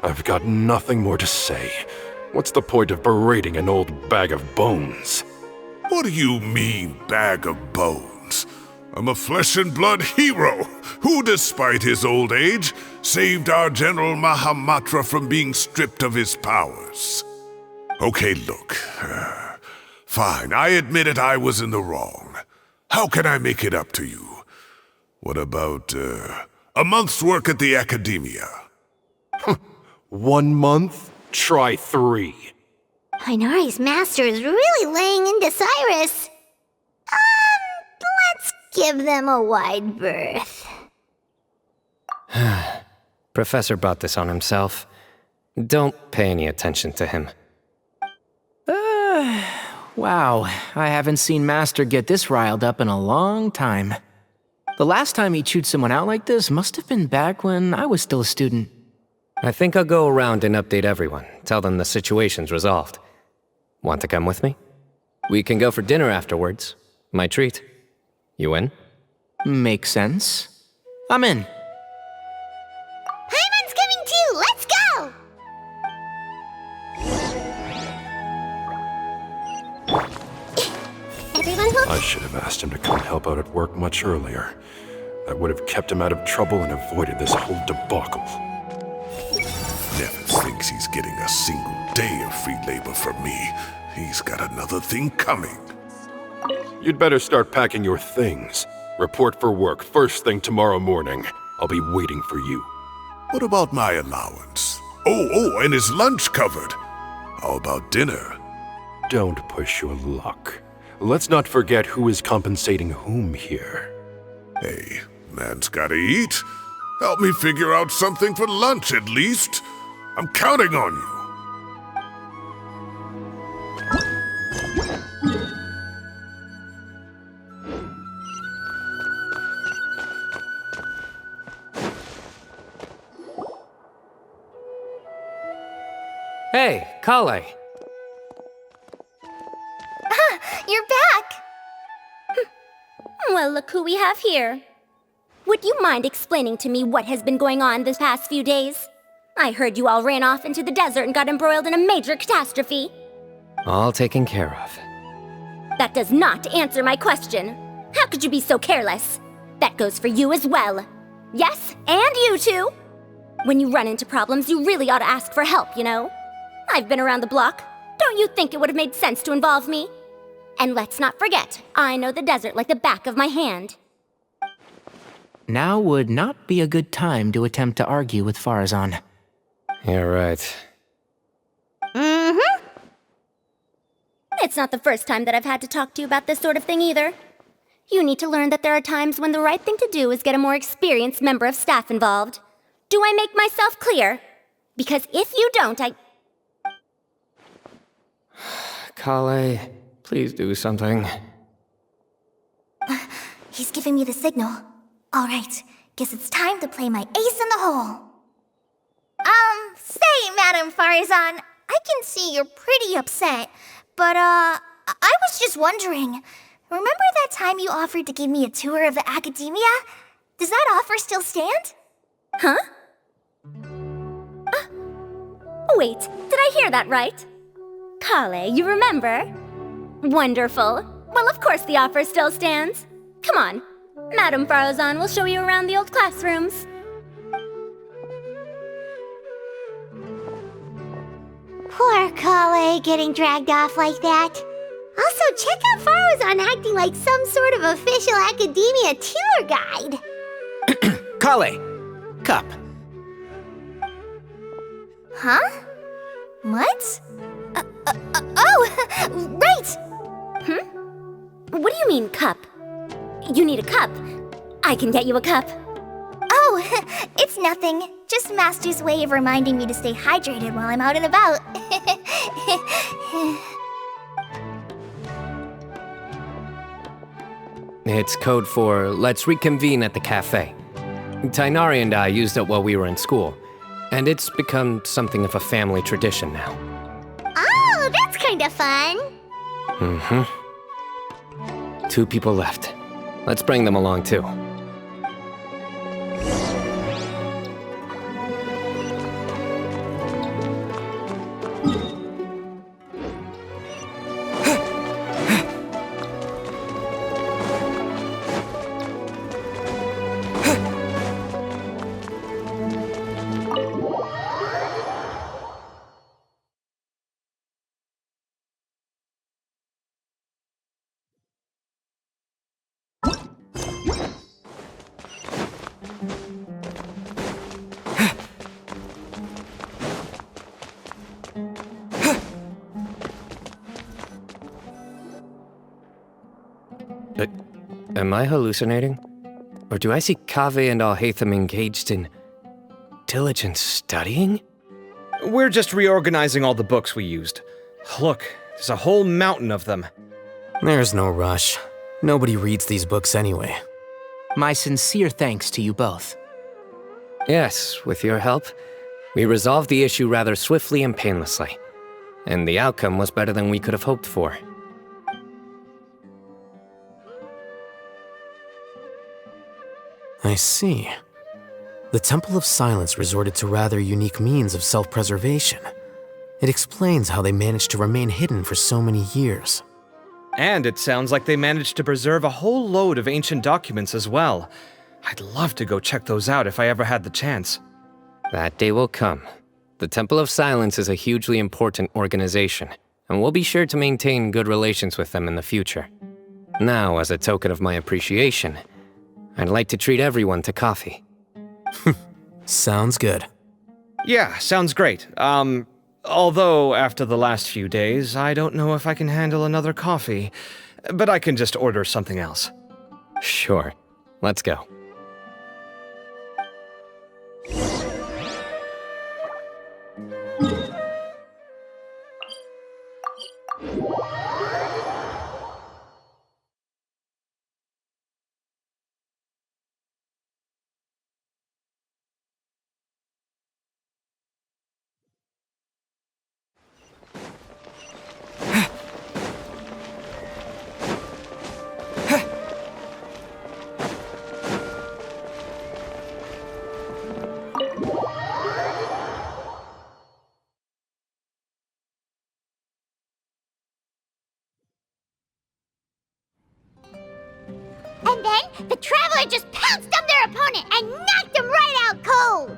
I've got nothing more to say. What's the point of berating an old bag of bones?
What do you mean, bag of bones? I'm a flesh and blood hero who, despite his old age, saved our General Mahamatra from being stripped of his powers. Okay, look. Fine, I admit it, I was in the wrong. How can I make it up to you? What about, a month's work at the Academia?
1 month? Try 3.
Hinari's master is really laying into Cyrus. Let's give them a wide berth.
Professor brought this on himself. Don't pay any attention to him.
Wow, I haven't seen Master get this riled up in a long time. The last time he chewed someone out like this must have been back when I was still a student.
I think I'll go around and update everyone, tell them the situation's resolved. Want to come with me? We can go for dinner afterwards. My treat. You in?
Makes sense. I'm in.
Paimon's coming too! Let's go! Everyone hold...
I should have asked him to come help out at work much earlier. That would have kept him out of trouble and avoided this whole debacle.
Nevins thinks he's getting a single day of free labor from me. He's got another thing coming.
You'd better start packing your things. Report for work first thing tomorrow morning. I'll be waiting for you.
What about my allowance? Oh, and his lunch covered. How about dinner?
Don't push your luck. Let's not forget who is compensating whom here.
Hey, man's gotta eat. Help me figure out something for lunch at least. I'm counting on you.
Hey, Kale.
You're back! Well, look who we have here. Would you mind explaining to me what has been going on this past few days? I heard you all ran off into the desert and got embroiled in a major catastrophe.
All taken care of.
That does not answer my question. How could you be so careless? That goes for you as well. Yes, and you too. When you run into problems, you really ought to ask for help, you know? I've been around the block. Don't you think it would have made sense to involve me? And let's not forget, I know the desert like the back of my hand.
Now would not be a good time to attempt to argue with Farazan.
You're right.
Mm-hmm. It's not the first time that I've had to talk to you about this sort of thing either. You need to learn that there are times when the right thing to do is get a more experienced member of staff involved. Do I make myself clear? Because if you don't,
Kale, please do something.
He's giving me the signal. All right, guess it's time to play my ace in the hole. Say, Madam Farazan, I can see you're pretty upset, but, I was just wondering, remember that time you offered to give me a tour of the Academia? Does that offer still stand? Huh? Wait, did I hear that right? Kale, you remember? Wonderful. Well, of course the offer still stands. Come on. Madam Farazan will show you around the old classrooms.
Poor Kale getting dragged off like that. Also, check out Farazan acting like some sort of official Academia tour guide.
Kale! Cup.
Huh? What? Oh, right! What do you mean, cup? You need a cup. I can get you a cup. Oh, it's nothing. Just Master's way of reminding me to stay hydrated while I'm out and about.
It's code for let's reconvene at the cafe. Tainari and I used it while we were in school, and it's become something of a family tradition now.
Oh, that's kind of fun.
Mm-hmm. 2 people left. Let's bring them along too. Am I hallucinating? Or do I see Kaveh and Alhaitham engaged in diligent studying?
We're just reorganizing all the books we used. Look, there's a whole mountain of them.
There's no rush. Nobody reads these books anyway.
My sincere thanks to you both.
Yes, with your help, we resolved the issue rather swiftly and painlessly. And the outcome was better than we could have hoped for.
I see. The Temple of Silence resorted to rather unique means of self-preservation. It explains how they managed to remain hidden for so many years.
And it sounds like they managed to preserve a whole load of ancient documents as well. I'd love to go check those out if I ever had the chance.
That day will come. The Temple of Silence is a hugely important organization, and we'll be sure to maintain good relations with them in the future. Now, as a token of my appreciation, I'd like to treat everyone to coffee.
Sounds good.
Yeah, sounds great. Although after the last few days, I don't know if I can handle another coffee, but I can just order something else.
Sure. Let's go.
And then the Traveler just pounced on their opponent and knocked him right out cold.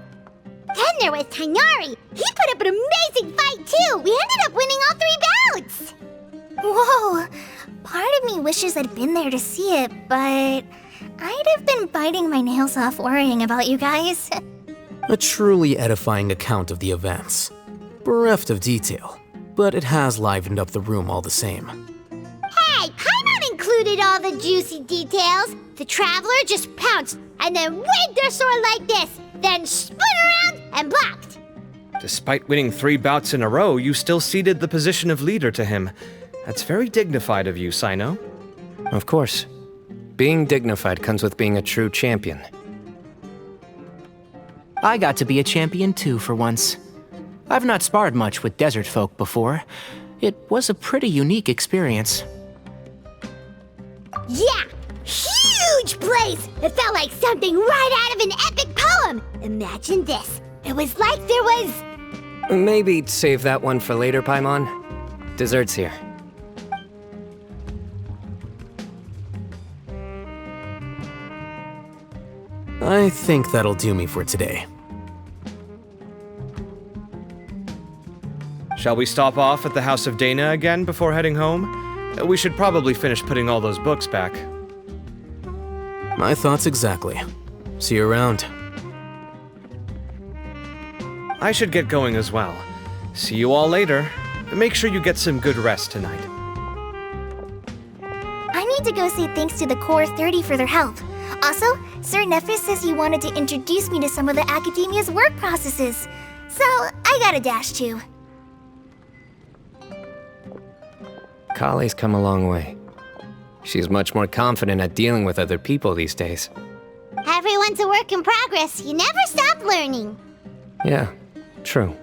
Then there was Tainari. He put up an amazing fight too. We ended up winning all 3 bouts.
Whoa! Part of me wishes I'd been there to see it, but I'd have been biting my nails off worrying about you guys.
A truly edifying account of the events. Bereft of detail, but it has livened up the room all the same.
Hey, Paimon included all the juicy details. The Traveler just pounced and then waved their sword like this, then spun around and blocked.
Despite winning 3 bouts in a row, you still ceded the position of leader to him. That's very dignified of you, Cyno.
Of course. Being dignified comes with being a true champion.
I got to be a champion too for once. I've not sparred much with desert folk before. It was a pretty unique experience.
Yeah! Huge place! It felt like something right out of an epic poem! Imagine this. It was like there was...
Maybe save that one for later, Paimon. Dessert's here.
I think that'll do me for today.
Shall we stop off at the House of Dana again before heading home? We should probably finish putting all those books back.
My thoughts exactly. See you around.
I should get going as well. See you all later. Make sure you get some good rest tonight.
I need to go say thanks to the Core 30 for their help. Also, Sir Nephis says he wanted to introduce me to some of the Academia's work processes. So, I gotta dash too.
Kale's come a long way. She's much more confident at dealing with other people these days.
Everyone's a work in progress. You never stop learning.
Yeah, true.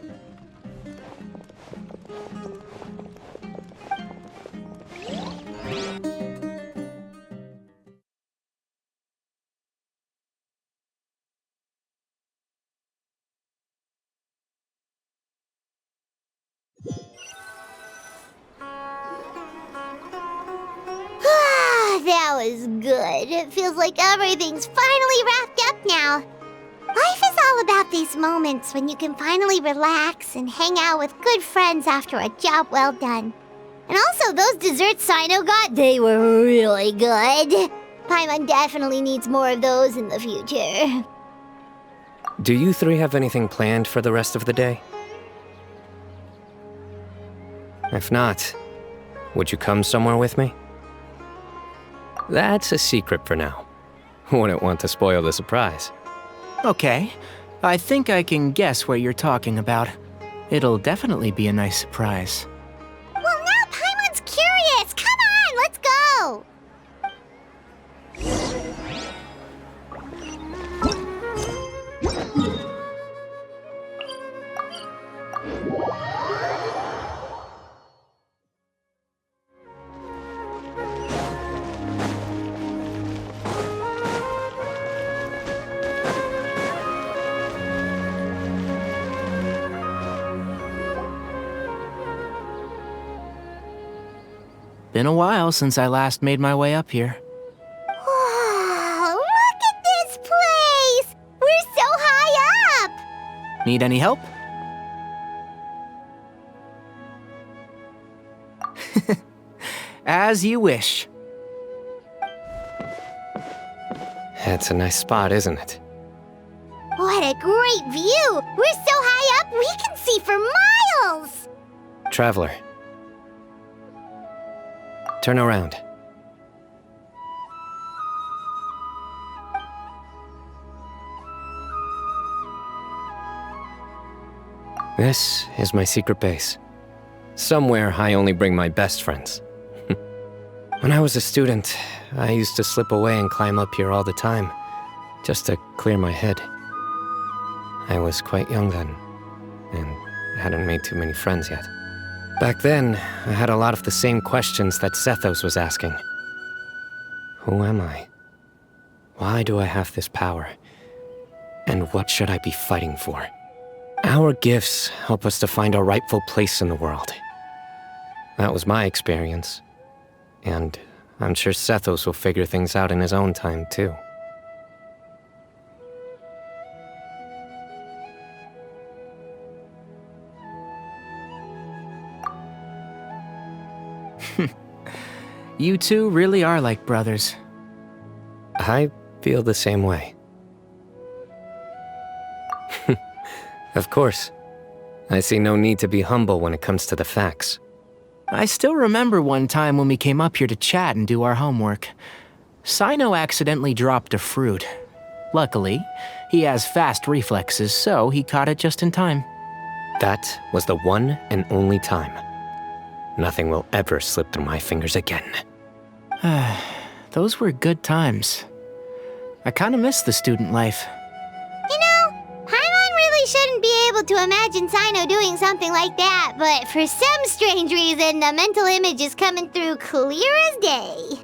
That was good. It feels like everything's finally wrapped up now. Life is all about these moments when you can finally relax and hang out with good friends after a job well done. And also, those desserts Cyno got, they were really good. Paimon definitely needs more of those in the future.
Do you three have anything planned for the rest of the day? If not, would you come somewhere with me? That's a secret for now. Wouldn't want to spoil the surprise.
Okay. I think I can guess what you're talking about. It'll definitely be a nice surprise.
Well, now Paimon's curious. Come on, let's go.
Been a while since I last made my way up here.
Wow, look at this place! We're so high up!
Need any help? As you wish.
It's a nice spot, isn't it?
What a great view! We're so high up, we can see for miles!
Traveler. Turn around. This is my secret base. Somewhere I only bring my best friends. When I was a student, I used to slip away and climb up here all the time, just to clear my head. I was quite young then, and hadn't made too many friends yet. Back then, I had a lot of the same questions that Sethos was asking. Who am I? Why do I have this power? And what should I be fighting for? Our gifts help us to find our rightful place in the world. That was my experience. And I'm sure Sethos will figure things out in his own time, too.
You two really are like brothers.
I feel the same way. Of course. I see no need to be humble when it comes to the facts.
I still remember one time when we came up here to chat and do our homework. Cyno accidentally dropped a fruit. Luckily, he has fast reflexes, so he caught it just in time.
That was the one and only time. Nothing will ever slip through my fingers again.
Those were good times. I kinda miss the student life.
You know, Paimon really shouldn't be able to imagine Cyno doing something like that, but for some strange reason, the mental image is coming through clear as day.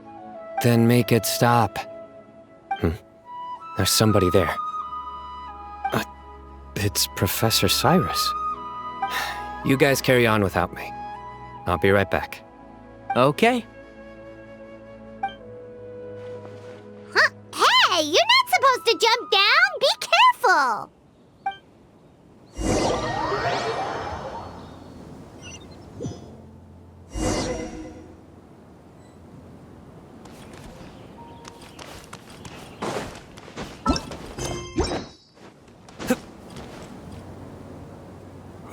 Then make it stop. There's somebody there. It's Professor Cyrus. You guys carry on without me. I'll be right back.
Okay.
Huh? Hey, you're not supposed to jump down! Be careful!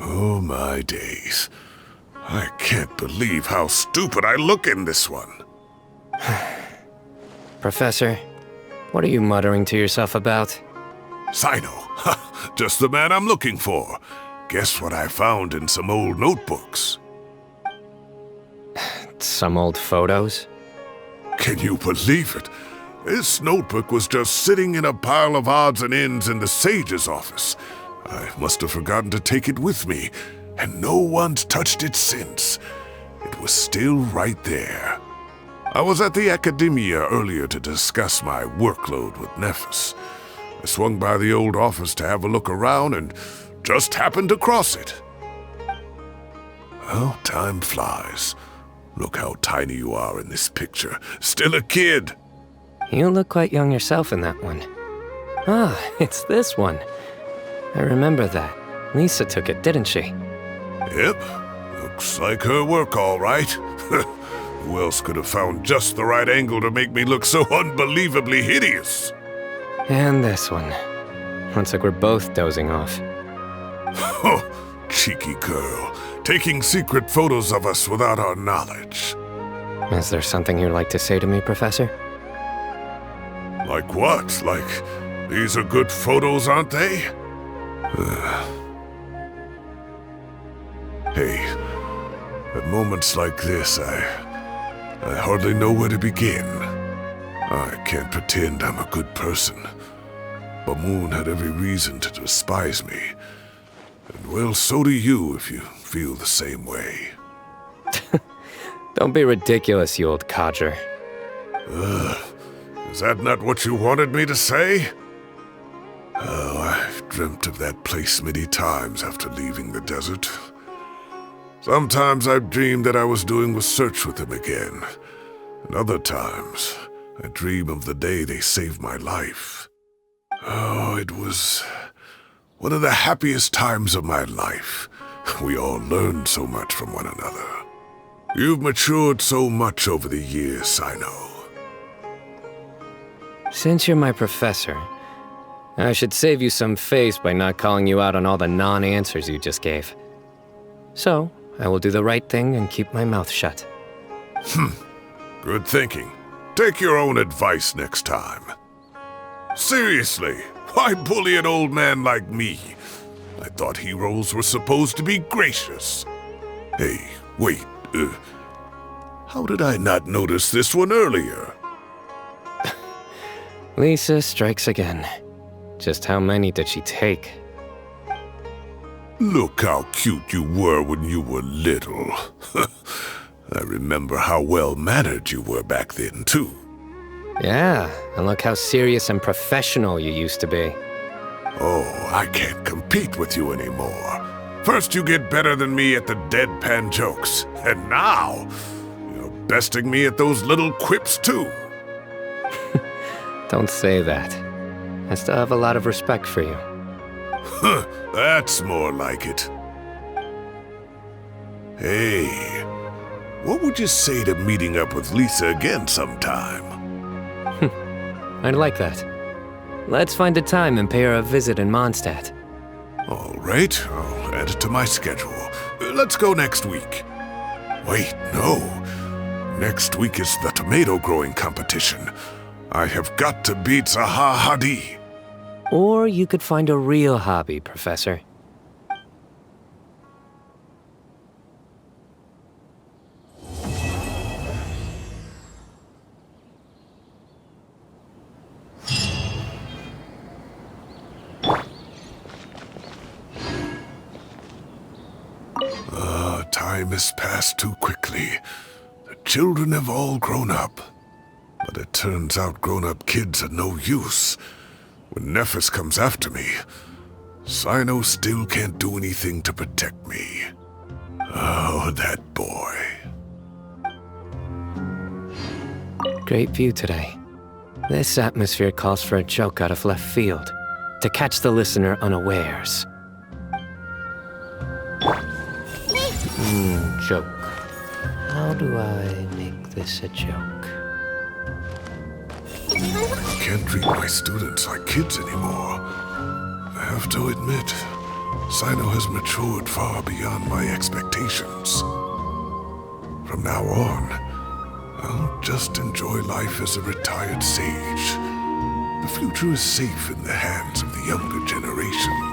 Oh my days. I can't believe how stupid I look in this one.
Professor, what are you muttering to yourself about?
Cyno, just the man I'm looking for. Guess what I found in some old notebooks?
Some old photos?
Can you believe it? This notebook was just sitting in a pile of odds and ends in the sage's office. I must have forgotten to take it with me, and no one's touched it since. It was still right there. I was at the Academia earlier to discuss my workload with Nephis. I swung by the old office to have a look around and just happened to cross it. Well, time flies. Look how tiny you are in this picture. Still a kid.
You look quite young yourself in that one. Ah, it's this one. I remember that. Lisa took it, didn't she?
Yep. Looks like her work, all right. Who else could have found just the right angle to make me look so unbelievably hideous?
And this one. Looks like we're both dozing off.
Oh, cheeky girl. Taking secret photos of us without our knowledge.
Is there something you'd like to say to me, Professor?
Like what? Like, these are good photos, aren't they? Hey, at moments like this, I hardly know where to begin. I can't pretend I'm a good person. Bamoon had every reason to despise me. And well, so do you if you feel the same way.
Don't be ridiculous, you old codger.
Is that not what you wanted me to say? Oh, I've dreamt of that place many times after leaving the desert. Sometimes I've dreamed that I was doing research with them again. And other times, I dream of the day they saved my life. Oh, it was one of the happiest times of my life. We all learned so much from one another. You've matured so much over the years, Cyno.
Since you're my professor, I should save you some face by not calling you out on all the non-answers you just gave. So, I will do the right thing and keep my mouth shut.
Good thinking. Take your own advice next time. Seriously, why bully an old man like me? I thought heroes were supposed to be gracious. Hey, wait, how did I not notice this one earlier?
Lisa strikes again. Just how many did she take?
Look how cute you were when you were little. I remember how well-mannered you were back then, too.
Yeah, and look how serious and professional you used to be.
Oh, I can't compete with you anymore. First you get better than me at the deadpan jokes, and now you're besting me at those little quips, too.
Don't say that. I still have a lot of respect for you.
That's more like it. Hey, what would you say to meeting up with Lisa again sometime?
I'd like that. Let's find a time and pay her a visit in Mondstadt.
All right, I'll add it to my schedule. Let's go next week. Wait, no. Next week is the tomato growing competition. I have got to beat Zaha Hadi.
Or you could find a real hobby, Professor.
Time has passed too quickly. The children have all grown up. But it turns out grown-up kids are no use. When Nephis comes after me, Cyno still can't do anything to protect me. Oh, that boy.
Great view today. This atmosphere calls for a joke out of left field, to catch the listener unawares. Joke. How do I make this a joke?
I can't treat my students like kids anymore. I have to admit, Cyno has matured far beyond my expectations. From now on, I'll just enjoy life as a retired sage. The future is safe in the hands of the younger generation.